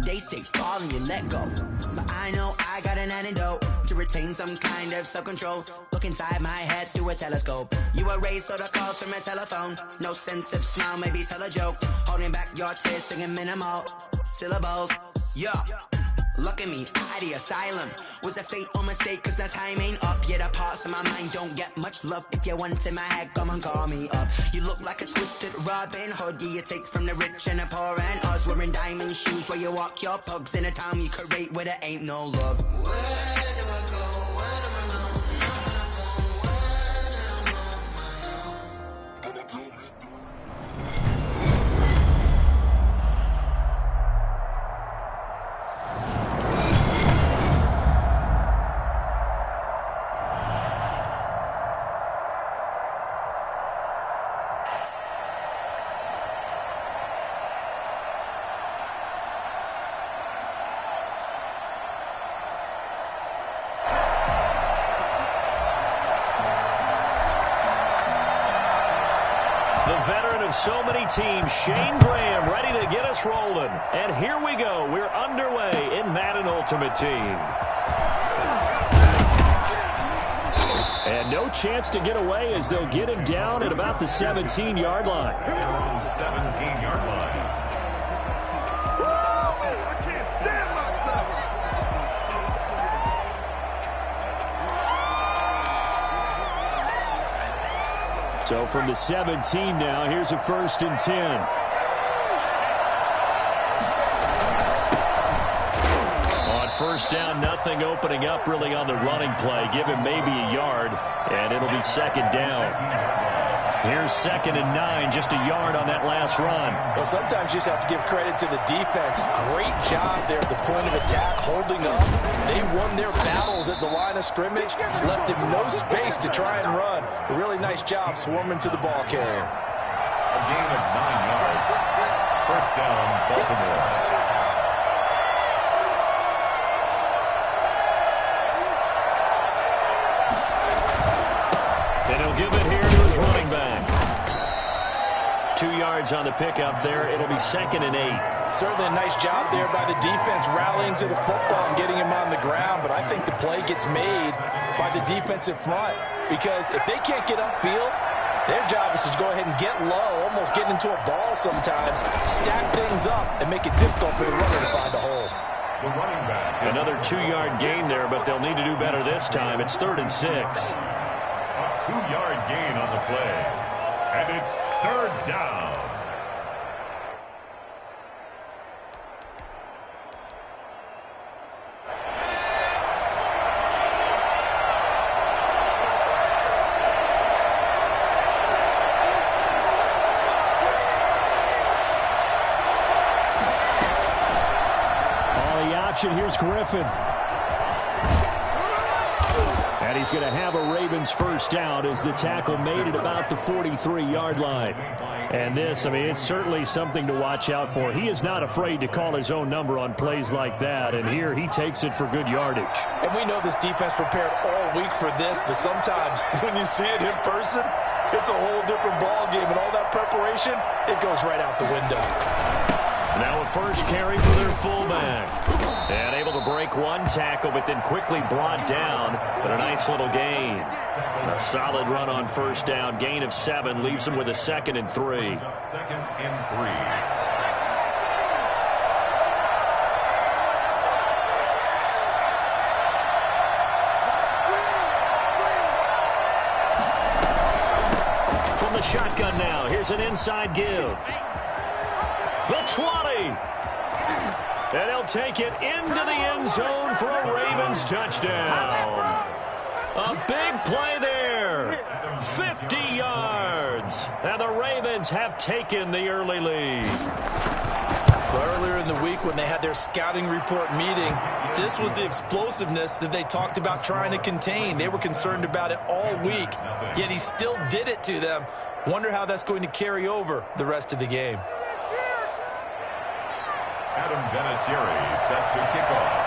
They say fall and you let go, but I know I got an antidote to retain some kind of self-control. Look inside my head through a telescope. You erase all the calls from a telephone. No sense of smile, maybe tell a joke. Holding back your tears, singing minimal syllables. Yeah, look at me, out of the asylum. Was a fate or mistake, cause the time ain't up. Yeah, the parts of my mind don't get much love. If you want in my head, come and call me up. You look like a twisted Robin Hood. Yeah, you take from the rich and the poor and us. Wearing diamond shoes where you walk your pugs in a town you create where there ain't no love. Where do I go? Where do I go? Veteran of so many teams, Shane Graham, ready to get us rolling. And here we go. We're underway in Madden Ultimate Team. And no chance to get away as they'll get him down at about the 17-yard line. 17-yard line. I can't stand myself. So from the 17 now, here's a 1st and 10. On 1st down, nothing opening up really on the running play. Give him maybe a yard, and it'll be 2nd down. Here's 2nd and 9, just a yard on that last run. Well, sometimes you just have to give credit to the defense. Great job there at the point of attack, holding up. They won their battles at the line of scrimmage, left him no space to try and run. A really nice job swarming to the ball carrier. A gain of 9 yards. First down, Baltimore. And he'll give it here to his running back. 2 yards on the pickup there. It'll be 2nd and 8. Certainly a nice job there by the defense rallying to the football and getting him on the ground, but I think the play gets made by the defensive front because if they can't get upfield, their job is to go ahead and get low, almost get into a ball sometimes, stack things up, and make it difficult for the runner to find a hole. The running back. Another 2-yard gain there, but they'll need to do better this time. It's 3rd and 6. A 2-yard gain on the play. And it's 3rd down. On the option, here's Griffin. And he's going to have a Ravens first down as the tackle made at about the 43-yard line. And this, I mean, it's certainly something to watch out for. He is not afraid to call his own number on plays like that. And here he takes it for good yardage. And we know this defense prepared all week for this, but sometimes when you see it in person, it's a whole different ball game. And all that preparation, it goes right out the window. Now a first carry for their fullback. And able to break one tackle, but then quickly brought down. But a nice little gain. A solid run on first down. Gain of 7 leaves them with a 2nd and 3. 2nd and 3. From the shotgun now, here's an inside give. The 20. And he'll take it into the end zone for a Ravens touchdown. A big play there. 50 yards. And the Ravens have taken the early lead. Earlier in the week when they had their scouting report meeting, this was the explosiveness that they talked about trying to contain. They were concerned about it all week, yet he still did it to them. Wonder how that's going to carry over the rest of the game. Adam Vinatieri set to kick off.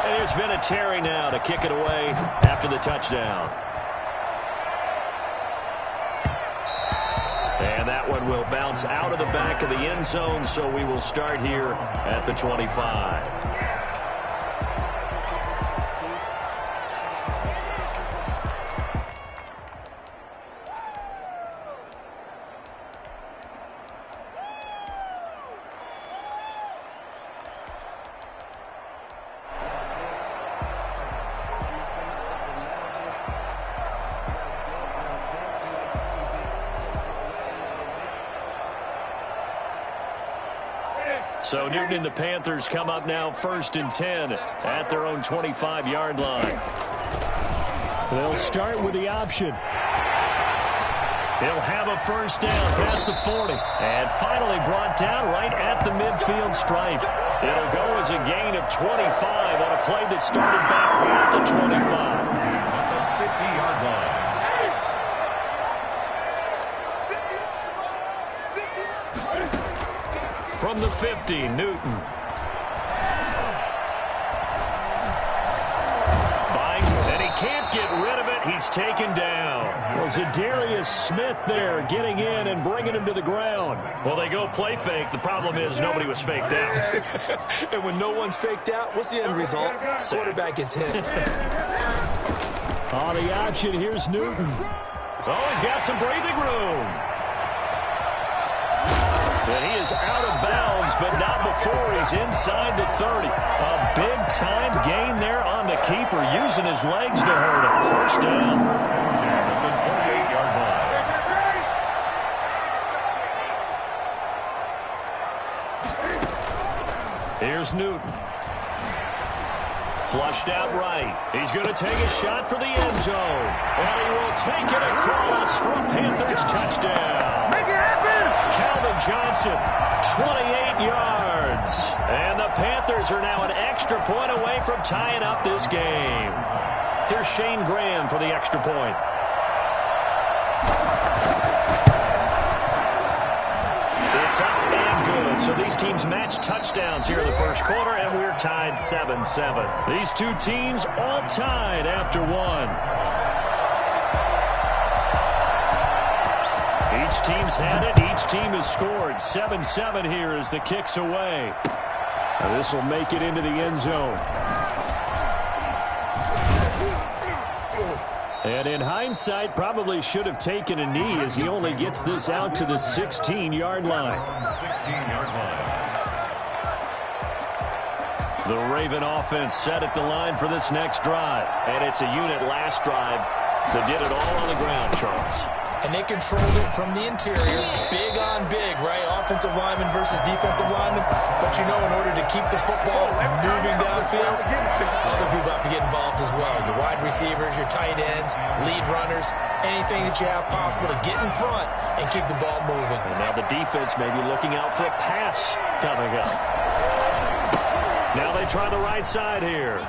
And here's Vinatieri now to kick it away after the touchdown. And that one will bounce out of the back of the end zone, so we will start here at the 25. So Newton and the Panthers come up now 1st and 10 at their own 25-yard line. They'll start with the option. He'll have a first down past the 40. And finally brought down right at the midfield stripe. It'll go as a gain of 25 on a play that started back at the 25. At the 50-yard line. From the 50, Newton. And he can't get rid of it. He's taken down. Well, Zadarius Smith there getting in and bringing him to the ground. Well, they go play fake. The problem is nobody was faked out. And when no one's faked out, what's the end result? Quarterback gets hit. On the option, here's Newton. Oh, he's got some breathing room. And he is out of bounds, but not before he's inside the 30. A big-time gain there on the keeper, using his legs to hurt him. First down. At the 28-yard line. Here's Newton. Flushed out right. He's going to take a shot for the end zone. And he will take it across for a Panthers touchdown. Make it happen! Calvin Johnson, 28 yards. And the Panthers are now an extra point away from tying up this game. Here's Shane Graham for the extra point. It's up and good. So these teams match touchdowns here in the first quarter, and we're tied 7-7. These two teams all tied after one. Each team's had it. Each team has scored. 7-7 here as the kick's away. And this will make it into the end zone. And in hindsight, probably should have taken a knee as he only gets this out to the 16-yard line. 16-yard line. The Raven offense set at the line for this next drive. And it's a unit last drive that did it all on the ground, Charles. And they controlled it from the interior. Big on big, right? Offensive lineman versus defensive lineman. But you know, in order to keep the football moving downfield, other people have to get involved as well. Your wide receivers, your tight ends, lead runners, anything that you have possible to get in front and keep the ball moving. And now the defense may be looking out for a pass coming up. Now they try the right side here.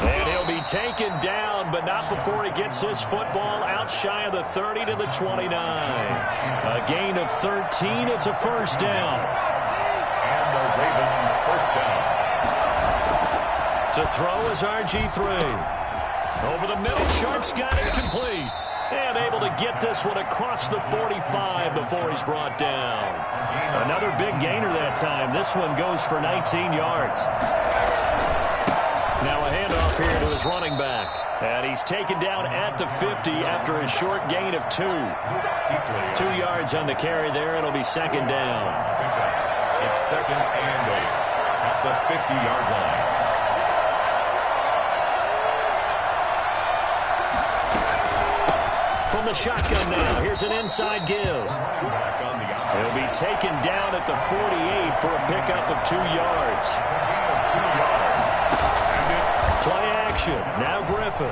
And he'll be taken down, but not before he gets his football out shy of the 30 to the 29. A gain of 13. It's a first down. And the Ravens first down. To throw is RG3. Over the middle, Sharp's got it complete. And able to get this one across the 45 before he's brought down. Another big gainer that time. This one goes for 19 yards. Now a handoff here to his running back. And he's taken down at the 50 after a short gain of 2. 2 yards on the carry there. It'll be second down. It's second and 8 at the 50-yard line. From the shotgun now, here's an inside give. He'll be taken down at the 48 for a pickup of 2 yards. Play action. Now Griffin.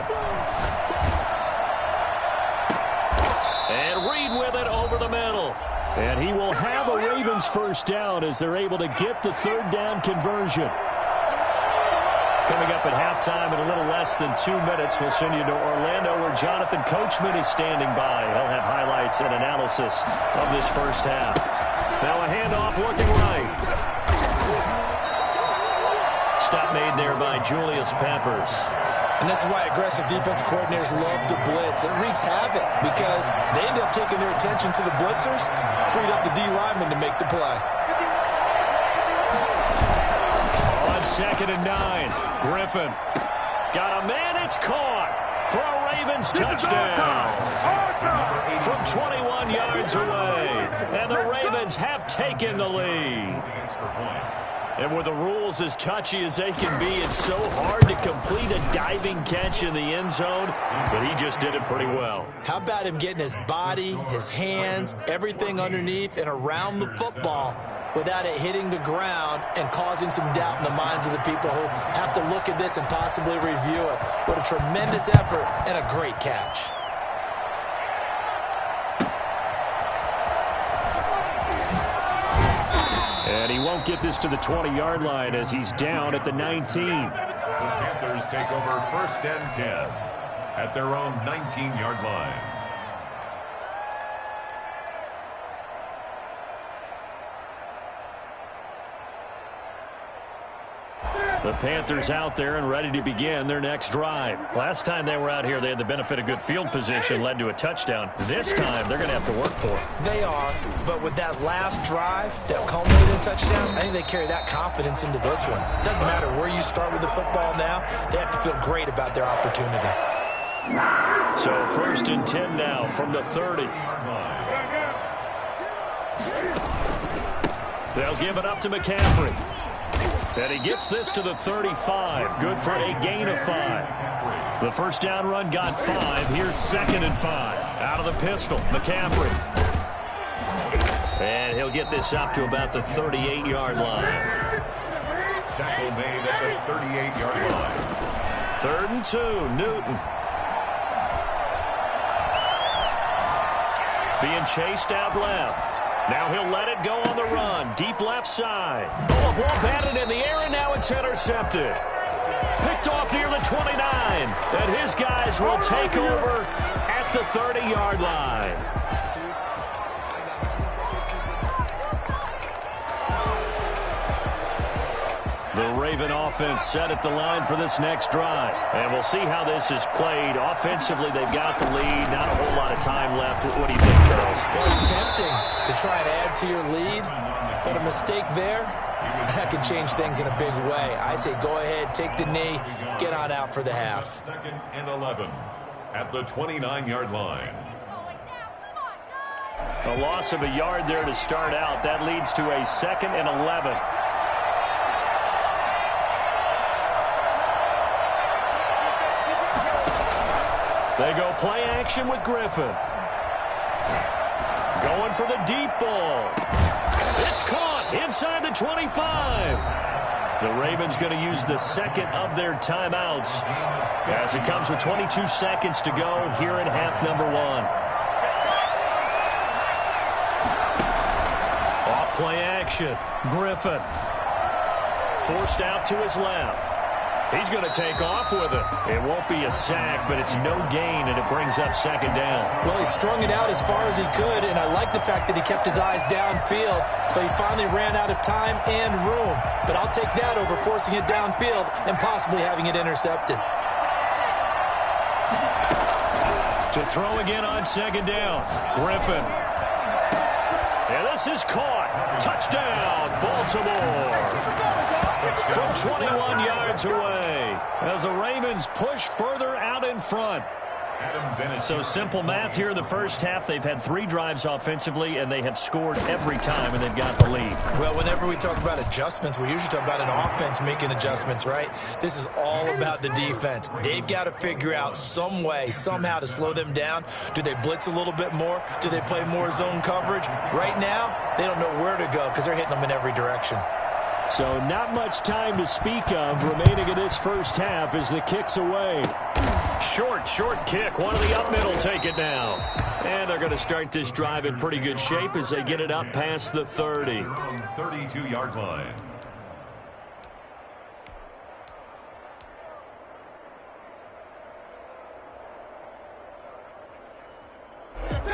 And Reed with it over the middle. And he will have a Ravens first down as they're able to get the third down conversion. Coming up at halftime in a little less than 2 minutes, we'll send you to Orlando where Jonathan Coachman is standing by. He'll have highlights and analysis of this first half. Now a handoff looking right. Stop made there by Julius Peppers. And this is why aggressive defensive coordinators love to blitz. It wreaks havoc because they end up taking their attention to the blitzers, freed up the D lineman to make the play. On 2nd and 9, Griffin got a man. It's caught for a Ravens touchdown. From 21 yards away. And the Ravens have taken the lead. And with the rules as touchy as they can be, it's so hard to complete a diving catch in the end zone, but he just did it pretty well. How about him getting his body, his hands, everything underneath and around the football without it hitting the ground and causing some doubt in the minds of the people who have to look at this and possibly review it. What a tremendous effort and a great catch. And he won't get this to the 20-yard line as he's down at the 19. The Panthers take over first and 10 at their own 19-yard line. The Panthers out there and ready to begin their next drive. Last time they were out here, they had the benefit of good field position, led to a touchdown. This time, they're going to have to work for it. They are, but with that last drive that culminated in a touchdown, I think they carry that confidence into this one. It doesn't matter where you start with the football now. They have to feel great about their opportunity. So 1st and 10 now from the 30. They'll give it up to McCaffrey. And he gets this to the 35. Good for a gain of 5. The first down run got 5. Here's 2nd and 5. Out of the pistol, McCaffrey. And he'll get this up to about the 38-yard line. tackle made at the 38-yard line. 3rd and 2, Newton. Being chased out left. Now he'll let it go on the run. Deep left side. Oh, ball batted in the air, and now it's intercepted. Picked off near the 29. And his guys will take over at the 30-yard line. The Raven offense set at the line for this next drive. And we'll see how this is played. Offensively, they've got the lead. Not a whole lot of time left. What do you think, Charles? Well, it's tempting to try and add to your lead, but a mistake there, that could change things in a big way. I say go ahead, take the knee, get on out for the half. 2nd and 11 at the 29-yard line. A loss of a yard there to start out. That leads to a 2nd and 11. They go play action with Griffin. Going for the deep ball. It's caught inside the 25. The Ravens going to use the 2nd of their timeouts as it comes with 22 seconds to go here in half number 1. Off play action. Griffin. Forced out to his left. He's going to take off with it. It won't be a sack, but it's no gain, and it brings up 2nd down. Well, he strung it out as far as he could, and I like the fact that he kept his eyes downfield, but he finally ran out of time and room. But I'll take that over forcing it downfield and possibly having it intercepted. To throw again on 2nd down. Griffin. And this is caught. Touchdown, Baltimore. From 21 yards away as the Ravens push further out in front. So simple math here in the first half. They've had 3 drives offensively, and they have scored every time, and they've got the lead. Well, whenever we talk about adjustments, we usually talk about an offense making adjustments, right? This is all about the defense. They've got to figure out some way, somehow to slow them down. Do they blitz a little bit more? Do they play more zone coverage? Right now, they don't know where to go because they're hitting them in every direction. So not much time to speak of remaining in this first half as the kick's away. Short kick. One of the up middle take it down. And they're going to start this drive in pretty good shape as they get it up past the 30. 32-yard line.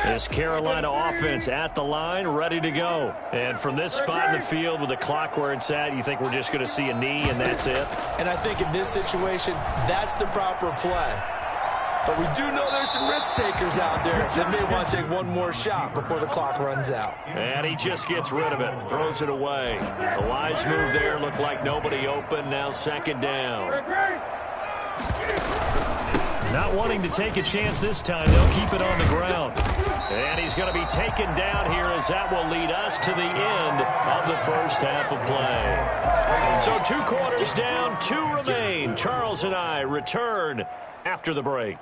This Carolina offense at the line, ready to go. And from this spot in the field with the clock where it's at, you think we're just going to see a knee and that's it? And I think in this situation, that's the proper play. But we do know there's some risk takers out there that may want to take one more shot before the clock runs out. And he just gets rid of it, throws it away. A wise move there, looked like nobody open, now 2nd down. Not wanting to take a chance this time, they'll keep it on the ground. And he's going to be taken down here as that will lead us to the end of the first half of play. So 2 quarters down, 2 remain. Charles and I return after the break.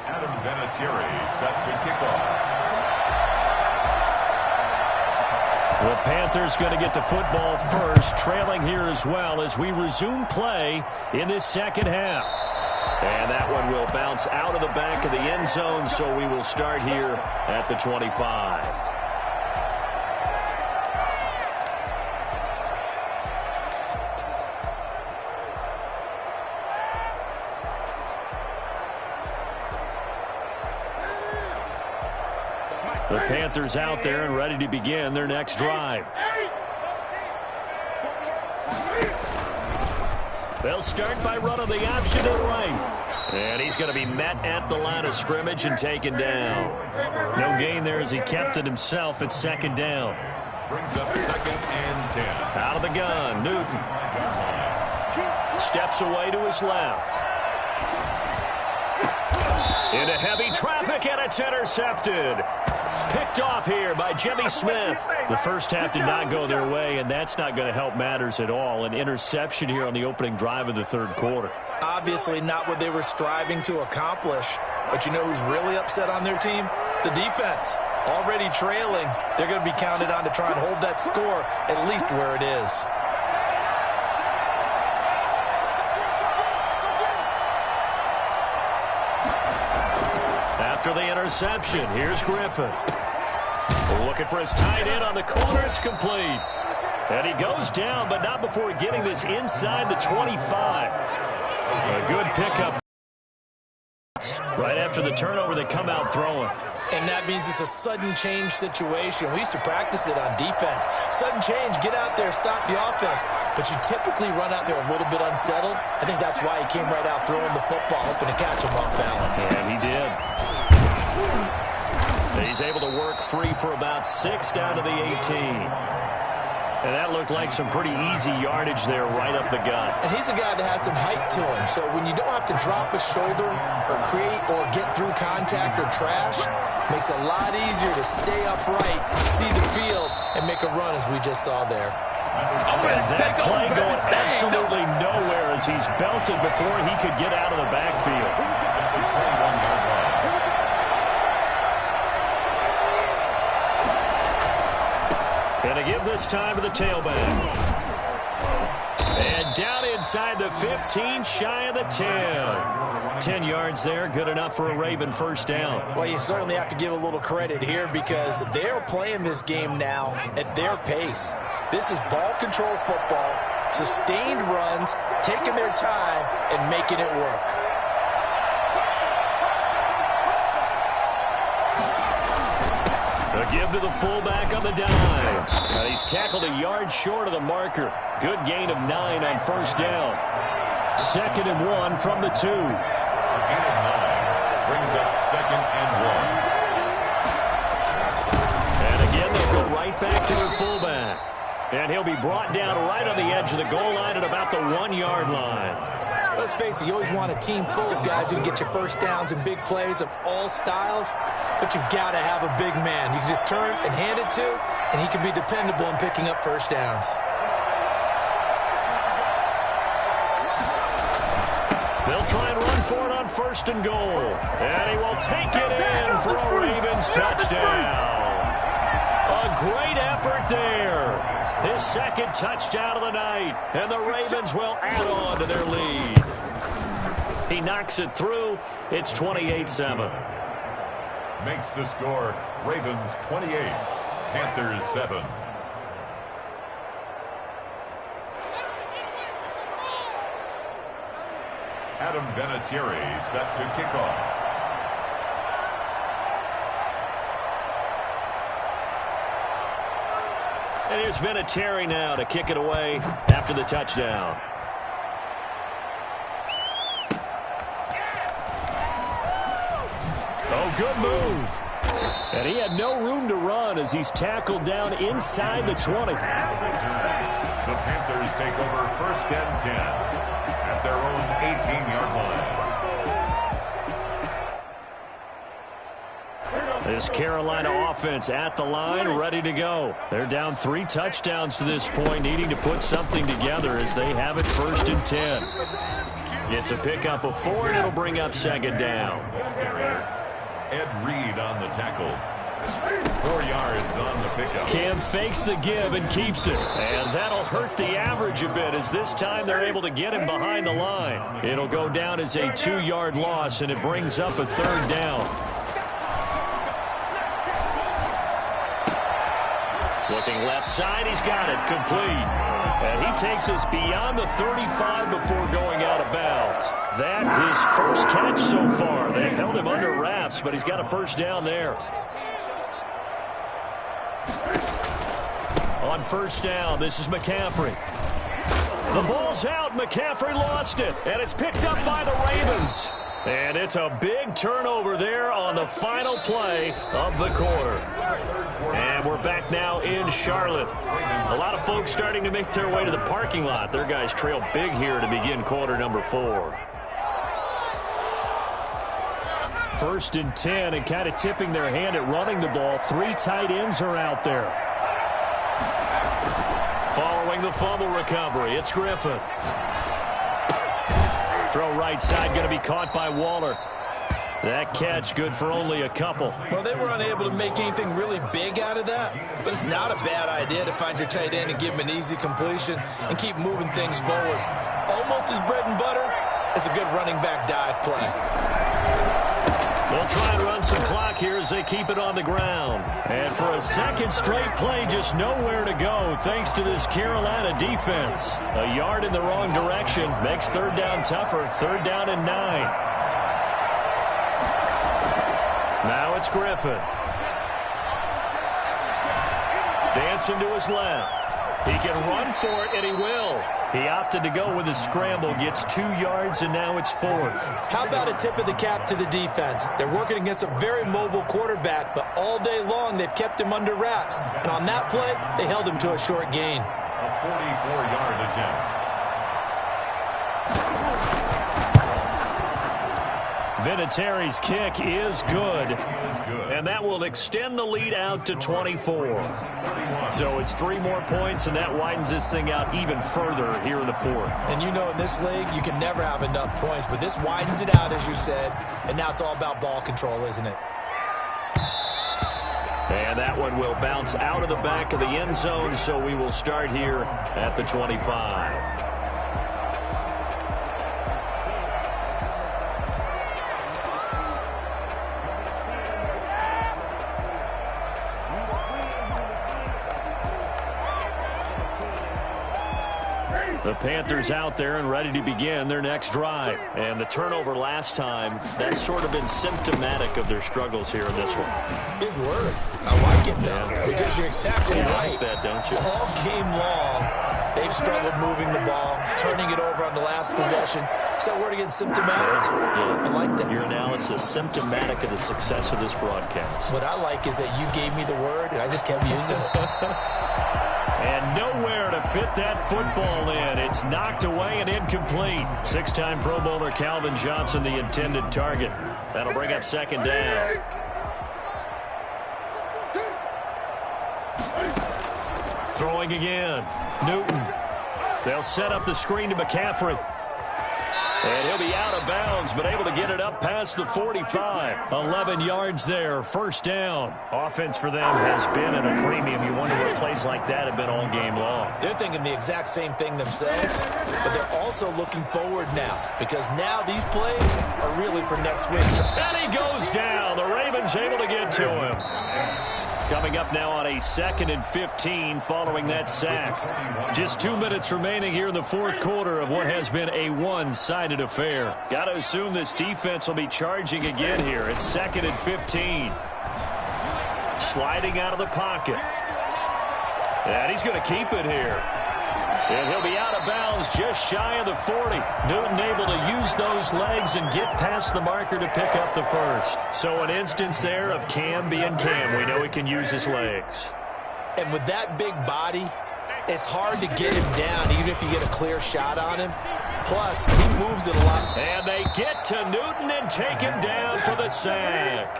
Adam Vinatieri set to kick off. The Panthers going to get the football first, trailing here as well as we resume play in this second half. And that one will bounce out of the back of the end zone, so we will start here at the 25. The Panthers out there and ready to begin their next drive. They'll start by running the option to the right. And he's going to be met at the line of scrimmage and taken down. No gain there as he kept it himself at 2nd down. Brings up 2nd and 10. Out of the gun, Newton. Steps away to his left. Into heavy traffic, and it's intercepted. Picked off here by Jimmy Smith. The first half did not go their way, and that's not going to help matters at all. An interception here on the opening drive of the 3rd quarter. Obviously not what they were striving to accomplish. But you know who's really upset on their team? The defense. Already trailing, they're going to be counted on to try and hold that score at least where it is. After the interception, here's Griffin. Looking for his tight end on the corner. It's complete. And he goes down, but not before getting this inside the 25. A good pickup. Right after the turnover, they come out throwing. And that means it's a sudden change situation. We used to practice it on defense. Sudden change, get out there, stop the offense. But you typically run out there a little bit unsettled. I think that's why he came right out throwing the football, hoping to catch him off balance. And he did. He's able to work free for about 6 down to the 18. And that looked like some pretty easy yardage there right up the gut. And he's a guy that has some height to him. So when you don't have to drop a shoulder or create or get through contact or trash, makes it a lot easier to stay upright, see the field, and make a run as we just saw there. And that play going absolutely nowhere as he's belted before he could get out of the backfield. And to give this time to the tailback. And down inside the 15, shy of the 10. 10 yards there, good enough for a Raven first down. Well, you certainly have to give a little credit here because they're playing this game now at their pace. This is ball control football, sustained runs, taking their time and making it work. A give to the fullback on the dive. He's tackled a yard short of the marker. Good gain of 9 on first down. 2nd and 1 from the 2. Gain of 9 brings up 2nd and 1. And again, they'll go right back to their fullback. And he'll be brought down right on the edge of the goal line at about the 1-yard line. Let's face it, you always want a team full of guys who can get you first downs and big plays of all styles, but you've got to have a big man. You can just turn and hand it to, and he can be dependable in picking up first downs. They'll try and run for it on 1st and goal. And he will take it in for a Ravens touchdown. A great effort there. His 2nd touchdown of the night. And the Ravens will add on to their lead. He knocks it through. It's 28-7. Makes the score Ravens 28, Panthers 7. Adam Vinatieri set to kick off. And here's Vinatieri now to kick it away after the touchdown. Oh, good move. And he had no room to run as he's tackled down inside the 20. The Panthers take over 1st and 10 at their own 18-yard line. This Carolina offense at the line, ready to go. They're down 3 touchdowns to this point, needing to put something together as they have it 1st and 10. It's a pickup of 4, and it'll bring up 2nd down. Ed Reed on the tackle. 4 yards on the pickup. Cam fakes the give and keeps it. And that'll hurt the average a bit as this time they're able to get him behind the line. It'll go down as a 2-yard loss, and it brings up a 3rd down. Looking left side, he's got it, complete. And he takes us beyond the 35 before going out of bounds. That his first catch so far. They've held him under wraps, but he's got a 1st down there. On 1st down, this is McCaffrey. The ball's out. McCaffrey lost it, and it's picked up by the Ravens. And it's a big turnover there on the final play of the quarter. And we're back now in Charlotte. A lot of folks starting to make their way to the parking lot. Their guys trail big here to begin quarter number 4. 1st and 10, and kind of tipping their hand at running the ball. 3 tight ends are out there. Following the fumble recovery, it's Griffin. Throw right side, going to be caught by Waller. That catch good for only a couple. Well, they were unable to make anything really big out of that, but it's not a bad idea to find your tight end and give him an easy completion and keep moving things forward. Almost as bread and butter as a good running back dive play. They'll try and run some clock here as they keep it on the ground. And for a second straight play, just nowhere to go thanks to this Carolina defense. A yard in the wrong direction makes third down tougher. Third down and 9. Now it's Griffin. Dancing to his left. He can run for it, and he will. He opted to go with his scramble, gets 2 yards, and now it's 4th. How about a tip of the cap to the defense? They're working against a very mobile quarterback, but all day long they've kept him under wraps. And on that play, they held him to a short gain. A 44-yard attempt. Vinatieri's kick is good, and that will extend the lead out to 24. So it's 3 more points, and that widens this thing out even further here in the 4th. And you know in this league, you can never have enough points, but this widens it out, as you said, and now it's all about ball control, isn't it? And that one will bounce out of the back of the end zone, so we will start here at the 25. The Panthers out there and ready to begin their next drive. And the turnover last time, that's sort of been symptomatic of their struggles here in this one. Big word. I like it, though, because you're exactly right. You like that, don't you? All game long, they've struggled moving the ball, turning it over on the last possession. Is that word again, symptomatic? Yeah. I like that. Your analysis, symptomatic of the success of this broadcast. What I like is that you gave me the word, and I just kept using it. And nowhere to fit that football in. It's knocked away and incomplete. 6-time Pro Bowler Calvin Johnson, the intended target. That'll bring up second down. Throwing again. Newton. They'll set up the screen to McCaffrey. And he'll be out of bounds, but able to get it up past the 45. 11 yards there, first down. Offense for them has been at a premium. You wonder what plays like that have been all game long. They're thinking the exact same thing themselves, but they're also looking forward now, because now these plays are really for next week. And he goes down. The Ravens able to get to him. Coming up now on a 2nd and 15 following that sack. Just 2 minutes remaining here in the 4th quarter of what has been a one-sided affair. Got to assume this defense will be charging again here. It's 2nd and 15. Sliding out of the pocket. And he's going to keep it here. And he'll be out of bounds just shy of the 40. Newton able to use those legs and get past the marker to pick up the first. So an instance there of Cam being Cam. We know he can use his legs. And with that big body, it's hard to get him down even if you get a clear shot on him. Plus, he moves it a lot. And they get to Newton and take him down for the sack.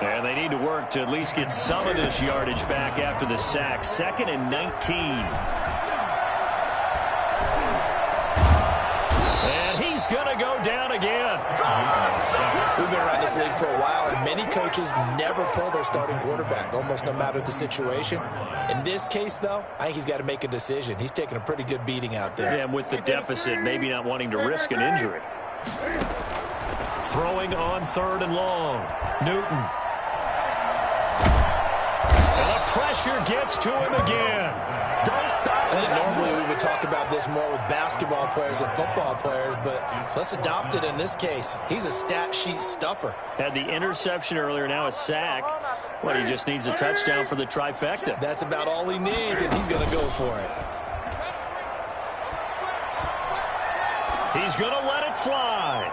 And they need to work to at least get some of this yardage back after the sack. 2nd and 19. He's going to go down again. We've been around this league for a while, and many coaches never pull their starting quarterback, almost no matter the situation. In this case, though, I think he's got to make a decision. He's taking a pretty good beating out there. Yeah, and with the deficit, maybe not wanting to risk an injury. Throwing on 3rd and long. Newton. And the pressure gets to him again. I think normally we would talk about this more with basketball players and football players, but let's adopt it in this case. He's a stat sheet stuffer. Had the interception earlier, now a sack. Well, he just needs a touchdown for the trifecta. That's about all he needs, and he's going to go for it. He's going to let it fly.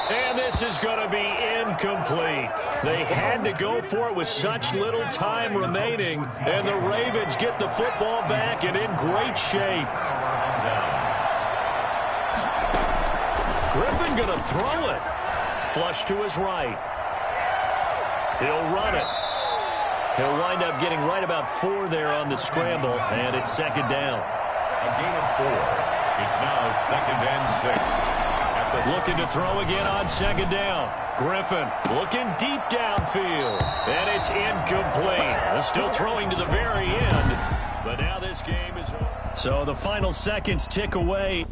And this is going to be incomplete. They had to go for it with such little time remaining, and the Ravens get the football back and in great shape. Griffin going to throw it. Flush to his right. He'll run it. He'll wind up getting right about 4 there on the scramble, and it's 2nd down. A gain of 4. It's now 2nd and 6. At Looking to throw again on second down. Griffin looking deep downfield. And it's incomplete. Still throwing to the very end. But now this game is over. So the final seconds tick away.